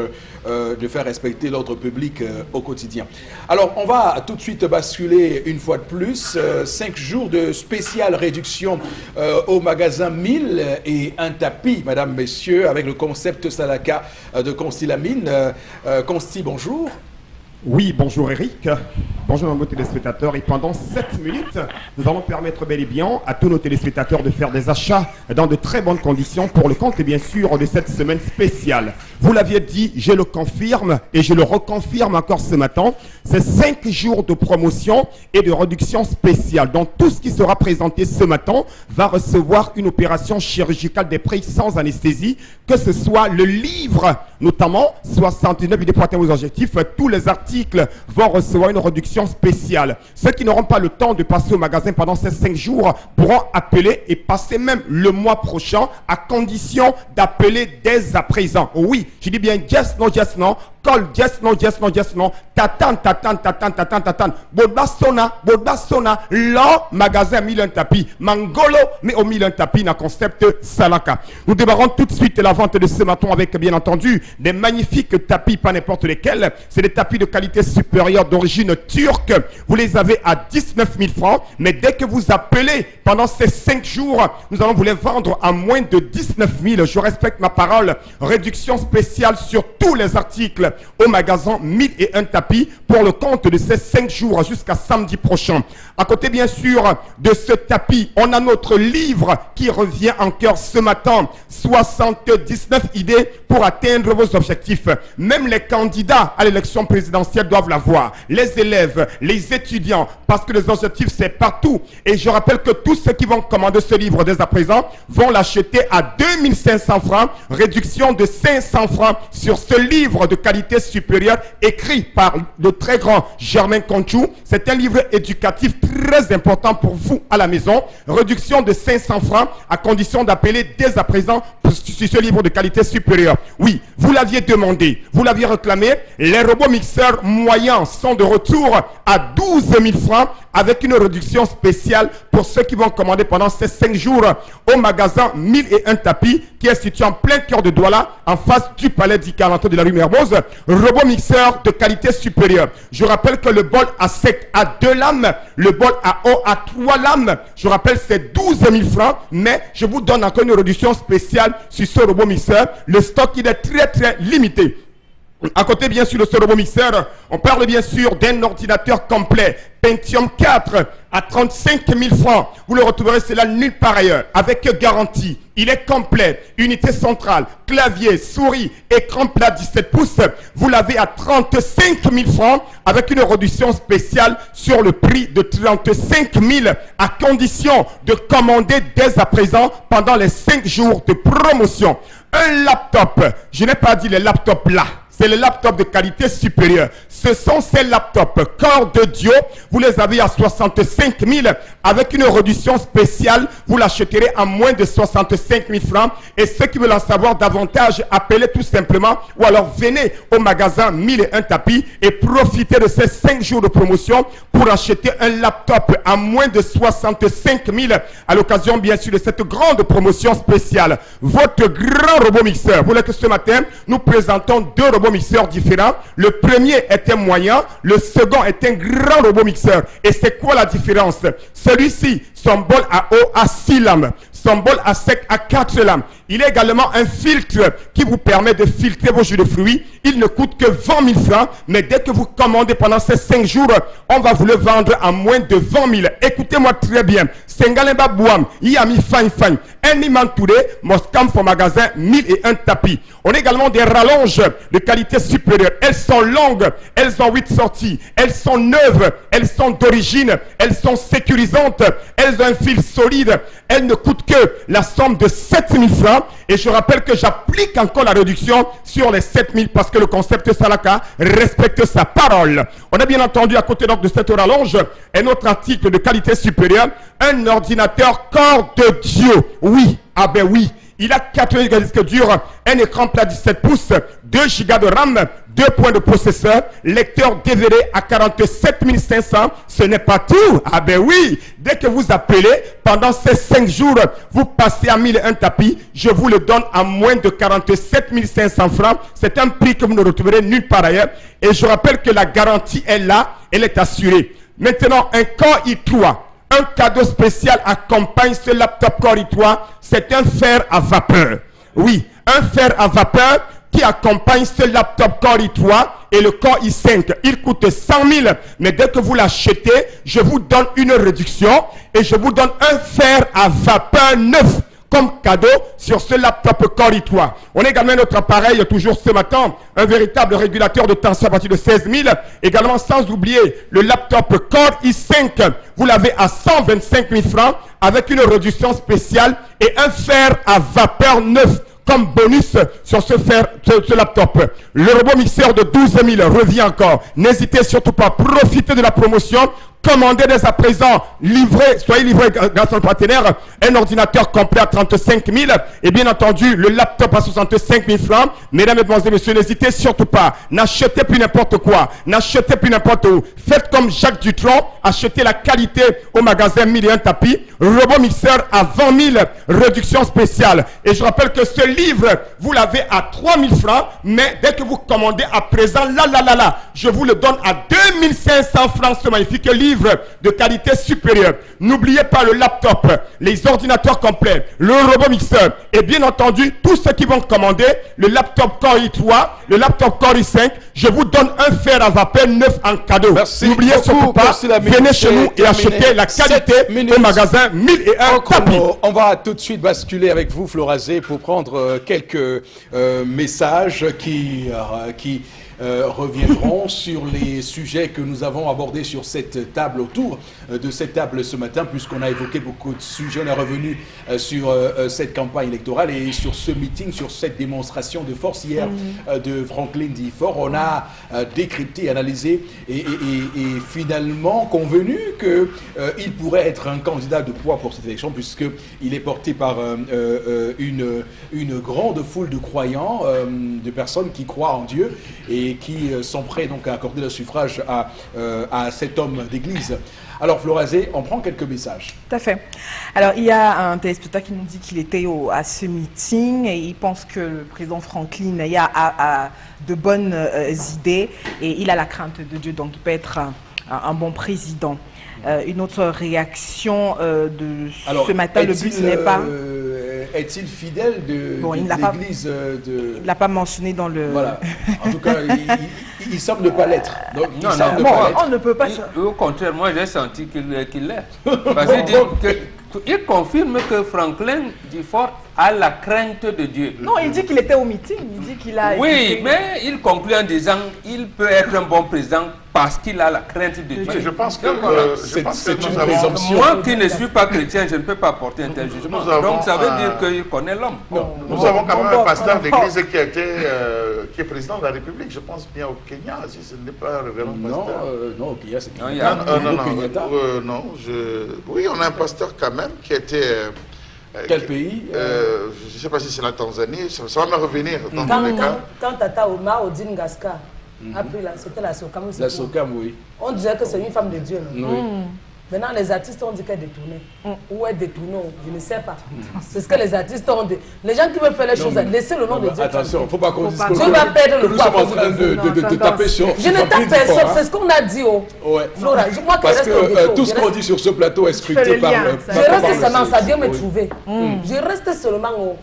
de faire respecter l'ordre public au quotidien? Alors, on va tout de suite basculer une fois de plus. 5 jours de spéciale réduction au magasin 1000 et un tapis, mesdames, messieurs, avec le concept Salaka de Consti Lamine. Consti, bonjour. Oui, bonjour Eric, bonjour nos téléspectateurs, et pendant 7 minutes, nous allons permettre bel et bien à tous nos téléspectateurs de faire des achats dans de très bonnes conditions pour le compte, bien sûr, de cette semaine spéciale. Vous l'aviez dit, je le confirme et je le reconfirme encore ce matin, c'est 5 jours de promotion et de réduction spéciale. Donc tout ce qui sera présenté ce matin va recevoir une opération chirurgicale des prix sans anesthésie, que ce soit le livre, notamment 69 idées pour atteindre vos objectifs, tous les articles vont recevoir une réduction spéciale. Ceux qui n'auront pas le temps de passer au magasin pendant ces 5 jours pourront appeler et passer même le mois prochain, à condition d'appeler dès à présent. Oui, je dis bien yes, non, call, yes, non, tatan, Bodbasona, là, magasin mille un tapis, Mangolo, mais au mille un tapis, n'a concept Salaka. Nous démarrons tout de suite la vente de ce matin avec, bien entendu, des magnifiques tapis, pas n'importe lesquels. C'est des tapis de qualité supérieure d'origine turque. Vous les avez à 19 000 francs, mais dès que vous appelez pendant ces 5 jours, nous allons vous les vendre à moins de 19 000. Je respecte ma parole. Réduction spéciale sur tous les articles au magasin 1001 tapis pour le compte de ces 5 jours jusqu'à samedi prochain. À côté, bien sûr, de ce tapis, on a notre livre qui revient en cœur ce matin. 79 idées pour atteindre vos objectifs. Même les candidats à l'élection présidentielle doivent l'avoir. Les élèves, les étudiants, parce que les objectifs, c'est partout. Et je rappelle que tous ceux qui vont commander ce livre dès à présent vont l'acheter à 2500 francs, réduction de 500 francs sur ce livre de qualité supérieure écrit par le très grand Germain Conchou. C'est un livre éducatif très important pour vous à la maison. Réduction de 500 francs à condition d'appeler dès à présent sur ce livre de qualité supérieure. Oui, vous l'aviez demandé, vous l'aviez réclamé. Les robots mixeurs moyens sont de retour à 12 000 francs avec une réduction spéciale pour ceux qui vont commander pendant ces 5 jours au magasin 1001 tapis qui est situé en plein cœur de Douala, en face du palais d'Icalanto de la rue Mermoz. Robot mixeur de qualité supérieure. Je rappelle que le bol à sec a 2 lames, le bol à eau a 3 lames. Je rappelle c'est 12 000 francs, mais je vous donne encore une réduction spéciale sur ce robot mixeur. Le stock il est très limité. À côté, bien sûr, de ce robot mixeur, on parle bien sûr d'un ordinateur complet, Pentium 4 à 35 000 francs. Vous le retrouverez cela nulle part ailleurs, avec garantie. Il est complet, unité centrale, clavier, souris, écran plat 17 pouces. Vous l'avez à 35 000 francs avec une réduction spéciale sur le prix de 35 000 à condition de commander dès à présent pendant les 5 jours de promotion. Un laptop, je n'ai pas dit les laptops là. C'est les laptops de qualité supérieure. Ce sont ces laptops Corps de Dieu. Vous les avez à 65 000 avec une réduction spéciale. Vous l'acheterez à moins de 65 000 francs. Et ceux qui veulent en savoir davantage, appelez tout simplement ou alors venez au magasin 1001 tapis et profitez de ces 5 jours de promotion pour acheter un laptop à moins de 65 000 à l'occasion bien sûr de cette grande promotion spéciale. Votre grand robot mixeur. Vous voulez que ce matin, nous présentons 2 robots mixeurs différents. Le premier est un moyen, le second est un grand robot mixeur. Et c'est quoi la différence? Celui-ci, son bol à eau a 6 lames. Son bol à sec à 4 lames. Il est également un filtre qui vous permet de filtrer vos jus de fruits. Il ne coûte que 20 000 francs. Mais dès que vous commandez pendant ces 5 jours, on va vous le vendre à moins de 20 000. Écoutez-moi très bien. Sengalemba Bouam, Yami Fine. Eniman Touré, Moscam pour magasin 1001 tapis. On a également des rallonges de qualité supérieure. Elles sont longues, elles ont 8 sorties, elles sont neuves, elles sont d'origine, elles sont sécurisantes, elles ont un fil solide, elles ne coûtent que la somme de 7 000 francs. Et je rappelle que j'applique encore la réduction sur les 7 000 parce que le concept Salaka respecte sa parole. On a bien entendu à côté donc de cette rallonge un autre article de qualité supérieure, un ordinateur Corps de Dieu. Oui, ah ben oui. Il a 4 Go de disque dur, un écran plat 17 pouces, 2 Go de RAM, 2 points de processeur, lecteur DVD à 47 500. Ce n'est pas tout. Ah ben oui, dès que vous appelez, pendant ces 5 jours, vous passez à 1001 tapis. Je vous le donne à moins de 47 500 francs. C'est un prix que vous ne retrouverez nulle part ailleurs. Et je rappelle que la garantie est là, elle est assurée. Maintenant, un Core i3. Un cadeau spécial accompagne ce laptop Core i3. C'est un fer à vapeur. Oui, un fer à vapeur qui accompagne ce laptop Core i3 et le Core i5. Il coûte 100 000, mais dès que vous l'achetez, je vous donne une réduction et je vous donne un fer à vapeur neuf comme cadeau sur ce laptop Core i3. On a également notre appareil, toujours ce matin, un véritable régulateur de tension à partir de 16 000. Également, sans oublier le laptop Core i5. Vous l'avez à 125 000 francs avec une réduction spéciale et un fer à vapeur neuf comme bonus sur ce laptop. Le robot mixeur de 12 000 revient encore. N'hésitez surtout pas à profiter de la promotion. Commandez dès à présent, soyez livré grâce à notre partenaire, un ordinateur complet à 35 000 et bien entendu le laptop à 65 000 francs. Mesdames, Mesdemoiselles, Messieurs, n'hésitez surtout pas. N'achetez plus n'importe quoi. N'achetez plus n'importe où. Faites comme Jacques Dutronc. Achetez la qualité au magasin 1001 tapis. Robot mixeur à 20 000. Réduction spéciale. Et je rappelle que ce livre, vous l'avez à 3 000 francs. Mais dès que vous commandez à présent, je vous le donne à 2 500 francs ce magnifique livre de qualité supérieure. N'oubliez pas le laptop, les ordinateurs complets, le robot mixeur et bien entendu tous ceux qui vont commander le laptop Core i3, le laptop Core i5, je vous donne un fer à vapeur neuf en cadeau. N'oubliez surtout pas, venez chez nous et achetez la qualité au magasin 1001 tapis. On va tout de suite basculer avec vous, Florazé, pour prendre quelques messages qui reviendront sur les sujets que nous avons abordés sur cette table, autour de cette table ce matin, puisqu'on a évoqué beaucoup de sujets. On est revenu sur cette campagne électorale et sur ce meeting, sur cette démonstration de force hier de Franklin D. Ford. On a décrypté, analysé et finalement convenu qu'il pourrait être un candidat de poids pour cette élection, puisqu'il est porté par une grande foule de croyants, de personnes qui croient en Dieu et qui sont prêts donc à accorder le suffrage à cet homme d'église. Alors Florazé, on prend quelques messages. Tout à fait. Alors il y a un téléspectateur qui nous dit qu'il était à ce meeting et il pense que le président Franklin a de bonnes idées et il a la crainte de Dieu, donc il peut être un bon président. Une autre réaction de ce matin, le but n'est pas... Est-il fidèle de l'église de... Il ne l'a pas mentionné dans le... Voilà. En tout cas, il semble ne pas l'être. On ne peut pas... Au contraire, moi j'ai senti qu'il l'est. Parce qu'il confirme que Franklin D. Ford a la crainte de Dieu. Non, il dit qu'il était au meeting. Il dit qu'il a... Oui, mais il conclut en disant qu'il peut être un bon président parce qu'il a la crainte de Dieu. Je pense que c'est une présomption. Moi qui ne suis pas chrétien, je ne peux pas porter un tel jugement. Donc ça veut dire qu'il connaît l'homme. Nous avons quand même un pasteur d'église qui est président de la République, je pense bien au Kenya, si ce n'est pas un révérend pasteur. Non, au Kenya, c'est Kenyatta. Oui, on a un pasteur quand même qui était... Quel pays je ne sais pas si c'est la Tanzanie, ça va me revenir dans tous les cas. Quand Tata Omar Odine Gaska a pris c'était la Sokam. La Sokam, oui. On disait que c'est une femme de Dieu. Non? Oui. Maintenant, les artistes ont dit qu'elle est détournée. Où est détournée? Je ne sais pas. C'est ce que les artistes ont dit. Les gens qui veulent faire les choses, laissez le nom de Dieu. Attention, il ne faut pas qu'on dise que Dieu va perdre le poids. Nous sommes en train de taper sur... Je ne tape personne, c'est ce qu'on a dit. Flora, moi qui parce reste que tout ce qu'on dit sur ce plateau est scruté par... Je reste seulement, ça vient me trouver. Je reste seulement...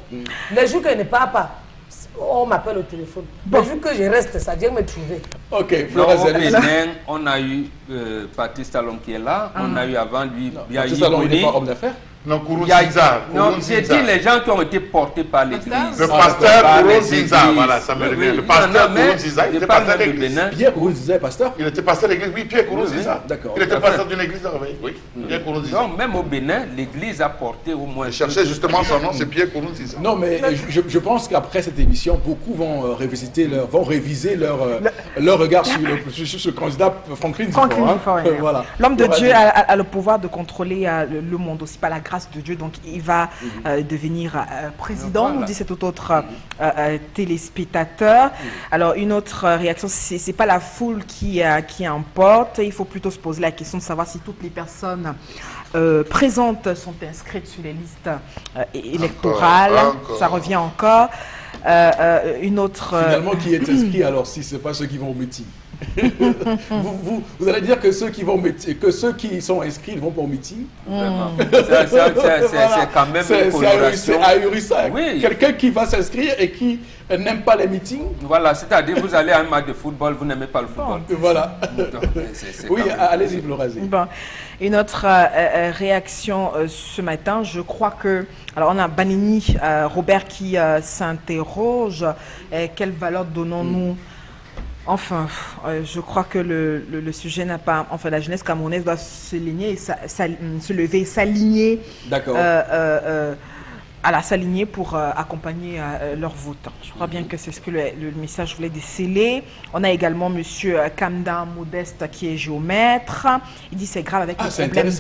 Les jours que je ne pars pas, on m'appelle au téléphone. Les jours que je reste, ça vient me trouver. Ok, Flora Bénin, on a eu Patrice Talon qui est là. On a eu avant lui... Patrice Talon, il n'est pas homme d'affaires? Non, Kourouzinza. Non, j'ai dit les gens qui ont été portés par l'église. Le pasteur Kourouzinza, voilà, ça me revient. Le pasteur Kourouzinza, il était pasteur de l'église. Pierre Kourouzinza est pasteur? Il était pasteur de l'église, oui, Pierre Kourouzinza. D'accord. Il était pasteur d'une église, oui. Pierre Kourouzinza. Donc, même au Bénin, l'église a porté au moins... Je cherchais justement son nom, c'est Pierre Kourouzinza. Non, mais je pense qu'après cette émission, beaucoup vont réviser leur regard sur ce candidat Franklin D. Ford. Voilà. L'homme de Dieu a le pouvoir de contrôler le monde aussi par la grâce de Dieu, donc il va devenir président, nous dit cet autre téléspectateur. Alors une autre réaction, c'est pas la foule qui importe, il faut plutôt se poser la question de savoir si toutes les personnes présentes sont inscrites sur les listes électorales. Ça revient encore. Une autre... Finalement, qui est inscrit alors si ce n'est pas ceux qui vont au meeting? vous allez dire que ceux qui sont inscrits vont pour meeting. Vraiment. C'est quand même une coloration. C'est ahurissant. Oui. Quelqu'un qui va s'inscrire et qui n'aime pas les meetings. Voilà, c'est-à-dire vous allez à un match de football, vous n'aimez pas le football. Voilà. Donc, oui, allez-y, Florazé. Bon. Une autre réaction ce matin, je crois que... Alors, on a Banini, Robert, qui s'interroge. Quelle valeur donnons-nous Enfin, je crois que le sujet n'a pas... Enfin, la jeunesse camerounaise doit se lever et s'aligner. D'accord. S'aligner pour accompagner leurs votants. Je crois bien que c'est ce que le message voulait déceler. On a également M. Kamda Modeste qui est géomètre. Il dit c'est grave avec le problème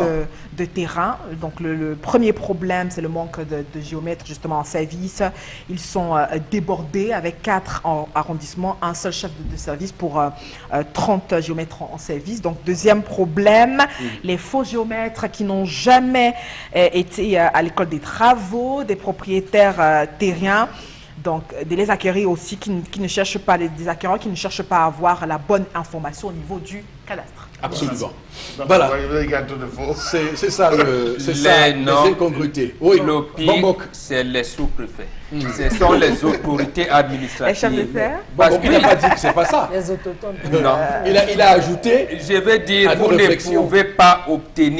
de terrain. Donc le premier problème, c'est le manque de géomètres justement en service. Ils sont débordés avec 4 arrondissements, un seul chef de service pour 30 géomètres en service. Donc deuxième problème, les faux géomètres qui n'ont jamais été à l'école des travaux, des propriétaires terriens, donc des acquéreurs aussi qui ne cherchent pas, des acquéreurs qui ne cherchent pas à avoir la bonne information au niveau du cadastre. Absolument. Voilà. C'est ça, les incongruités. Oui, le pire, c'est les sous-préfets. Ce sont les autorités administratives. Les chefs de terre. Parce qu'il n'a pas dit que c'est pas ça. Les autochtones. Non. Il a ajouté. Je vais dire, vous ne pouvez pas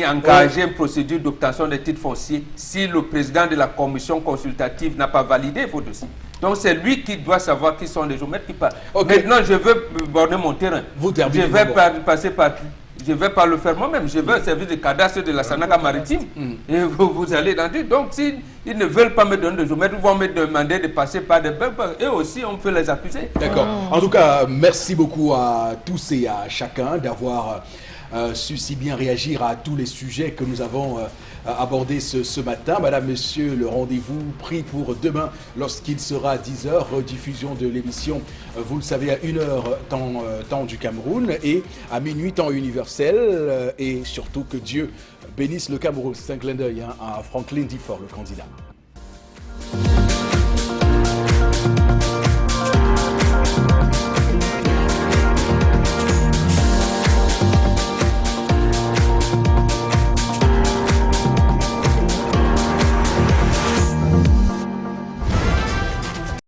engager une procédure d'obtention des titres fonciers si le président de la commission consultative n'a pas validé vos dossiers. Donc c'est lui qui doit savoir qui sont les géomètres qui parlent. Okay. Maintenant, je veux borner mon terrain. Je vais passer par... Je ne vais pas le faire moi-même. Je veux un service de cadastre de la Sanaka maritime. Et vous allez dans dire. Donc, s'ils ne veulent pas me donner de géomètres, ils vont me demander de passer par des banques. Et aussi, on peut les accuser. D'accord. En tout cas, merci beaucoup à tous et à chacun d'avoir su si bien réagir à tous les sujets que nous avons abordés ce matin. Madame, Monsieur, le rendez-vous pris pour demain lorsqu'il sera 10h, rediffusion de l'émission, vous le savez, à 1h temps du Cameroun et à minuit temps universel. Et surtout que Dieu bénisse le Cameroun. C'est un clin d'œil à Franklin Difford, le candidat.